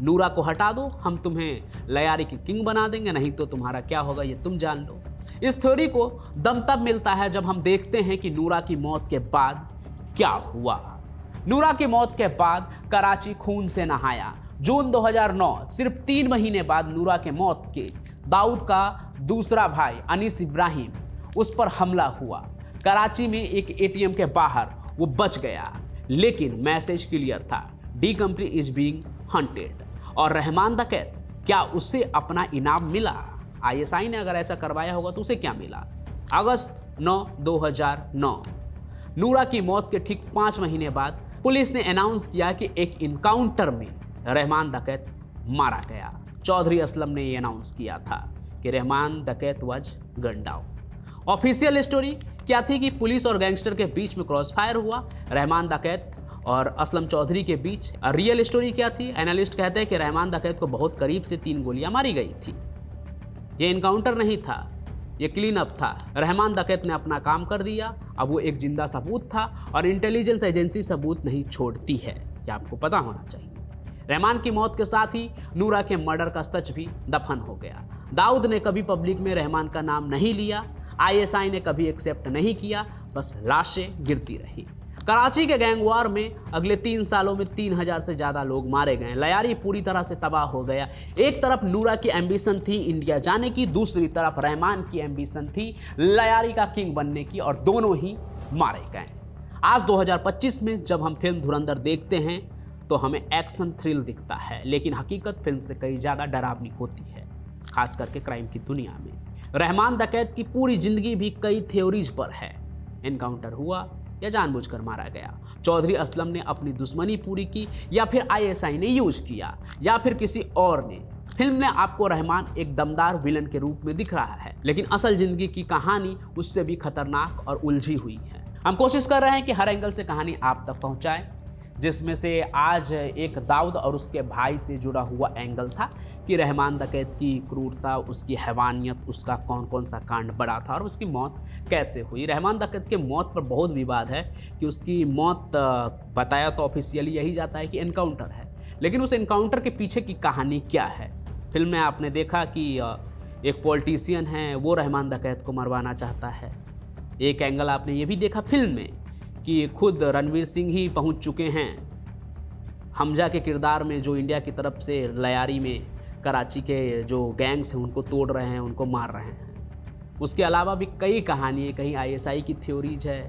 नूरा को हटा दो, हम तुम्हें लयारी की किंग बना देंगे, नहीं तो तुम्हारा क्या होगा ये तुम जान लो। इस थ्योरी को दम तब मिलता है जब हम देखते हैं कि नूरा की मौत के बाद क्या हुआ। नूरा की मौत के बाद कराची खून से नहाया। जून 2009, सिर्फ 3 महीने बाद नूरा के मौत के दाऊद का दूसरा भाई अनीस इब्राहिम, उस पर हमला हुआ। कराची में एक ATM के बाहर वो बच गया, लेकिन मैसेज क्लियर था, D company is being hunted. और रहमान डकैत, क्या उससे अपना इनाम मिला? ISI ने अगर ऐसा करवाया होगा तो उसे क्या मिला? अगस्त 9, 2009, नूरा की मौत के ठीक 5 महीने बाद पुलिस ने अनाउंस किया कि एक इनकाउंटर में रहमान डकैत मारा गया। चौधरी असलम ने यह अनाउंस किया था कि रहमान डकैत was gun down. Official story क्या थी कि पुलिस और गैंगस्टर के बीच में क्रॉस फायर हुआ, रहमान डकैत और असलम चौधरी के बीच। रियल स्टोरी क्या थी? एनालिस्ट कहते हैं कि रहमान डकैत को बहुत करीब से 3 गोलियां मारी गई थी। ये इनकाउंटर नहीं था, ये क्लीन अप था। रहमान डकैत ने अपना काम कर दिया। अब वो एक जिंदा सबूत था और इंटेलिजेंस एजेंसी सबूत नहीं छोड़ती है, ये आपको पता होना चाहिए। रहमान की मौत के साथ ही नूरा के मर्डर का सच भी दफन हो गया। दाऊद ने कभी पब्लिक में रहमान का नाम नहीं लिया, ISI ने कभी एक्सेप्ट नहीं किया, बस लाशें गिरती रही। कराची के गैंगवार में अगले 3 सालों में 3000 से ज़्यादा लोग मारे गए। लयारी पूरी तरह से तबाह हो गया। एक तरफ नूरा की एम्बिशन थी इंडिया जाने की, दूसरी तरफ रहमान की एम्बिशन थी लयारी का किंग बनने की, और दोनों ही मारे गए। आज 2025 में जब हम फिल्म धुरंधर देखते हैं तो हमें एक्शन थ्रिल दिखता है, लेकिन हकीकत फिल्म से कई ज़्यादा डरावनी होती है, खास करके क्राइम की दुनिया में। रहमान डकैत की पूरी जिंदगी भी कई थ्योरीज पर है। एनकाउंटर हुआ या जानबूझकर मारा गया, चौधरी असलम ने अपनी दुश्मनी पूरी की, या फिर ISI ने यूज किया, या फिर किसी और ने। फिल्म में आपको रहमान एक दमदार विलन के रूप में दिख रहा है, लेकिन असल जिंदगी की कहानी उससे भी खतरनाक और उलझी हुई है। हम कोशिश कर रहे हैं कि हर एंगल से कहानी आप तक पहुंचाएं, जिसमें से आज एक दाऊद और उसके भाई से जुड़ा हुआ एंगल था कि रहमान डकैत की क्रूरता, उसकी हैवानियत, उसका कौन कौन सा कांड बड़ा था और उसकी मौत कैसे हुई। रहमान डकैत के मौत पर बहुत विवाद है कि उसकी मौत बताया तो ऑफिशियली यही जाता है कि एनकाउंटर है, लेकिन उस एनकाउंटर के पीछे की कहानी क्या है। फिल्म में आपने देखा कि एक पॉलिटिशियन है, वो रहमान डकैत को मरवाना चाहता है। एक एंगल आपने ये भी देखा फिल्म में कि खुद रणवीर सिंह ही पहुंच चुके हैं हमजा के किरदार में, जो इंडिया की तरफ से लयारी में कराची के जो गैंग्स हैं उनको तोड़ रहे हैं, उनको मार रहे हैं। उसके अलावा भी कई कहानी है, कहीं ISI की थ्योरीज है,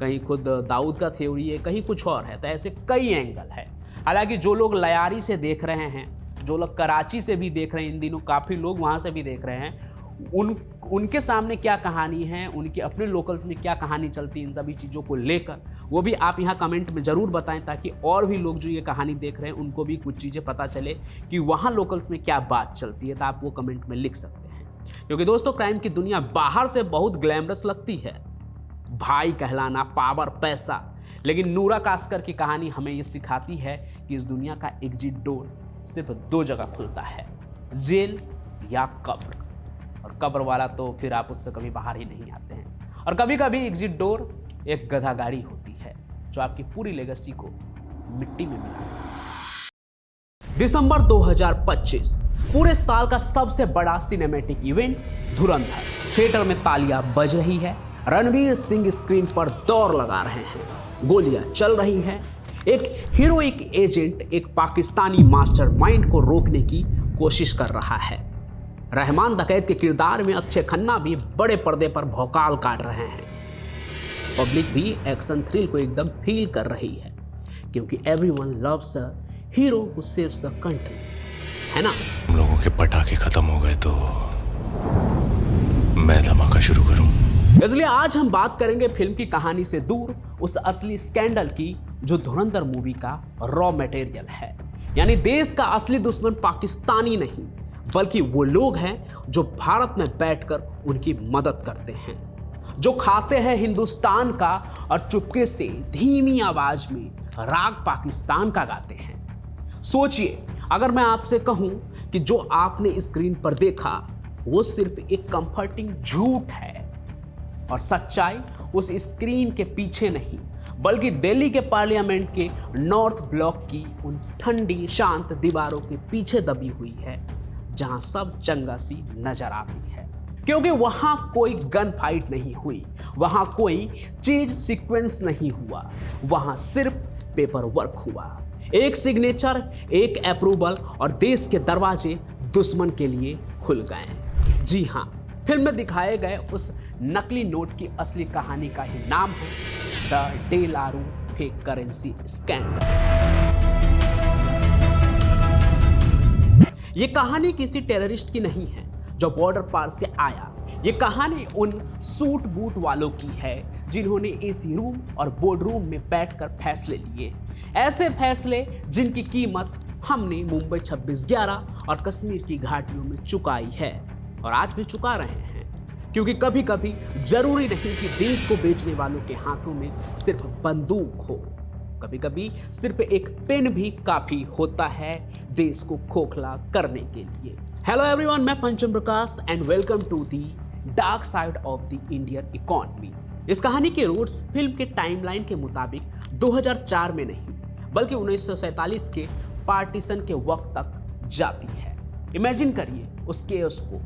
कहीं खुद दाऊद का थ्योरी है, कहीं कुछ और है। तो ऐसे कई एंगल है। हालांकि जो लोग लयारी से देख रहे हैं, जो लोग कराची से भी देख रहे हैं, इन दिनों काफ़ी लोग वहाँ से भी देख रहे हैं, उनके सामने क्या कहानी है, उनके अपने लोकल्स में क्या कहानी चलती है, इन सभी चीज़ों को लेकर वो भी आप यहाँ कमेंट में ज़रूर बताएं, ताकि और भी लोग जो ये कहानी देख रहे हैं उनको भी कुछ चीज़ें पता चले कि वहाँ लोकल्स में क्या बात चलती है। तो आप वो कमेंट में लिख सकते हैं, क्योंकि दोस्तों क्राइम की दुनिया बाहर से बहुत ग्लैमरस लगती है, भाई कहलाना, पावर, पैसा, लेकिन नूरा कास्कर की कहानी हमें ये सिखाती है कि इस दुनिया का एग्जिट डोर सिर्फ 2 जगह खुलता है, जेल या कब्र। और कब्र वाला तो फिर आप उससे कभी बाहर ही नहीं आते हैं। और कभी कभी एग्जिट डोर एक गधा गाड़ी होती है जो आपकी पूरी लेगेसी को मिट्टी में मिला देती है। दिसंबर 2025 पूरे साल का सबसे बड़ा सिनेमैटिक इवेंट धुरंधर। थिएटर में तालियां बज रही है, रणवीर सिंह स्क्रीन पर दौड़ लगा रहे हैं, गोलियां चल रही हैं। एक हीरोइक एजेंट एक पाकिस्तानी मास्टरमाइंड को रोकने की कोशिश कर रहा है। रहमान डकैत के किरदार में अक्षय खन्ना भी बड़े पर्दे पर भौकाल काट रहे हैं। पब्लिक भी एक्शन थ्रिल को एकदम फील कर रही है, क्योंकि everyone loves a hero who saves the country, है ना? हम लोगों के पटाखे खत्म हो गए तो मैं धमाका शुरू करूं। इसलिए आज हम बात करेंगे फिल्म की कहानी से दूर उस असली स्कैंडल की जो धुरंधर मूवी का रॉ मटेरियल है। यानी देश का असली दुश्मन पाकिस्तानी नहीं, बल्कि वो लोग हैं जो भारत में बैठकर उनकी मदद करते हैं, जो खाते हैं हिंदुस्तान का और चुपके से धीमी आवाज में राग पाकिस्तान का गाते हैं। सोचिए, अगर मैं आपसे कहूं कि जो आपने स्क्रीन पर देखा वो सिर्फ एक कंफर्टिंग झूठ है और सच्चाई उस स्क्रीन के पीछे नहीं, बल्कि दिल्ली के पार्लियामेंट के नॉर्थ ब्लॉक की उन ठंडी शांत दीवारों के पीछे दबी हुई है, जहां सब चंगा सी नजर आती है। क्योंकि वहां कोई गन फाइट नहीं हुई, वहां कोई चीज सीक्वेंस नहीं हुआ, वहां सिर्फ पेपर वर्क हुआ। एक सिग्नेचर, एक अप्रूवल और देश के दरवाजे दुश्मन के लिए खुल गए। जी हां, फिल्म में दिखाए गए उस नकली नोट की असली कहानी का ही नाम है द डेलारू फेक करेंसी स्कैंडल। ये कहानी किसी टेररिस्ट की नहीं है जो बॉर्डर पार से आया। ये कहानी उन सूट बूट वालों की है जिन्होंने एसी रूम और बोर्ड रूम में बैठकर फैसले लिए, ऐसे फैसले जिनकी कीमत हमने मुंबई 26/11 और कश्मीर की घाटियों में चुकाई है और आज भी चुका रहे हैं। क्योंकि कभी कभी जरूरी नहीं कि देश को बेचने वालों के हाथों में सिर्फ बंदूक हो, कभी कभी सिर्फ एक पेन भी काफी होता है देश को खोखला करने के लिए। हेलो एवरीवन, मैं Pancham Prakash and welcome to the dark side of the Indian economy. इस कहानी के रूट्स फिल्म के टाइमलाइन के मुताबिक 2004 में नहीं, बल्कि 1947 के पार्टीशन के वक्त तक जाती है। इमेजिन करिए उस केओस को।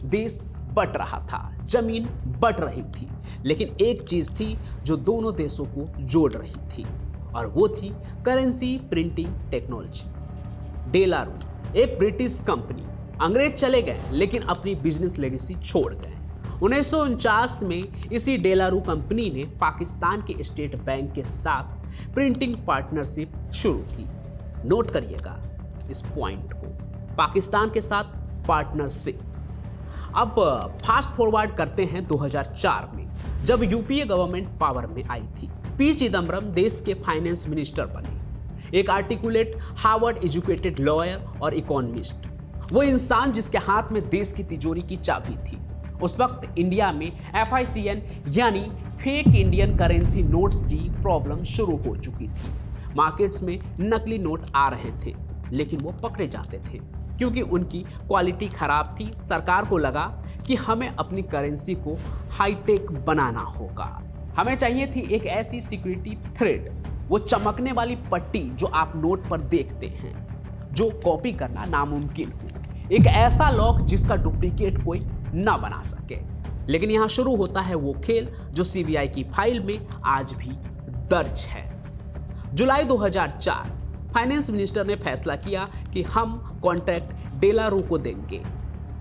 देश बट रहा था, जमीन बट रही थी, लेकिन एक चीज थी जो दोनों देशों को जोड़ रही थी, और वो थी करेंसी प्रिंटिंग टेक्नोलॉजी। डेलारू एक ब्रिटिश कंपनी। अंग्रेज चले गए लेकिन अपनी बिजनेस लेगेसी छोड़ गए। 1949 में इसी डेलारू कंपनी ने पाकिस्तान के स्टेट बैंक के साथ प्रिंटिंग पार्टनरशिप शुरू की। नोट करिएगा इस पॉइंट को, पाकिस्तान के साथ पार्टनरशिप। अब फास्ट फॉरवर्ड करते हैं 2004 में, जब यूपीए गवर्नमेंट पावर में आई थी। पी चिदम्बरम देश के फाइनेंस मिनिस्टर बने, एक आर्टिकुलेट हार्वर्ड एजुकेटेड लॉयर और इकोनॉमिस्ट, वो इंसान जिसके हाथ में देश की तिजोरी की चाबी थी। उस वक्त इंडिया में FICN यानी फेक इंडियन करेंसी नोट्स की प्रॉब्लम शुरू हो चुकी थी। मार्केट्स में नकली नोट आ रहे थे, लेकिन वो पकड़े जाते थे क्योंकि उनकी क्वालिटी खराब थी। सरकार को लगा कि हमें अपनी करेंसी को हाईटेक बनाना होगा। हमें चाहिए थी एक ऐसी सिक्योरिटी थ्रेड, वो चमकने वाली पट्टी जो आप नोट पर देखते हैं, जो कॉपी करना नामुमकिन हो, एक ऐसा लॉक जिसका डुप्लीकेट कोई ना बना सके। लेकिन यहां शुरू होता है वो खेल जो CBI की फाइल में आज भी दर्ज है। जुलाई 2004 फाइनेंस मिनिस्टर ने फैसला किया कि हम कॉन्ट्रैक्ट डेलारू को देंगे।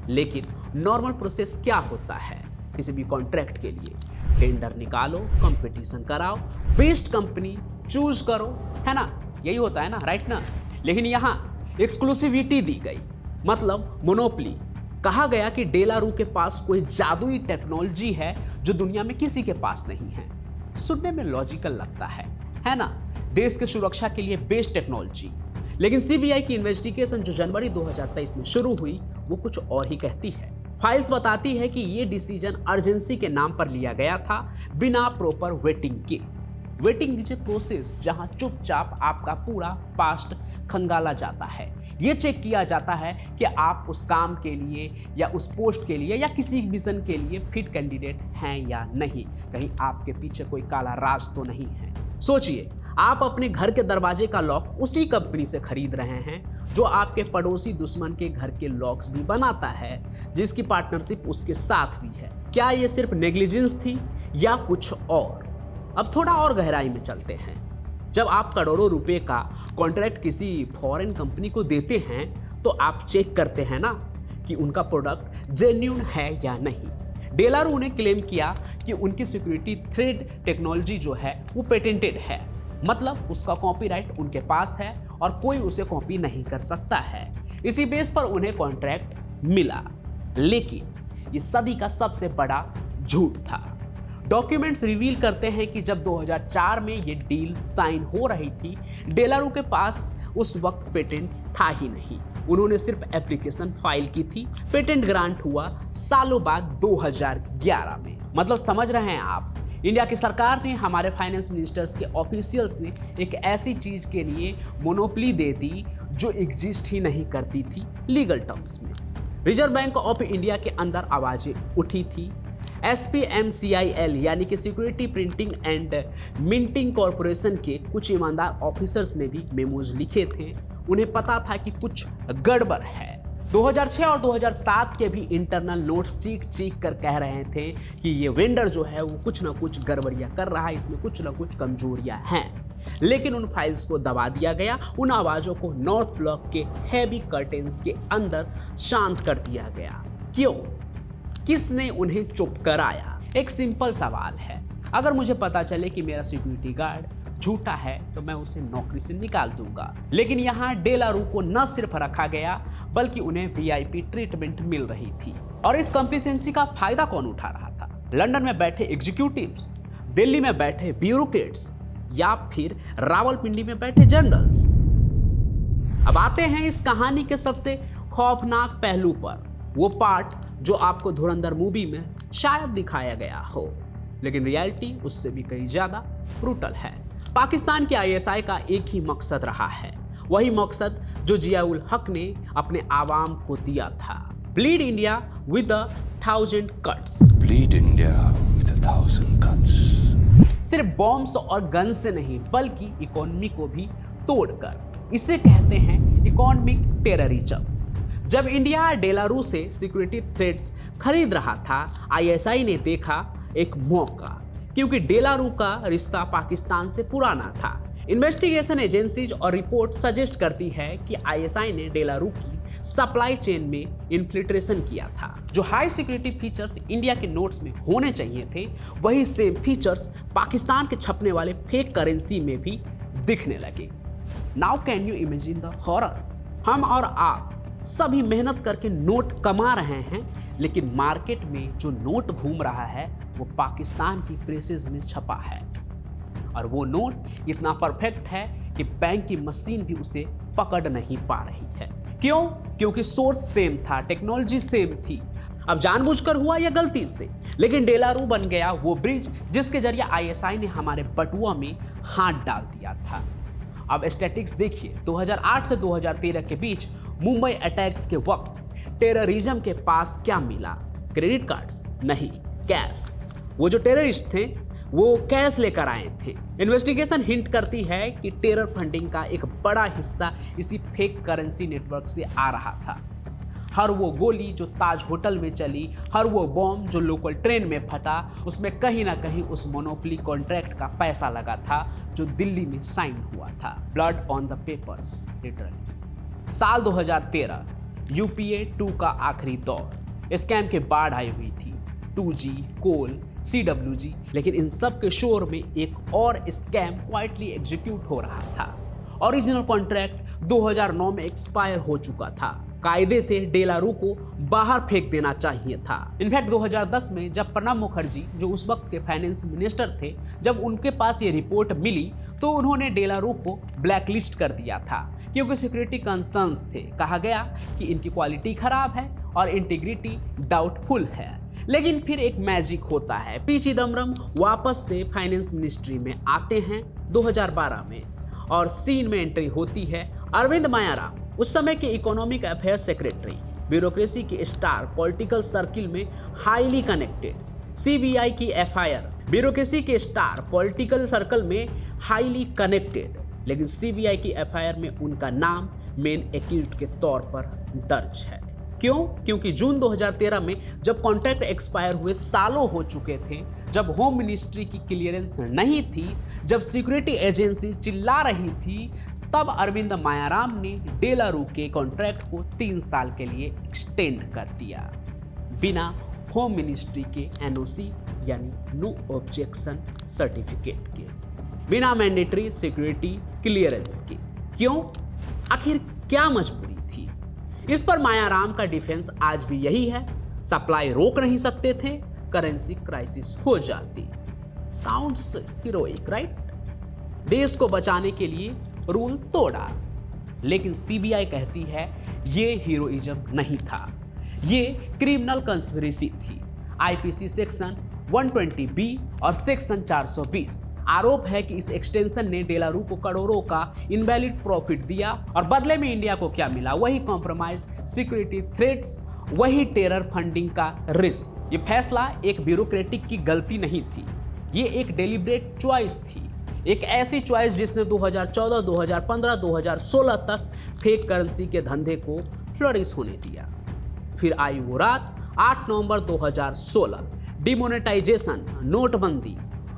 लेकिन नॉर्मल प्रोसेस क्या होता है किसी भी कॉन्ट्रैक्ट के लिए? टेंडर निकालो, कंपटीशन कराओ, बेस्ट कंपनी चूज करो, है ना? यही होता है ना, राइट ना? लेकिन यहाँ एक्सक्लूसिविटी दी गई, मतलब मोनोपोली। कहा गया कि डेलारू के पास कोई जादुई टेक्नोलॉजी है जो दुनिया में किसी के पास नहीं है। सुनने में लॉजिकल लगता है ना? देश की सुरक्षा के लिए बेस्ट टेक्नोलॉजी। लेकिन CBI की इन्वेस्टिगेशन जो जनवरी 2023 में शुरू हुई वो कुछ और ही कहती है। फाइल्स बताती है कि ये डिसीजन अर्जेंसी के नाम पर लिया गया था, बिना प्रॉपर वेटिंग के। वेटिंग इज ए प्रोसेस जहां चुपचाप आपका पूरा पास्ट खंगाला जाता है। ये चेक किया जाता है कि आप उस काम के लिए या उस पोस्ट के लिए या किसी मिशन के लिए फिट कैंडिडेट हैं या नहीं, कहीं आपके पीछे कोई काला राज तो नहीं है। सोचिए, आप अपने घर के दरवाजे का लॉक उसी कंपनी से खरीद रहे हैं जो आपके पड़ोसी दुश्मन के घर के लॉक्स भी बनाता है, जिसकी पार्टनरशिप उसके साथ भी है। क्या ये सिर्फ नेग्लिजेंस थी या कुछ और? अब थोड़ा और गहराई में चलते हैं। जब आप करोड़ों रुपए का कॉन्ट्रैक्ट किसी फॉरेन कंपनी को देते हैं तो आप चेक करते हैं ना कि उनका प्रोडक्ट जेन्युइन है या नहीं। डेलारू ने क्लेम किया कि उनकी सिक्योरिटी थ्रेड टेक्नोलॉजी जो है वो पेटेंटेड है, मतलब उसका कॉपीराइट उनके पास है और कोई उसे कॉपी नहीं कर सकता है। इसी बेस पर उन्हें कॉन्ट्रैक्ट मिला। लेकिन ये सदी का सबसे बड़ा झूठ था। डॉक्यूमेंट्स रिवील करते हैं कि जब 2004 में ये डील साइन हो रही थी, डेलारू के पास उस वक्त पेटेंट था ही नहीं। उन्होंने सिर्फ एप्लीकेशन फाइल की थी। पेटेंट ग्रांट हुआ सालों बाद 2011 में। मतलब समझ रहे हैं आप, इंडिया की सरकार ने, हमारे फाइनेंस मिनिस्टर्स के ऑफिशियल्स ने एक ऐसी चीज के लिए मोनोपोली दे दी जो एग्जिस्ट ही नहीं करती थी लीगल टर्म्स में। रिजर्व बैंक ऑफ इंडिया के अंदर आवाजें उठी थी। SPMCIL यानी कि security printing and minting corporation के कुछ ईमानदार ऑफिसर्स ने भी मेमोज लिखे थे। उन्हें पता था कि कुछ गड़बड़ है। 2006 और 2007 के भी इंटरनल नोट्स चीख कर कह रहे थे कि ये वेंडर जो है वो कुछ ना कुछ गड़बड़ियां कर रहा है, इसमें कुछ ना कुछ कमजोरियां हैं। लेकिन उन फाइल्स को दबा दिया गया, उन आवाज़ों को नॉर्थ ब्लॉक के हैवी कर्टेन्स के अंदर शांत कर दिया गया। क्यों? किसने उन्हें चुप कराया? एक सिंपल सवाल है। अगर मुझे पता चले कि मेरा सिक्योरिटी गार्ड झूठा है तो मैं उसे नौकरी से निकाल दूंगा। लेकिन यहाँ डेलारू को न सिर्फ रखा गया बल्कि उन्हें VIP ट्रीटमेंट मिल रही थी। और इस कंप्लीसेंसी का फायदा कौन उठा रहा था? लंदन में बैठे एग्जीक्यूटिव्स, दिल्ली में बैठे ब्यूरोक्रेट्स या फिर रावलपिंडी में बैठे जनरल्स। अब आते हैं इस कहानी के सबसे खौफनाक पहलू पर, वो पार्ट जो आपको धुरंधर मूवी में शायद दिखाया गया हो, लेकिन रियलिटी उससे भी कहीं ज्यादा ब्रूटल है। पाकिस्तान के ISI का एक ही मकसद रहा है, वही मकसद जो जियाउल हक ने अपने आवाम को दिया था। Bleed India with 1000 cuts. Bleed India with 1000 cuts. सिर्फ बॉम्ब्स और गन से नहीं बल्कि इकोनॉमी को भी तोड़कर। इसे कहते हैं इकोनॉमिक टेररिज्म। जब इंडिया डेलारू से सिक्योरिटी थ्रेड्स खरीद रहा था, ISI ने देखा एक मौका, क्योंकि डेलारू का रिश्ता पाकिस्तान से पुराना था। इन्वेस्टिगेशन एजेंसीज और रिपोर्ट सजेस्ट करती है कि ISI ने डेलारू की सप्लाई चेन में इन्फिल्ट्रेशन किया था। जो हाई सिक्योरिटी फीचर्स इंडिया के नोट्स में होने चाहिए थे, वही सेम फीचर्स पाकिस्तान के छपने वाले फेक करेंसी में भी दिखने लगे। Now can you imagine the horror? हम और आप सभी मेहनत करके नोट कमा रहे हैं, लेकिन मार्केट में जो नोट घूम रहा है वो पाकिस्तान की प्रेसेस में छपा है। और वो नोट इतना परफेक्ट है कि बैंक की मशीन भी उसे पकड़ नहीं पा रही है। क्यों? क्योंकि सोर्स सेम था, टेक्नोलॉजी सेम थी। अब जानबूझकर हुआ या गलती से, लेकिन डेलारू बन गया वो ब्रिज जिसके जरिए ISI ने हमारे बटुआ में हाथ डाल दिया था। अब स्टैटिक्स देखिए, 2008 से 2013 के बीच मुंबई अटैक्स के वक्त टेररिज्म के पास क्या मिला? क्रेडिट कार्ड्स नहीं, कैश। वो जो टेररिस्ट थे वो कैश लेकर आए थे। इन्वेस्टिगेशन हिंट करती है कि टेरर फंडिंग का एक बड़ा हिस्सा इसी फेक करेंसी नेटवर्क से आ रहा था। हर वो गोली जो ताज होटल में चली, हर वो बॉम्ब जो लोकल ट्रेन में फटा, उसमें कहीं ना कहीं उस मोनोपोली कॉन्ट्रैक्ट का पैसा लगा था जो दिल्ली में साइन हुआ था। Blood on the papers literally. साल 2013 UPA 2 का आखिरी दौर। स्कैम के बाढ़ आई हुई थी, 2G, कोल, CWG। लेकिन इन सब के शोर में एक और स्कैम क्वाइटली एग्जीक्यूट हो रहा था। ओरिजिनल कॉन्ट्रैक्ट 2009 में एक्सपायर हो चुका था। कायदे से डेलारू को बाहर फेंक देना चाहिए था। इनफैक्ट 2010 में जब प्रणब मुखर्जी, जो उस वक्त के फाइनेंस मिनिस्टर थे, जब उनके पास ये रिपोर्ट मिली तो उन्होंने डेलारू को ब्लैकलिस्ट कर दिया था, क्योंकि सिक्योरिटी कंसर्न्स थे। कहा गया कि इनकी क्वालिटी खराब है और इंटीग्रिटी डाउटफुल है। लेकिन फिर एक मैजिक होता है। पी चिदम्बरम वापस से फाइनेंस मिनिस्ट्री में आते हैं 2012 में और सीन में एंट्री होती है अरविंद मायाराम, उस समय के इकोनॉमिक अफेयर सेक्रेटरी, ब्यूरोक्रेसी के स्टार, पॉलिटिकल सर्किल में हाईली कनेक्टेड, सीबीआई की एफआईआर, ब्यूरोक्रेसी के स्टार, पॉलिटिकल सर्कल में हाईली कनेक्टेड, लेकिन सीबीआई की एफआईआर में उनका नाम मेन एक्यूज्ड के तौर पर दर्ज है। क्यों? क्योंकि जून 2013 में जब कॉन्ट्रैक्ट एक्सपायर हुए सालों हो चुके थे, जब होम मिनिस्ट्री की क्लियरेंस नहीं थी, जब सिक्योरिटी एजेंसी चिल्ला रही थी, तब अरविंद मायाराम ने डेलारू के कॉन्ट्रैक्ट को 3 साल के लिए एक्सटेंड कर दिया, बिना होम मिनिस्ट्री के एनओसी यानी नो ऑब्जेक्शन सर्टिफिकेट के, बिना मैंडेटरी सिक्योरिटी क्लियरेंस के। क्यों? आखिर क्या मजबूरी थी? इस पर मायाराम का डिफेंस आज भी यही है, सप्लाई रोक नहीं सकते थे, करेंसी क्राइसिस हो जाती। Sounds heroic, right? देश को बचाने के लिए रूल तोड़ा, लेकिन सीबीआई कहती है ये हीरोइज्म नहीं था, ये क्रिमिनल कंस्पिरेसी थी। आईपीसी सेक्शन 120B और सेक्शन 420 आरोप है कि इस एक्सटेंशन ने डेलारू को करोड़ों का इनवैलिड प्रॉफिट दिया और बदले में इंडिया को क्या मिला? वही कॉम्प्रोमाइज सिक्योरिटी थ्रेट्स, वही टेरर फंडिंग का रिस्क। ये फैसला एक ब्यूरोक्रेटिक की गलती नहीं थी, ये एक डेलिब्रेट चॉइस थी, एक ऐसी चॉइस जिसने 2014, 2015, 2016 तक फेक करेंसी के धंधे को फ्लरिश होने दिया। फिर आई वो रात 8 नवंबर 2016, डिमोनेटाइजेशन, नोटबंदी।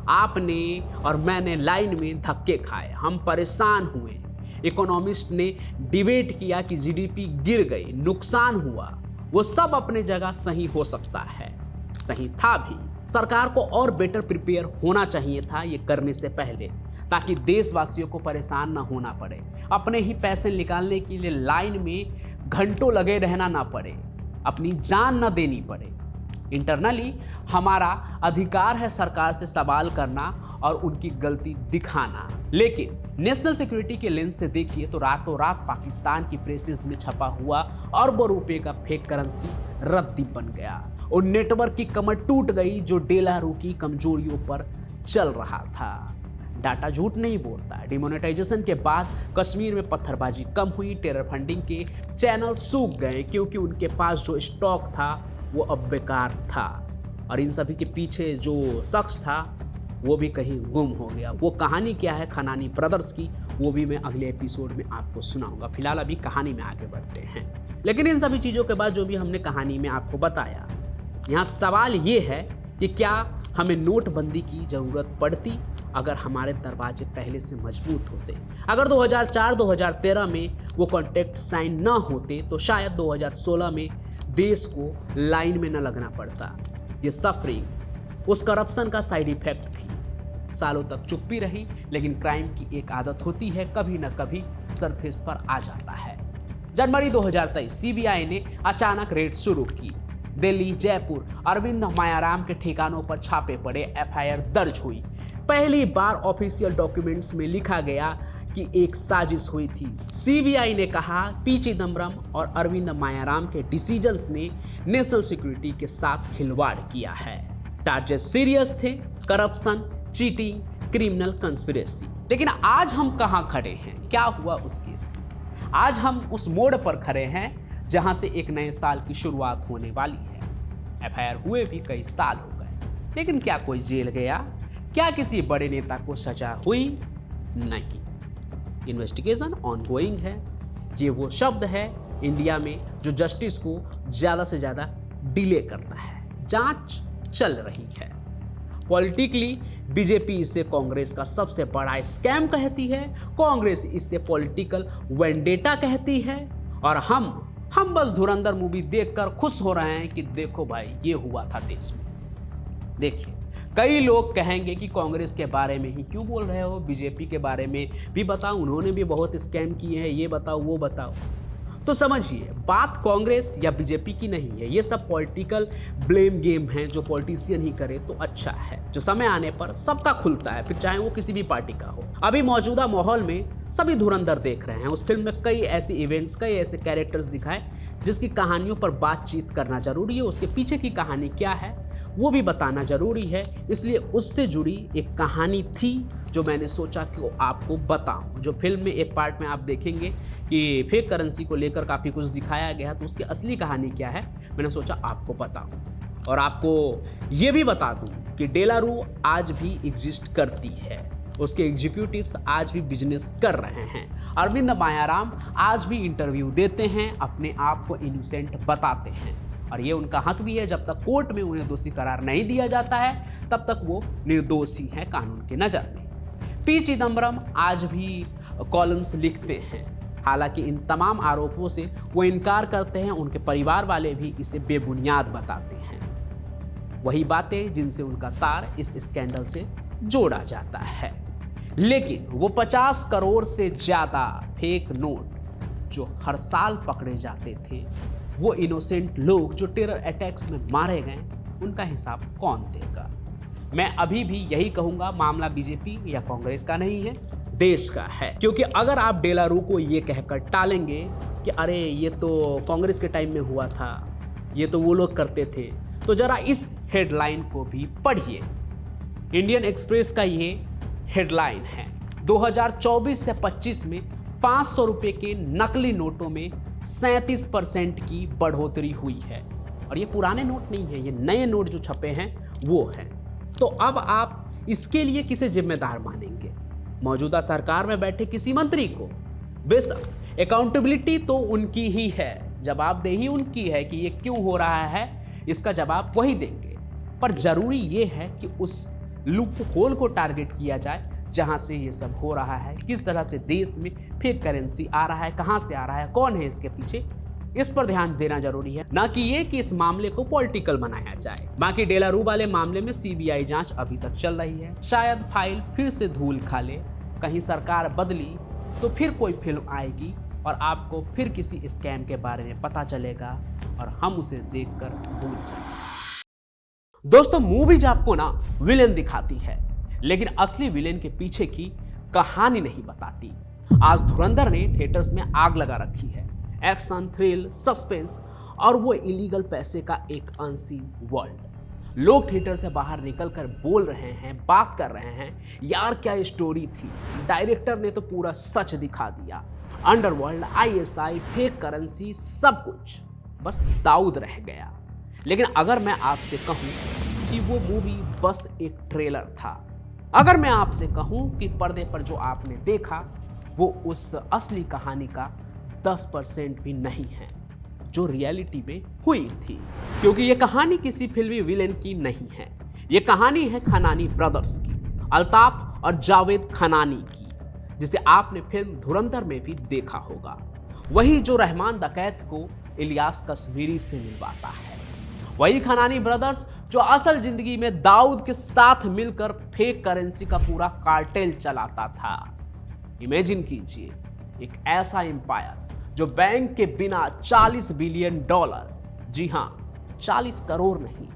आपने और मैंने लाइन में धक्के खाए, हम परेशान हुए। इकोनॉमिस्ट ने डिबेट किया कि जीडीपी गिर गई, नुकसान हुआ। वो सब अपने जगह सही हो सकता है, सही था भी। सरकार को और बेटर प्रिपेयर होना चाहिए था ये करने से पहले, ताकि देशवासियों को परेशान ना होना पड़े, अपने ही पैसे निकालने के लिए लाइन में घंटों लगे रहना ना पड़े, अपनी जान ना देनी पड़े। इंटरनली हमारा अधिकार है सरकार से सवाल करना और उनकी गलती दिखाना, लेकिन नेशनल सिक्योरिटी के लेंस से देखिए तो रातों रात पाकिस्तान की प्रेसेस में छपा हुआ अरबों रुपए का फेक करेंसी रद्दी बन गया और नेटवर्क की कमर टूट गई जो डेलारू की कमजोरियों पर चल रहा था। डाटा झूठ नहीं बोलता। डिमोनेटाइजेशन के बाद कश्मीर में पत्थरबाजी कम हुई, टेरर फंडिंग के चैनल सूख गए क्योंकि उनके पास जो स्टॉक था वो अब बेकार था, और इन सभी के पीछे जो शख्स था वो भी कहीं गुम हो गया। वो कहानी क्या है खनानी ब्रदर्स की, वो भी मैं अगले एपिसोड में आपको सुनाऊंगा। फिलहाल अभी कहानी में आगे बढ़ते हैं। लेकिन इन सभी चीज़ों के बाद जो भी हमने कहानी में आपको बताया, यहाँ सवाल ये है कि क्या हमें नोटबंदी की ज़रूरत पड़ती अगर हमारे दरवाजे पहले से मजबूत होते? अगर 2004-2013 में वो कॉन्ट्रैक्ट साइन ना होते तो शायद 2016 में देश को लाइन में न लगना पड़ता। ये सफरिंग उस करप्शन का साइड इफेक्ट थी। सालों तक चुप्पी रही, लेकिन क्राइम की एक आदत होती है, कभी न कभी सरफेस पर आ जाता है। जनवरी 2023 सीबीआई ने अचानक रेड शुरू की। दिल्ली, जयपुर, अरविंद मायाराम के ठिकानों पर छापे पड़े, एफआईआर दर्ज हुई। पहली बार ऑफिशियल डॉक्यूमेंट्स में लिखा गया कि एक साजिश हुई थी। सीबीआई ने कहा पी चिदम्बरम और अरविंद मायाराम के डिसीजंस ने नेशनल सिक्योरिटी के साथ खिलवाड़ किया है। चार्जेस सीरियस थे, करप्शन, चीटिंग, क्रिमिनल कंस्पिरेसी। लेकिन आज हम कहां खड़े हैं? क्या हुआ उस केस में? आज हम उस मोड़ पर खड़े हैं जहां से एक नए साल की शुरुआत होने वाली है। एफआईआर हुए भी कई साल हो गए, लेकिन क्या कोई जेल गया? क्या किसी बड़े नेता को सजा हुई? नहीं। इन्वेस्टिगेशन ऑनगोइंग है। ये वो शब्द है इंडिया में जो जस्टिस को ज़्यादा से ज़्यादा डिले करता है। जांच चल रही है। पॉलिटिकली बीजेपी इसे कांग्रेस का सबसे बड़ा स्कैम कहती है, कांग्रेस इससे पॉलिटिकल वेंडेटा कहती है, और हम बस धुरंधर मूवी देखकर खुश हो रहे हैं कि देखो भाई ये हुआ था देश में। देखिए, कई लोग कहेंगे कि कांग्रेस के बारे में ही क्यों बोल रहे हो, बीजेपी के बारे में भी बताओ, उन्होंने भी बहुत स्कैम किए हैं, ये बताओ वो बताओ। तो समझिए, बात कांग्रेस या बीजेपी की नहीं है, ये सब पॉलिटिकल ब्लेम गेम है जो पॉलिटिशियन ही करे तो अच्छा है, जो समय आने पर सबका खुलता है, फिर चाहे वो किसी भी पार्टी का हो। अभी मौजूदा माहौल में सभी धुरंधर देख रहे हैं। उस फिल्म में कई ऐसे इवेंट्स, कई ऐसे कैरेक्टर्स दिखाए जिसकी कहानियों पर बातचीत करना जरूरी है, उसके पीछे की कहानी क्या है वो भी बताना जरूरी है। इसलिए उससे जुड़ी एक कहानी थी जो मैंने सोचा कि वो आपको बताऊं। जो फिल्म में एक पार्ट में आप देखेंगे कि फेक करेंसी को लेकर काफ़ी कुछ दिखाया गया, तो उसकी असली कहानी क्या है मैंने सोचा आपको बताऊं। और आपको ये भी बता दूं कि डेलारू आज भी एग्जिस्ट करती है, उसके एग्जीक्यूटिव्स आज भी बिजनेस कर रहे हैं। अरविंद मायाराम आज भी इंटरव्यू देते हैं, अपने आप को इनोसेंट बताते हैं, और ये उनका हक भी है। जब तक कोर्ट में उन्हें दोषी करार नहीं दिया जाता है तब तक वो निर्दोष ही हैं कानून की नज़र में। पी चिदम्बरम आज भी कॉलम्स लिखते हैं, हालांकि इन तमाम आरोपों से वो इनकार करते हैं। उनके परिवार वाले भी इसे बेबुनियाद बताते हैं, वही बातें जिनसे उनका तार इस स्कैंडल से जोड़ा जाता है। लेकिन वो 50 करोड़ से ज़्यादा फेक नोट जो हर साल पकड़े जाते थे, वो इनोसेंट लोग जो टेरर अटैक्स में मारे गए, उनका हिसाब कौन देगा? मैं अभी भी यही कहूंगा, मामला बीजेपी या कांग्रेस का नहीं है, देश का है। क्योंकि अगर आप डेलारू को ये कहकर टालेंगे कि अरे ये तो कांग्रेस के टाइम में हुआ था, ये तो वो लोग करते थे, तो जरा इस हेडलाइन को भी पढ़िए। इंडियन एक्सप्रेस का ये हेडलाइन है, 2024 से 25 में 500 रुपए के नकली नोटों में 37% की बढ़ोतरी हुई है। और ये पुराने नोट नहीं है, ये नए नोट जो छपे हैं वो हैं। तो अब आप इसके लिए किसे जिम्मेदार मानेंगे? मौजूदा सरकार में बैठे किसी मंत्री को? बेशक अकाउंटेबिलिटी तो उनकी ही है, जवाबदेही उनकी है कि ये क्यों हो रहा है, इसका जवाब वही देंगे। पर जरूरी ये है कि उस लूप होल को टारगेट किया जाए जहां से ये सब हो रहा है, किस तरह से देश में फेक करेंसी आ रहा है, कहां से आ रहा है, कौन है इसके पीछे, इस पर ध्यान देना जरूरी है, ना कि ये कि इस मामले को पॉलिटिकल बनाया जाए। बाकी डेलारू वाले मामले में सीबीआई जांच अभी तक चल रही है, शायद फाइल फिर से धूल खा ले, कहीं सरकार बदली तो फिर कोई फिल्म आएगी और आपको फिर किसी स्कैम के बारे में पता चलेगा और हम उसे देखकर भूल जाएंगे। दोस्तों, मूवीज आपको ना विलेन दिखाती है, लेकिन असली विलेन के पीछे की कहानी नहीं बताती। आज धुरंधर ने थिएटर्स में आग लगा रखी है। एक्शन, थ्रिल, सस्पेंस और वो इलीगल पैसे का एक अनसीन वर्ल्ड। लोग थिएटर से बाहर निकलकर बोल रहे हैं, बात कर रहे हैं, यार क्या स्टोरी थी, डायरेक्टर ने तो पूरा सच दिखा दिया। अंडरवर्ल्ड, आईएसआई, फेक करेंसी, सब कुछ बस दाऊद रह गया। लेकिन अगर मैं आपसे कहूं कि वो मूवी बस एक ट्रेलर था, अगर मैं आपसे कहूं कि पर्दे पर जो आपने देखा वो उस असली कहानी का 10% भी नहीं है जो रियलिटी में हुई थी, क्योंकि ये कहानी किसी फिल्मी विलेन की नहीं है, ये कहानी है खनानी ब्रदर्स की, अल्ताफ और जावेद खनानी की, जिसे आपने फिल्म धुरंधर में भी देखा होगा। वही जो रहमान डकैत को इलियास कश्मीरी से मिलवाता है, वही खनानी ब्रदर्स जो असल जिंदगी में दाऊद के साथ मिलकर फेक करेंसी का पूरा कार्टेल चलाता था। इमेजिन कीजिए एक ऐसा एम्पायर जो बैंक के बिना $40 बिलियन, जी हां 40 करोड़ नहीं,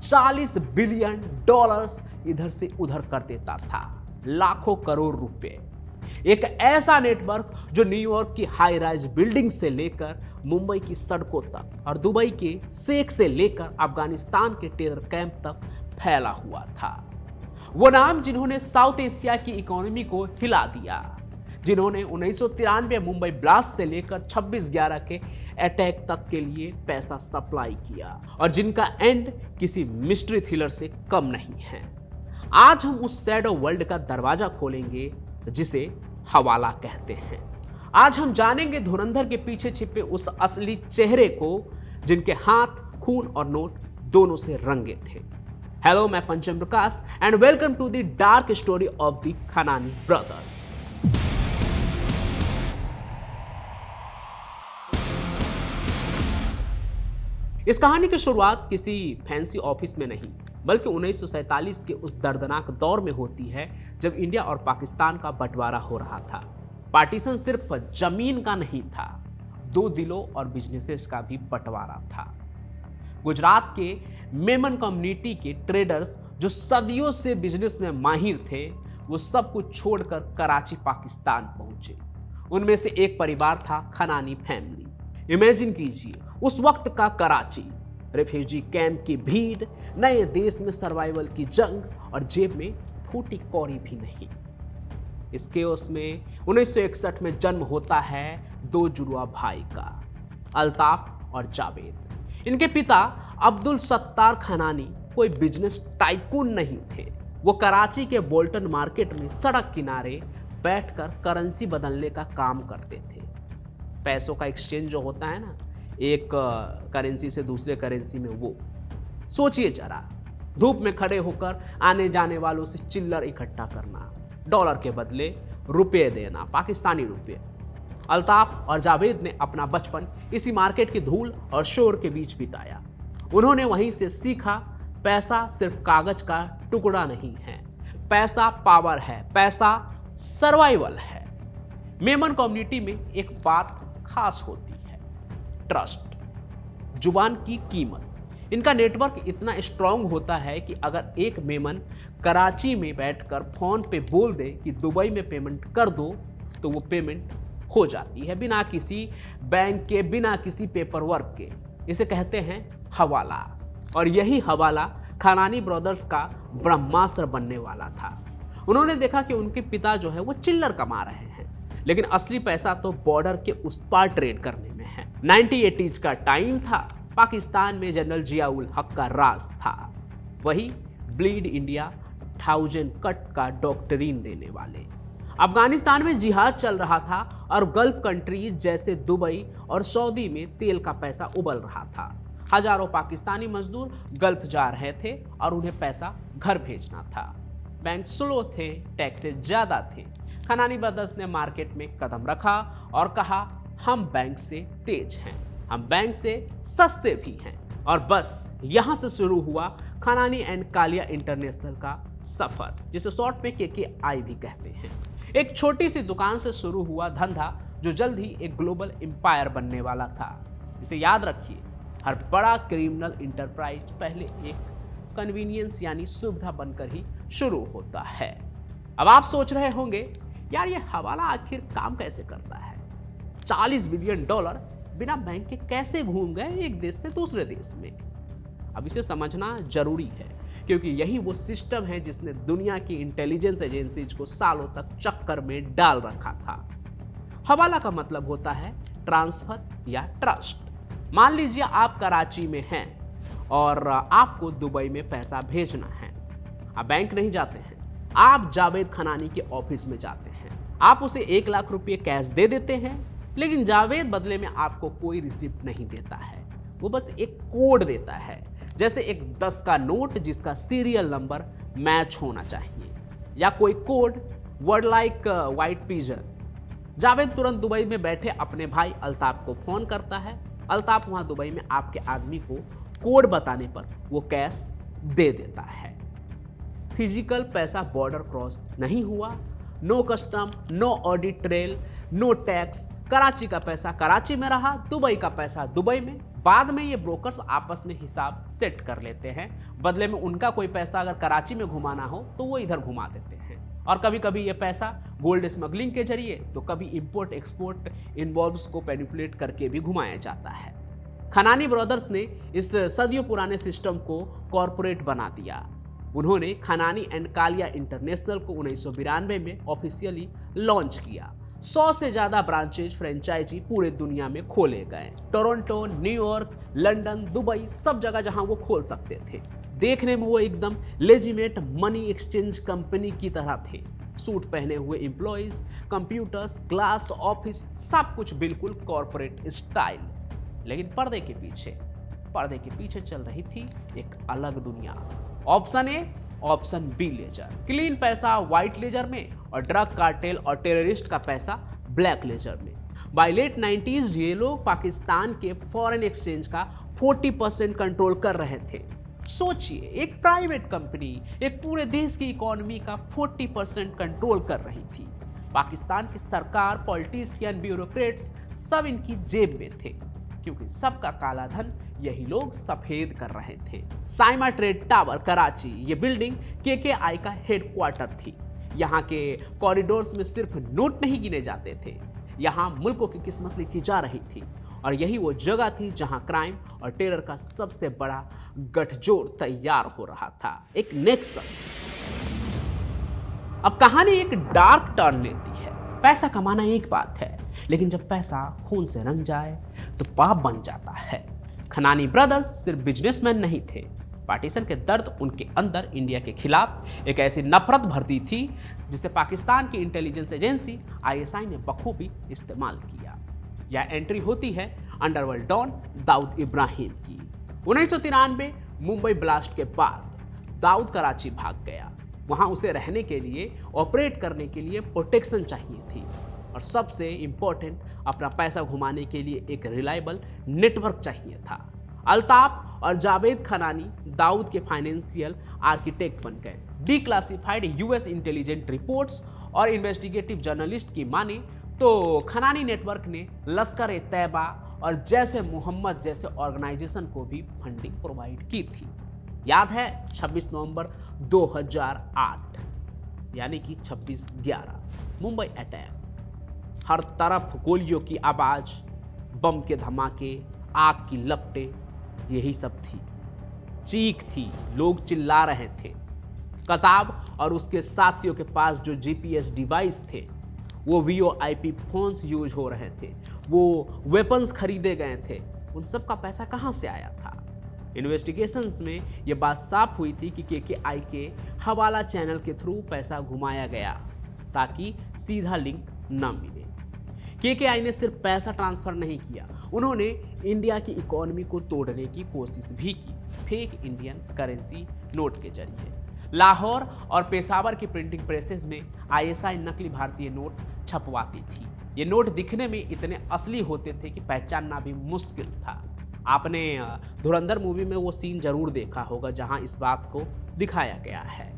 $40 बिलियन इधर से उधर कर देता था, लाखों करोड़ रुपए। एक ऐसा नेटवर्क जो न्यूयॉर्क की हाई राइज बिल्डिंग से लेकर मुंबई की सड़कों तक और दुबई के शेख से लेकर अफगानिस्तान के टेरर कैंप तक फैला हुआ था। वो नाम जिन्होंने साउथ एशिया की इकोनॉमी को हिला दिया, जिन्होंने 1993 मुंबई ब्लास्ट से लेकर 26/11 के अटैक तक के लिए पैसा सप्लाई किया और जिनका एंड किसी मिस्ट्री थ्रिलर से कम नहीं है। आज हम उस शैडो वर्ल्ड का दरवाजा खोलेंगे जिसे हवाला कहते हैं। आज हम जानेंगे धुरंधर के पीछे छिपे उस असली चेहरे को जिनके हाथ खून और नोट दोनों से रंगे थे। हेलो, मैं Pancham Prakash and welcome to the dark story of the Khanani brothers. इस कहानी की शुरुआत किसी फैंसी ऑफिस में नहीं, बल्कि 1947 के उस दर्दनाक दौर में होती है जब इंडिया और पाकिस्तान का बंटवारा हो रहा था। पार्टीशन सिर्फ जमीन का नहीं था, दो दिलों और बिजनेसेस का भी बंटवारा था। गुजरात के मेमन कम्युनिटी के ट्रेडर्स जो सदियों से बिजनेस में माहिर थे, वो सब कुछ छोड़कर कराची पाकिस्तान पहुंचे। उनमें से एक परिवार था खनानी फैमिली। इमेजिन कीजिए उस वक्त का कराची, रेफ्यूजी कैंप की भीड़, नए देश में सर्वाइवल की जंग और जेब में फूटी कौड़ी भी नहीं। इस केओस में 1961 में जन्म होता है दो जुड़वा भाई का, अल्ताफ और जावेद। इनके पिता अब्दुल सत्तार खनानी कोई बिजनेस टाइकून नहीं थे। वो कराची के बोल्टन मार्केट में सड़क किनारे बैठकर करेंसी बदलने का काम करते थे। पैसों का एक्सचेंज जो होता है ना, एक करेंसी से दूसरे करेंसी में, वो सोचिए जरा, धूप में खड़े होकर आने जाने वालों से चिल्लर इकट्ठा करना, डॉलर के बदले रुपये देना, पाकिस्तानी रुपये। अल्ताफ और जावेद ने अपना बचपन इसी मार्केट की धूल और शोर के बीच बिताया। उन्होंने वहीं से सीखा, पैसा सिर्फ कागज का टुकड़ा नहीं है, पैसा पावर है, पैसा सर्वाइवल है। मेमन कम्युनिटी में एक बात खास होती है, ट्रस्ट, जुबान की कीमत। इनका नेटवर्क इतना स्ट्रांग होता है कि अगर एक मेमन कराची में बैठकर फोन पे बोल दे कि दुबई में पेमेंट कर दो, तो वो पेमेंट हो जाती है, बिना किसी बैंक के, बिना किसी पेपर वर्क के। इसे कहते हैं हवाला। और यही हवाला खनानी ब्रदर्स का ब्रह्मास्त्र बनने वाला था। उन्होंने देखा कि उनके पिता जो है वो चिल्लर कमा रहे हैं, लेकिन असली पैसा तो बॉर्डर के उस पार ट्रेड करने में है। 1980s का टाइम था, पाकिस्तान में जनरल जियाउल हक का राज था, वही ब्लीड इंडिया 1000 कट का डॉक्टरीन देने वाले। अफगानिस्तान में जिहाद चल रहा था और गल्फ कंट्रीज जैसे दुबई और सऊदी में तेल का पैसा उबल रहा था। हजारों पाकिस्तानी मजदूर गल्फ जा रहे थे और उन्हें पैसा घर भेजना था। बैंक स्लो थे, टैक्सेस ज्यादा थे। खनानी ब्रदर्स ने मार्केट में कदम रखा और कहा, हम बैंक से तेज हैं, हम बैंक से सस्ते भी हैं। और बस यहां से शुरू हुआ खनानी एंड कालिया इंटरनेशनल का सफर, जिसे शॉर्ट में KKI भी कहते हैं। एक छोटी सी दुकान से शुरू हुआ धंधा जो जल्द ही एक ग्लोबल एम्पायर बनने वाला था। इसे याद रखिए, हर बड़ा क्रिमिनल इंटरप्राइज पहले एक कन्वीनियंस यानी सुविधा बनकर ही शुरू होता है। अब आप सोच रहे होंगे, यार ये हवाला आखिर काम कैसे करता है? 40 बिलियन डॉलर बिना बैंक के कैसे घूम गए एक देश से दूसरे देश में? अब इसे समझना जरूरी है, क्योंकि यही वो सिस्टम है जिसने दुनिया की इंटेलिजेंस एजेंसीज को सालों तक चक्कर में डाल रखा था। हवाला का मतलब होता है ट्रांसफर या ट्रस्ट। मान लीजिए आप कराची में हैं और आपको दुबई में पैसा भेजना है। आप बैंक नहीं जाते हैं, आप जावेद खनानी के ऑफिस में जाते हैं। आप उसे 1 लाख रुपये कैश दे देते हैं, लेकिन जावेद बदले में आपको कोई रिसिप्ट नहीं देता है। वो बस एक कोड देता है, जैसे एक 10 का नोट जिसका सीरियल नंबर मैच होना चाहिए, या कोई code word like white pigeon. Javed तुरंत दुबई में बैठे अपने भाई अल्ताफ को फोन करता है। अल्ताफ वहां दुबई में आपके आदमी को कोड बताने पर वो कैश दे देता है। फिजिकल पैसा बॉर्डर क्रॉस नहीं हुआ, no custom, no audit trail, no tax. Karachi का पैसा कराची में रहा, दुबई का पैसा दुबई में। बाद में ये ब्रोकर्स आपस में हिसाब सेट कर लेते हैं। बदले में उनका कोई पैसा अगर कराची में घुमाना हो तो वो इधर घुमा देते हैं। और कभी कभी ये पैसा गोल्ड स्मगलिंग के जरिए, तो कभी इंपोर्ट एक्सपोर्ट इन्वॉल्व्स को मैनिपुलेट करके भी घुमाया जाता है। खनानी ब्रदर्स ने इस सदियों पुराने सिस्टम को कॉरपोरेट बना दिया। उन्होंने खनानी एंड कालिया इंटरनेशनल को 1992 में ऑफिशियली लॉन्च किया। 100 से ज्यादा ब्रांचेज, फ्रेंचाइजी पूरे दुनिया में खोले गए। टोरंटो, न्यूयॉर्क, लंदन, दुबई, सब जगह जहां वो खोल सकते थे। देखने में वो एकदम लेजिमेट मनी एक्सचेंज कंपनी की तरह थे। सूट पहने हुए एम्प्लॉइज, कंप्यूटर्स, ग्लास ऑफिस, सब कुछ बिल्कुल कॉरपोरेट स्टाइल। लेकिन पर्दे के पीछे चल रही थी एक अलग दुनिया। Option A, option B ledger. Clean पैसा व्हाइट लेजर में और ड्रग कार्टेल और टेररिस्ट का पैसा ब्लैक लेजर में। बाय लेट 90s ये लोग पाकिस्तान के फॉरेन एक्सचेंज का 40% कंट्रोल कर रहे थे। सोचिए, एक प्राइवेट कंपनी एक पूरे देश की इकोनॉमी का 40% कंट्रोल कर रही थी। पाकिस्तान की सरकार, पॉलिटिशियन, ब्यूरोक्रेट्स सब इनकी जेब में थे, क्योंकि सबका काला धन यही लोग सफेद कर रहे थे। साइमा ट्रेड टावर कराची, ये बिल्डिंग KKI का हेडक्वार्टर थी। यहाँ के कॉरिडोर्स में सिर्फ नोट नहीं गिने जाते थे, यहाँ मुल्कों की किस्मत लिखी जा रही थी। और यही वो जगह थी जहां क्राइम और टेरर का सबसे बड़ा गठजोड़ तैयार हो रहा था, एक नेक्सस। अब कहानी एक डार्क टर्न लेती है। पैसा कमाना एक बात है, लेकिन जब पैसा खून से रंग जाए तो पाप बन जाता है। खनानी ब्रदर्स सिर्फ बिजनेसमैन नहीं थे, पार्टीशन के दर्द उनके अंदर इंडिया के खिलाफ एक ऐसी नफरत भर दी थी जिसे पाकिस्तान की इंटेलिजेंस एजेंसी ISI ने बखूबी इस्तेमाल किया। यह एंट्री होती है अंडरवर्ल्ड डॉन दाऊद इब्राहिम की। 1993 मुंबई ब्लास्ट के बाद दाऊद कराची भाग गया। वहां उसे रहने के लिए, ऑपरेट करने के लिए प्रोटेक्शन चाहिए थी और सबसे इंपॉर्टेंट अपना पैसा घुमाने के लिए एक रिलायबल नेटवर्क चाहिए था। अल्ताफ और जावेद खनानी दाऊद के फाइनेंशियल आर्किटेक्ट बन गए। डिक्लासिफाइड US इंटेलिजेंट रिपोर्ट्स और इन्वेस्टिगेटिव जर्नलिस्ट की माने तो खनानी नेटवर्क ने लश्कर-ए-तैयबा और जैसे मोहम्मद जैसे ऑर्गेनाइजेशन को भी फंडिंग प्रोवाइड की थी। याद है 26 नवंबर 2008 यानी कि 26/11 मुंबई अटैक। हर तरफ गोलियों की आवाज, बम के धमाके, आग की लपटें, यही सब थी। चीख थी, लोग चिल्ला रहे थे। कसाब और उसके साथियों के पास जो GPS डिवाइस थे, वो VoIP फोन्स यूज हो रहे थे, वो वेपन्स खरीदे गए थे, उन सब का पैसा कहाँ से आया था? इन्वेस्टिगेशंस में ये बात साफ हुई थी कि KKI के हवाला चैनल के थ्रू पैसा घुमाया गया ताकि सीधा लिंक न मिले। KKI ने सिर्फ पैसा ट्रांसफर नहीं किया, उन्होंने इंडिया की इकोनॉमी को तोड़ने की कोशिश भी की, फेक इंडियन करेंसी नोट के जरिए। लाहौर और पेशावर की प्रिंटिंग प्रेसेस में ISI नकली भारतीय नोट छपवाती थी। ये नोट दिखने में इतने असली होते थे कि पहचानना भी मुश्किल था। आपने धुरंधर मूवी में वो सीन जरूर देखा होगा जहां इस बात को दिखाया गया है।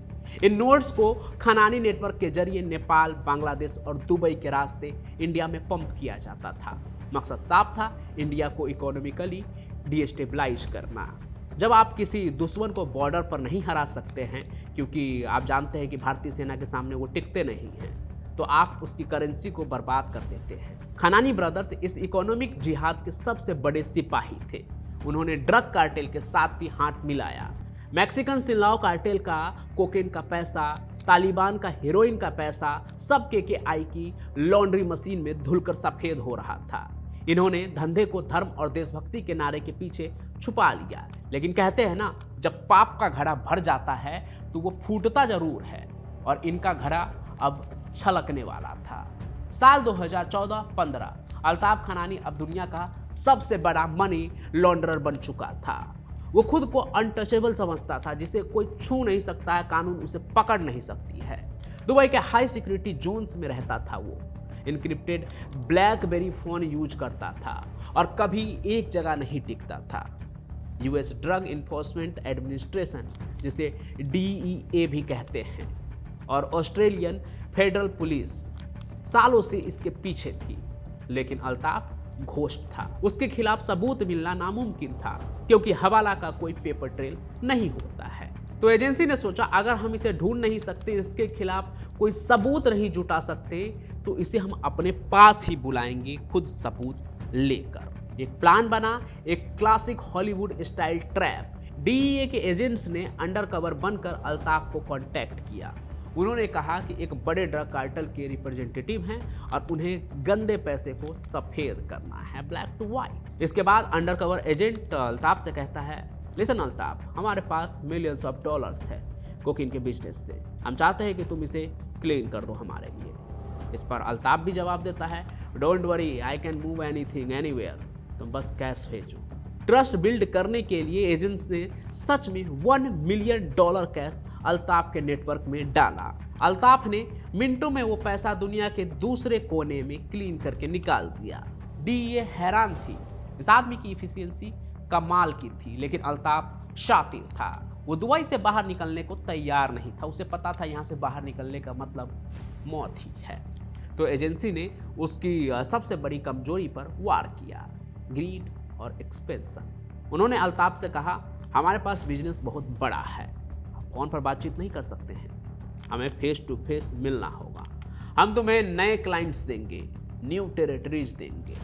इन नोट्स को खनानी नेटवर्क के जरिए नेपाल, बांग्लादेश और दुबई के रास्ते इंडिया में पंप किया जाता था। मकसद साफ था, इंडिया को इकोनॉमिकली डिस्टेबलाइज करना। जब आप किसी दुश्मन को बॉर्डर पर नहीं हरा सकते हैं, क्योंकि आप जानते हैं कि भारतीय सेना के सामने वो टिकते नहीं हैं, तो आप उसकी करेंसी को बर्बाद कर देते हैं। खनानी ब्रदर्स इस इकोनॉमिक जिहाद के सबसे बड़े सिपाही थे। उन्होंने ड्रग कार्टेल के साथ भी हाथ मिलाया। मैक्सिकन सिलाओ कार्टेल का कोकेन का पैसा, तालिबान का हेरोइन का पैसा, सब KKI की लॉन्ड्री मशीन में धुलकर सफेद हो रहा था। इन्होंने धंधे को धर्म और देशभक्ति के नारे के पीछे छुपा लिया, लेकिन कहते हैं ना, जब पाप का घड़ा भर जाता है तो वो फूटता जरूर है, और इनका घड़ा अब छलकने वाला था। साल 2014-15 अल्ताफ खनानी अब दुनिया का सबसे बड़ा मनी लॉन्ड्रर बन चुका था। वो खुद को अनटचेबल समझता था, जिसे कोई छू नहीं सकता है, कानून उसे पकड़ नहीं सकती है। दुबई के हाई सिक्योरिटी जोन्स में रहता था। वो इनक्रिप्टेड ब्लैकबेरी फोन यूज करता था और कभी एक जगह नहीं टिकता था। US ड्रग इन्फोर्समेंट एडमिनिस्ट्रेशन, जिसे DEA भी कहते हैं, और ऑस्ट्रेलियन फेडरल पुलिस सालों से इसके पीछे थी, लेकिन अल्ताफ घोस्ट था। उसके खिलाफ सबूत मिलना नामुमकिन था, क्योंकि हवाला का कोई पेपर ट्रेल नहीं होता है। तो एजेंसी ने सोचा, अगर हम इसे ढूंढ नहीं सकते, इसके खिलाफ कोई सबूत नहीं जुटा सकते, तो इसे हम अपने पास ही बुलाएंगे, खुद सबूत लेकर। एक प्लान बना, एक classic Hollywood style trap. DEA के एजेंट्स ने अंडरकवर बनकर अल्ताफ को कांटेक्ट किया। उन्होंने कहा कि एक बड़े ड्रग कार्टेल के रिप्रेजेंटेटिव हैं और उन्हें गंदे पैसे को सफेद करना है, ब्लैक टू व्हाइट। इसके बाद अंडरकवर एजेंट अल्ताफ से कहता है, लिसन अल्ताफ, हमारे पास मिलियंस ऑफ डॉलर्स है कोकीन के बिजनेस से, हम चाहते हैं कि तुम इसे क्लीन कर दो हमारे लिए। इस पर अल्ताफ भी जवाब देता है, don't worry, I can move anything anywhere, तुम बस कैश भेजो। ट्रस्ट बिल्ड करने के लिए एजेंट्स ने सच में $1 मिलियन कैश अल्ताफ के नेटवर्क में डाला। अल्ताफ ने मिनटों में वो पैसा दुनिया के दूसरे कोने में क्लीन करके निकाल दिया। DEA हैरान थी। इस आदमी की इफिशियंसी कमाल की थी, लेकिन अल्ताफ शातिर था। वो दुबई से बाहर निकलने को तैयार नहीं था। उसे पता था यहाँ से बाहर निकलने का मतलब मौत ही है। तो एजेंसी ने उसकी सबसे बड़ी कमजोरी पर वार किया, ग्रीड और एक्सपेंशन। उन्होंने अल्ताफ से कहा, हमारे पास बिजनेस बहुत बड़ा है, हम फोन पर बातचीत नहीं कर सकते हैं, हमें फेस टू फेस मिलना होगा। हम तुम्हें नए क्लाइंट्स देंगे, न्यू टेरिटरीज देंगे,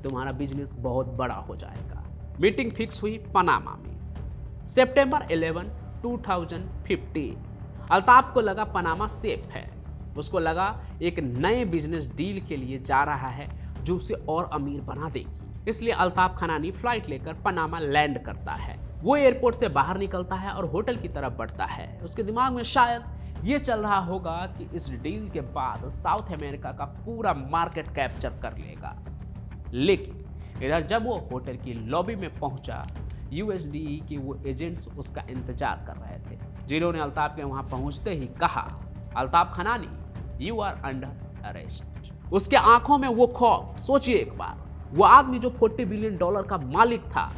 तुम्हारा बिजनेस बहुत बड़ा हो जाएगा। मीटिंग फिक्स हुई पनामा में। सितंबर 11, 2015। अल्ताफ को लगा पनामा सेफ है। उसको लगा एक नए बिजनेस डील के लिए जा रहा है जो उसे और अमीर बना देगी। इसलिए अल्ताफ खनानी फ्लाइट लेकर पनामा लैंड करता है। वो एयरपोर्ट से बाहर निकलता है और होटल की तरफ बढ़ता है। उसके दिमाग में शायद ये चल रहा होगा कि इस डील के बाद साउथ अमेरिका का पूरा मार्केट कैप्चर कर लेगा। लेकिन इधर जब वो होटल की लॉबी में पहुंचा, यूएसडीई के वो एजेंट्स उसका इंतजार कर रहे थे, जिन्होंने अल्ताफ के वहां पहुंचते ही कहा, Altaf Khanani, you are under arrest. उसके आंखों में वो खौफ। सोचिए एक बार, वो आदमी जो $40 बिलियन का मालिक था,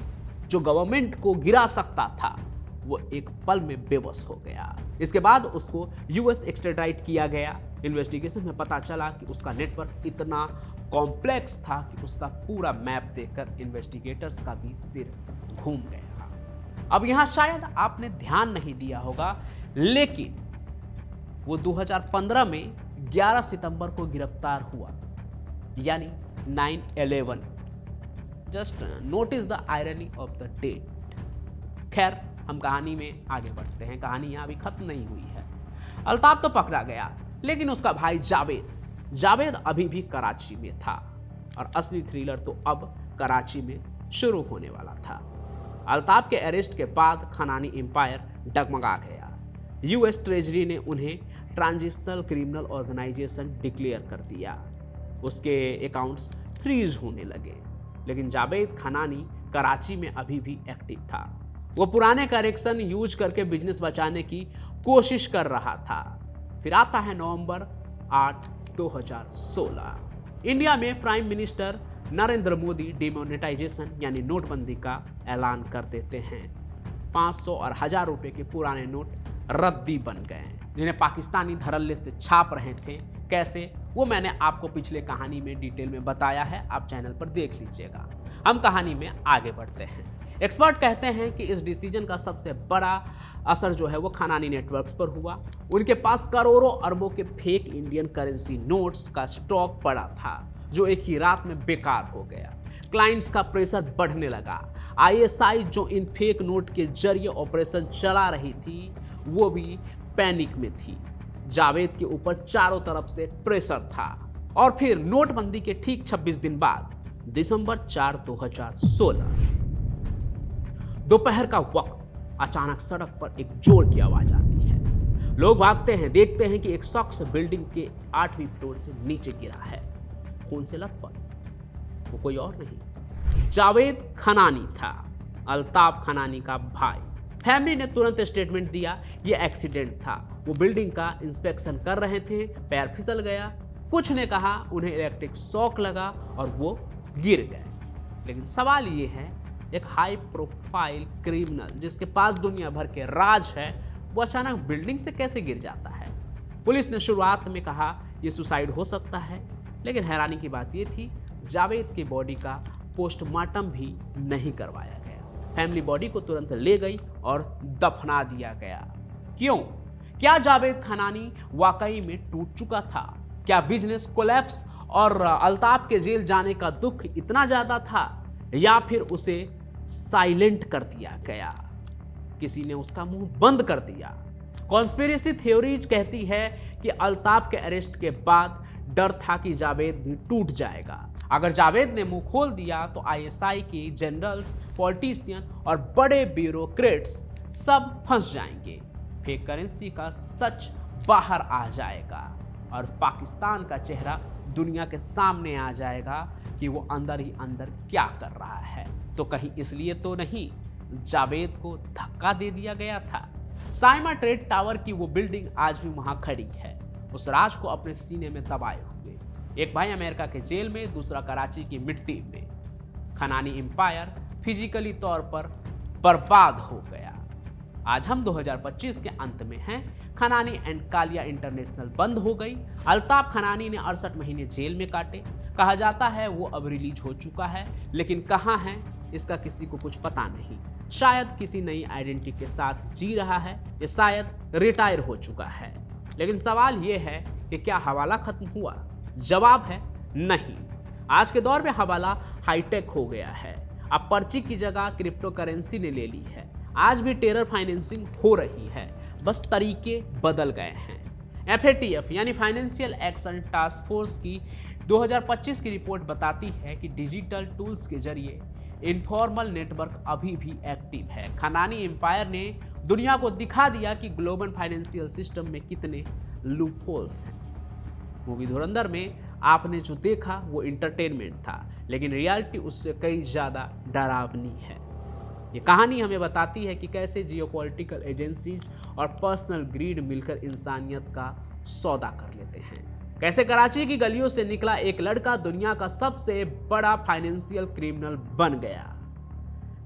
जो गवर्नमेंट को गिरा सकता था, वो एक पल में बेबस हो गया। इसके बाद उसको यूएस एक्सट्राडाइट किया गया। इन्वेस्टिगेशन में पता चला कि उसका नेटवर्क इतना कॉम्प्लेक्स था कि उसका पूरा मैप देखकर इन्वेस्टिगेटर्स का भी सिर घूम गया। अब यहां शायद आपने ध्यान नहीं दिया होगा, लेकिन वो 2015 में 11 सितंबर को गिरफ्तार हुआ, यानी 9/11। Just notice the irony of the date. खैर, हम कहानी में आगे बढ़ते हैं। कहानी यहाँ अभी खत्म नहीं हुई है। अल्ताफ तो पकड़ा गया, लेकिन उसका भाई जावेद अभी भी कराची में था और असली थ्रिलर तो अब कराची में शुरू होने वाला था। अल्ताफ के अरेस्ट के बाद खनानी एम्पायर डगमगा गया। यूएस ट्रेजरी ने उन्हें ट्रांजिशनल क्रिमिनल ऑर्गेनाइजेशन डिक्लेयर कर दिया। उसके अकाउंट्स फ्रीज होने लगे, लेकिन जावेद खनानी कराची में अभी भी एक्टिव था। वो पुराने करेक्शन यूज करके बिजनेस बचाने की कोशिश कर रहा था। फिर आता है नवंबर 8, 2016। इंडिया में prime minister Narendra Modi demonetisation यानी नोटबंदी का ऐलान कर देते हैं। 500 और 1000 रुपए के पुराने नोट रद्दी बन गए, जिन्हें पाकिस्तानी धड़ल्ले से छाप रहे थे। कैसे, वो मैंने आपको पिछले कहानी में डिटेल में बताया है, आप चैनल पर देख लीजिएगा। हम कहानी में आगे बढ़ते हैं। एक्सपर्ट कहते हैं कि इस डिसीजन का सबसे बड़ा असर जो है वो खनानी नेटवर्क्स पर हुआ। उनके पास करोड़ों अरबों के फेक इंडियन करेंसी नोट्स का स्टॉक पड़ा था, जो एक ही रात में बेकार हो गया। क्लाइंट्स का प्रेशर बढ़ने लगा। आईएसआई जो इन फेक नोट के जरिए ऑपरेशन चला रही थी, वो भी पैनिक में थी। जावेद के ऊपर चारों तरफ से प्रेशर था। और फिर नोटबंदी के ठीक 26 दिन बाद, दिसंबर 4, 2016, दोपहर का वक्त, अचानक सड़क पर एक जोर की आवाज आती है। लोग भागते हैं, देखते हैं कि एक शख्स बिल्डिंग के 8वीं फ्लोर से नीचे गिरा है, खून से लथपथ। वो कोई और नहीं, जावेद खनानी था, अल्ताफ खनानी का भाई। फैमिली ने तुरंत स्टेटमेंट दिया, ये एक्सीडेंट था। वो बिल्डिंग का इंस्पेक्शन कर रहे थे, पैर फिसल गया। कुछ ने कहा उन्हें इलेक्ट्रिक शॉक लगा और वो गिर गए। लेकिन सवाल ये है, एक हाई प्रोफाइल क्रिमिनल जिसके पास दुनिया भर के राज है, वो अचानक बिल्डिंग से कैसे गिर जाता है? पुलिस ने शुरुआत में कहा ये सुसाइड हो सकता है, लेकिन हैरानी की बात ये थी, जावेद की बॉडी का पोस्टमार्टम भी नहीं करवाया गया। फैमिली बॉडी को तुरंत ले गई और दफना दिया गया। क्यों? क्या जावेद खनानी वाकई में टूट चुका था? क्या बिजनेस कोलैप्स और अल्ताफ के जेल जाने का दुख इतना ज्यादा था, या फिर उसे साइलेंट कर दिया गया? किसी ने उसका मुंह बंद कर दिया। कॉन्स्पिरेसी थ्योरीज कहती है कि अल्ताफ के अरेस्ट के बाद डर था कि जावेद भी टूट जाएगा। अगर जावेद ने मुंह खोल दिया तो आईएसआई के जनरल्स, पॉलिटिशियन और बड़े ब्यूरोक्रेट्स सब फंस जाएंगे। फेक करेंसी का सच बाहर आ जाएगा और पाकिस्तान का चेहरा दुनिया के सामने आ जाएगा कि वो अंदर ही अंदर क्या कर रहा है। तो कहीं इसलिए तो नहीं जावेद को धक्का दे दिया गया था? साइमा ट्रेड टावर की वो बिल्डिंग आज भी वहां खड़ी है, उस राज को अपने सीने में दबाए हुए। एक भाई अमेरिका के जेल में, दूसरा कराची की मिट्टी में। खनानी एम्पायर फिजिकली तौर पर बर्बाद हो गया। आज हम 2025 के अंत में हैं। खनानी एंड कालिया इंटरनेशनल बंद हो गई। अल्ताफ खनानी ने 68 महीने जेल में काटे। कहा जाता है वो अब रिलीज हो चुका है, लेकिन कहाँ है इसका किसी को कुछ पता नहीं। शायद किसी नई आइडेंटिटी के साथ जी रहा है, या शायद रिटायर हो चुका है। लेकिन सवाल ये है कि क्या हवाला खत्म हुआ? जवाब है नहीं। आज के दौर में हवाला हाईटेक हो गया है। अब पर्ची की जगह क्रिप्टो करेंसी ने ले ली है। आज भी टेरर फाइनेंसिंग हो रही है, बस तरीके बदल गए हैं। FATF यानी फाइनेंशियल एक्शन टास्क फोर्स की 2025 की रिपोर्ट बताती है कि डिजिटल टूल्स के जरिए इनफॉर्मल नेटवर्क अभी भी एक्टिव है। खनानी एम्पायर ने दुनिया को दिखा दिया कि ग्लोबल फाइनेंशियल सिस्टम में कितने लूपहोल्स हैं। मूवी धुरंधर में आपने जो देखा वो इंटरटेनमेंट था, लेकिन रियलिटी उससे कई ज़्यादा डरावनी है। ये कहानी हमें बताती है कि कैसे जियोपॉलिटिकल एजेंसीज और पर्सनल ग्रीड मिलकर इंसानियत का सौदा कर लेते हैं। कैसे कराची की गलियों से निकला एक लड़का दुनिया का सबसे बड़ा फाइनेंशियल क्रिमिनल बन गया।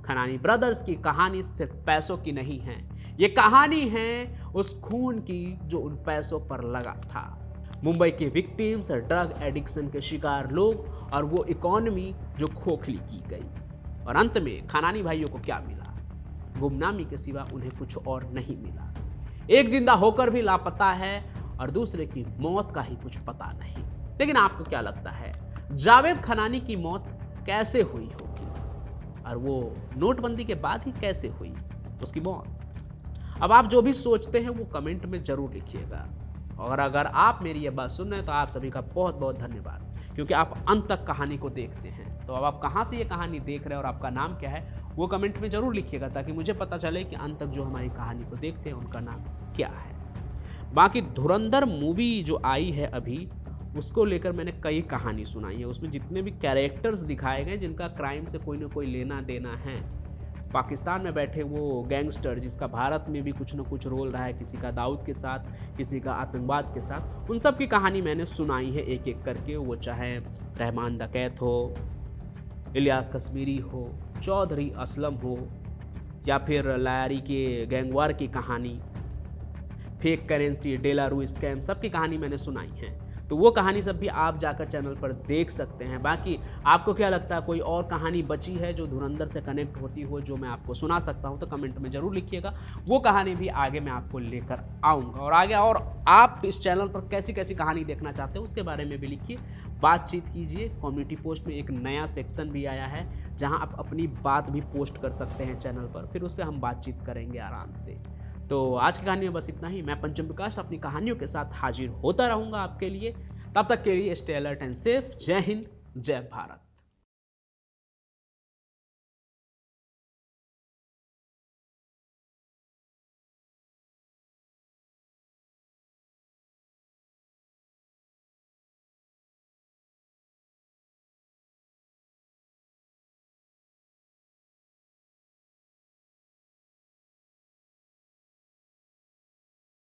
खनानी ब्रदर्स की कहानी सिर्फ पैसों की नहीं है, ये कहानी है उस खून की जो उन पैसों पर लगा था। मुंबई के विक्टिम्स, ड्रग एडिक्शन के शिकार लोग और वो इकोनॉमी जो खोखली की गई। और अंत में खनानी भाइयों को क्या मिला? गुमनामी के सिवा उन्हें कुछ और नहीं मिला। एक जिंदा होकर भी लापता है और दूसरे की मौत का ही कुछ पता नहीं। लेकिन आपको क्या लगता है, जावेद खनानी की मौत कैसे हुई होगी? और वो नोटबंदी के बाद ही कैसे हुई उसकी मौत? अब आप जो भी सोचते हैं वो कमेंट में जरूर लिखिएगा। और अगर आप मेरी ये बात सुन रहे हैं तो आप सभी का बहुत बहुत धन्यवाद, क्योंकि आप अंत तक कहानी को देखते हैं। तो अब आप कहाँ से ये कहानी देख रहे हैं और आपका नाम क्या है वो कमेंट में जरूर लिखिएगा, ताकि मुझे पता चले कि अंत तक जो हमारी कहानी को देखते हैं उनका नाम क्या है। बाकी धुरंधर मूवी जो आई है अभी, उसको लेकर मैंने कई कहानी सुनाई है। उसमें जितने भी कैरेक्टर्स दिखाए गए जिनका क्राइम से कोई ना कोई लेना देना है, पाकिस्तान में बैठे वो गैंगस्टर जिसका भारत में भी कुछ ना कुछ रोल रहा है, किसी का दाऊद के साथ, किसी का आतंकवाद के साथ, उन सब की कहानी मैंने सुनाई है एक एक करके। वो चाहे रहमान डकैत हो, इलियास कश्मीरी हो, चौधरी असलम हो, या फिर लायारी के गैंगवार की कहानी, फेक करेंसी, डेलारू स्कैम, सबकी कहानी मैंने सुनाई है। तो वो कहानी सब भी आप जाकर चैनल पर देख सकते हैं। बाकी आपको क्या लगता है, कोई और कहानी बची है जो धुरंधर से कनेक्ट होती हो, जो मैं आपको सुना सकता हूं, तो कमेंट में ज़रूर लिखिएगा। वो कहानी भी आगे मैं आपको लेकर आऊँगा। और आगे और आप इस चैनल पर कैसी कैसी कहानी देखना चाहते हो उसके बारे में भी लिखिए, बातचीत कीजिए। कम्युनिटी पोस्ट में एक नया सेक्शन भी आया है जहाँ आप अपनी बात भी पोस्ट कर सकते हैं चैनल पर, फिर उस पर हम बातचीत करेंगे आराम से। तो आज की कहानी में बस इतना ही। मैं पंचम प्रकाश अपनी कहानियों के साथ हाजिर होता रहूंगा आपके लिए। तब तक के लिए स्टे अलर्ट एंड सेफ। जय हिंद, जय भारत।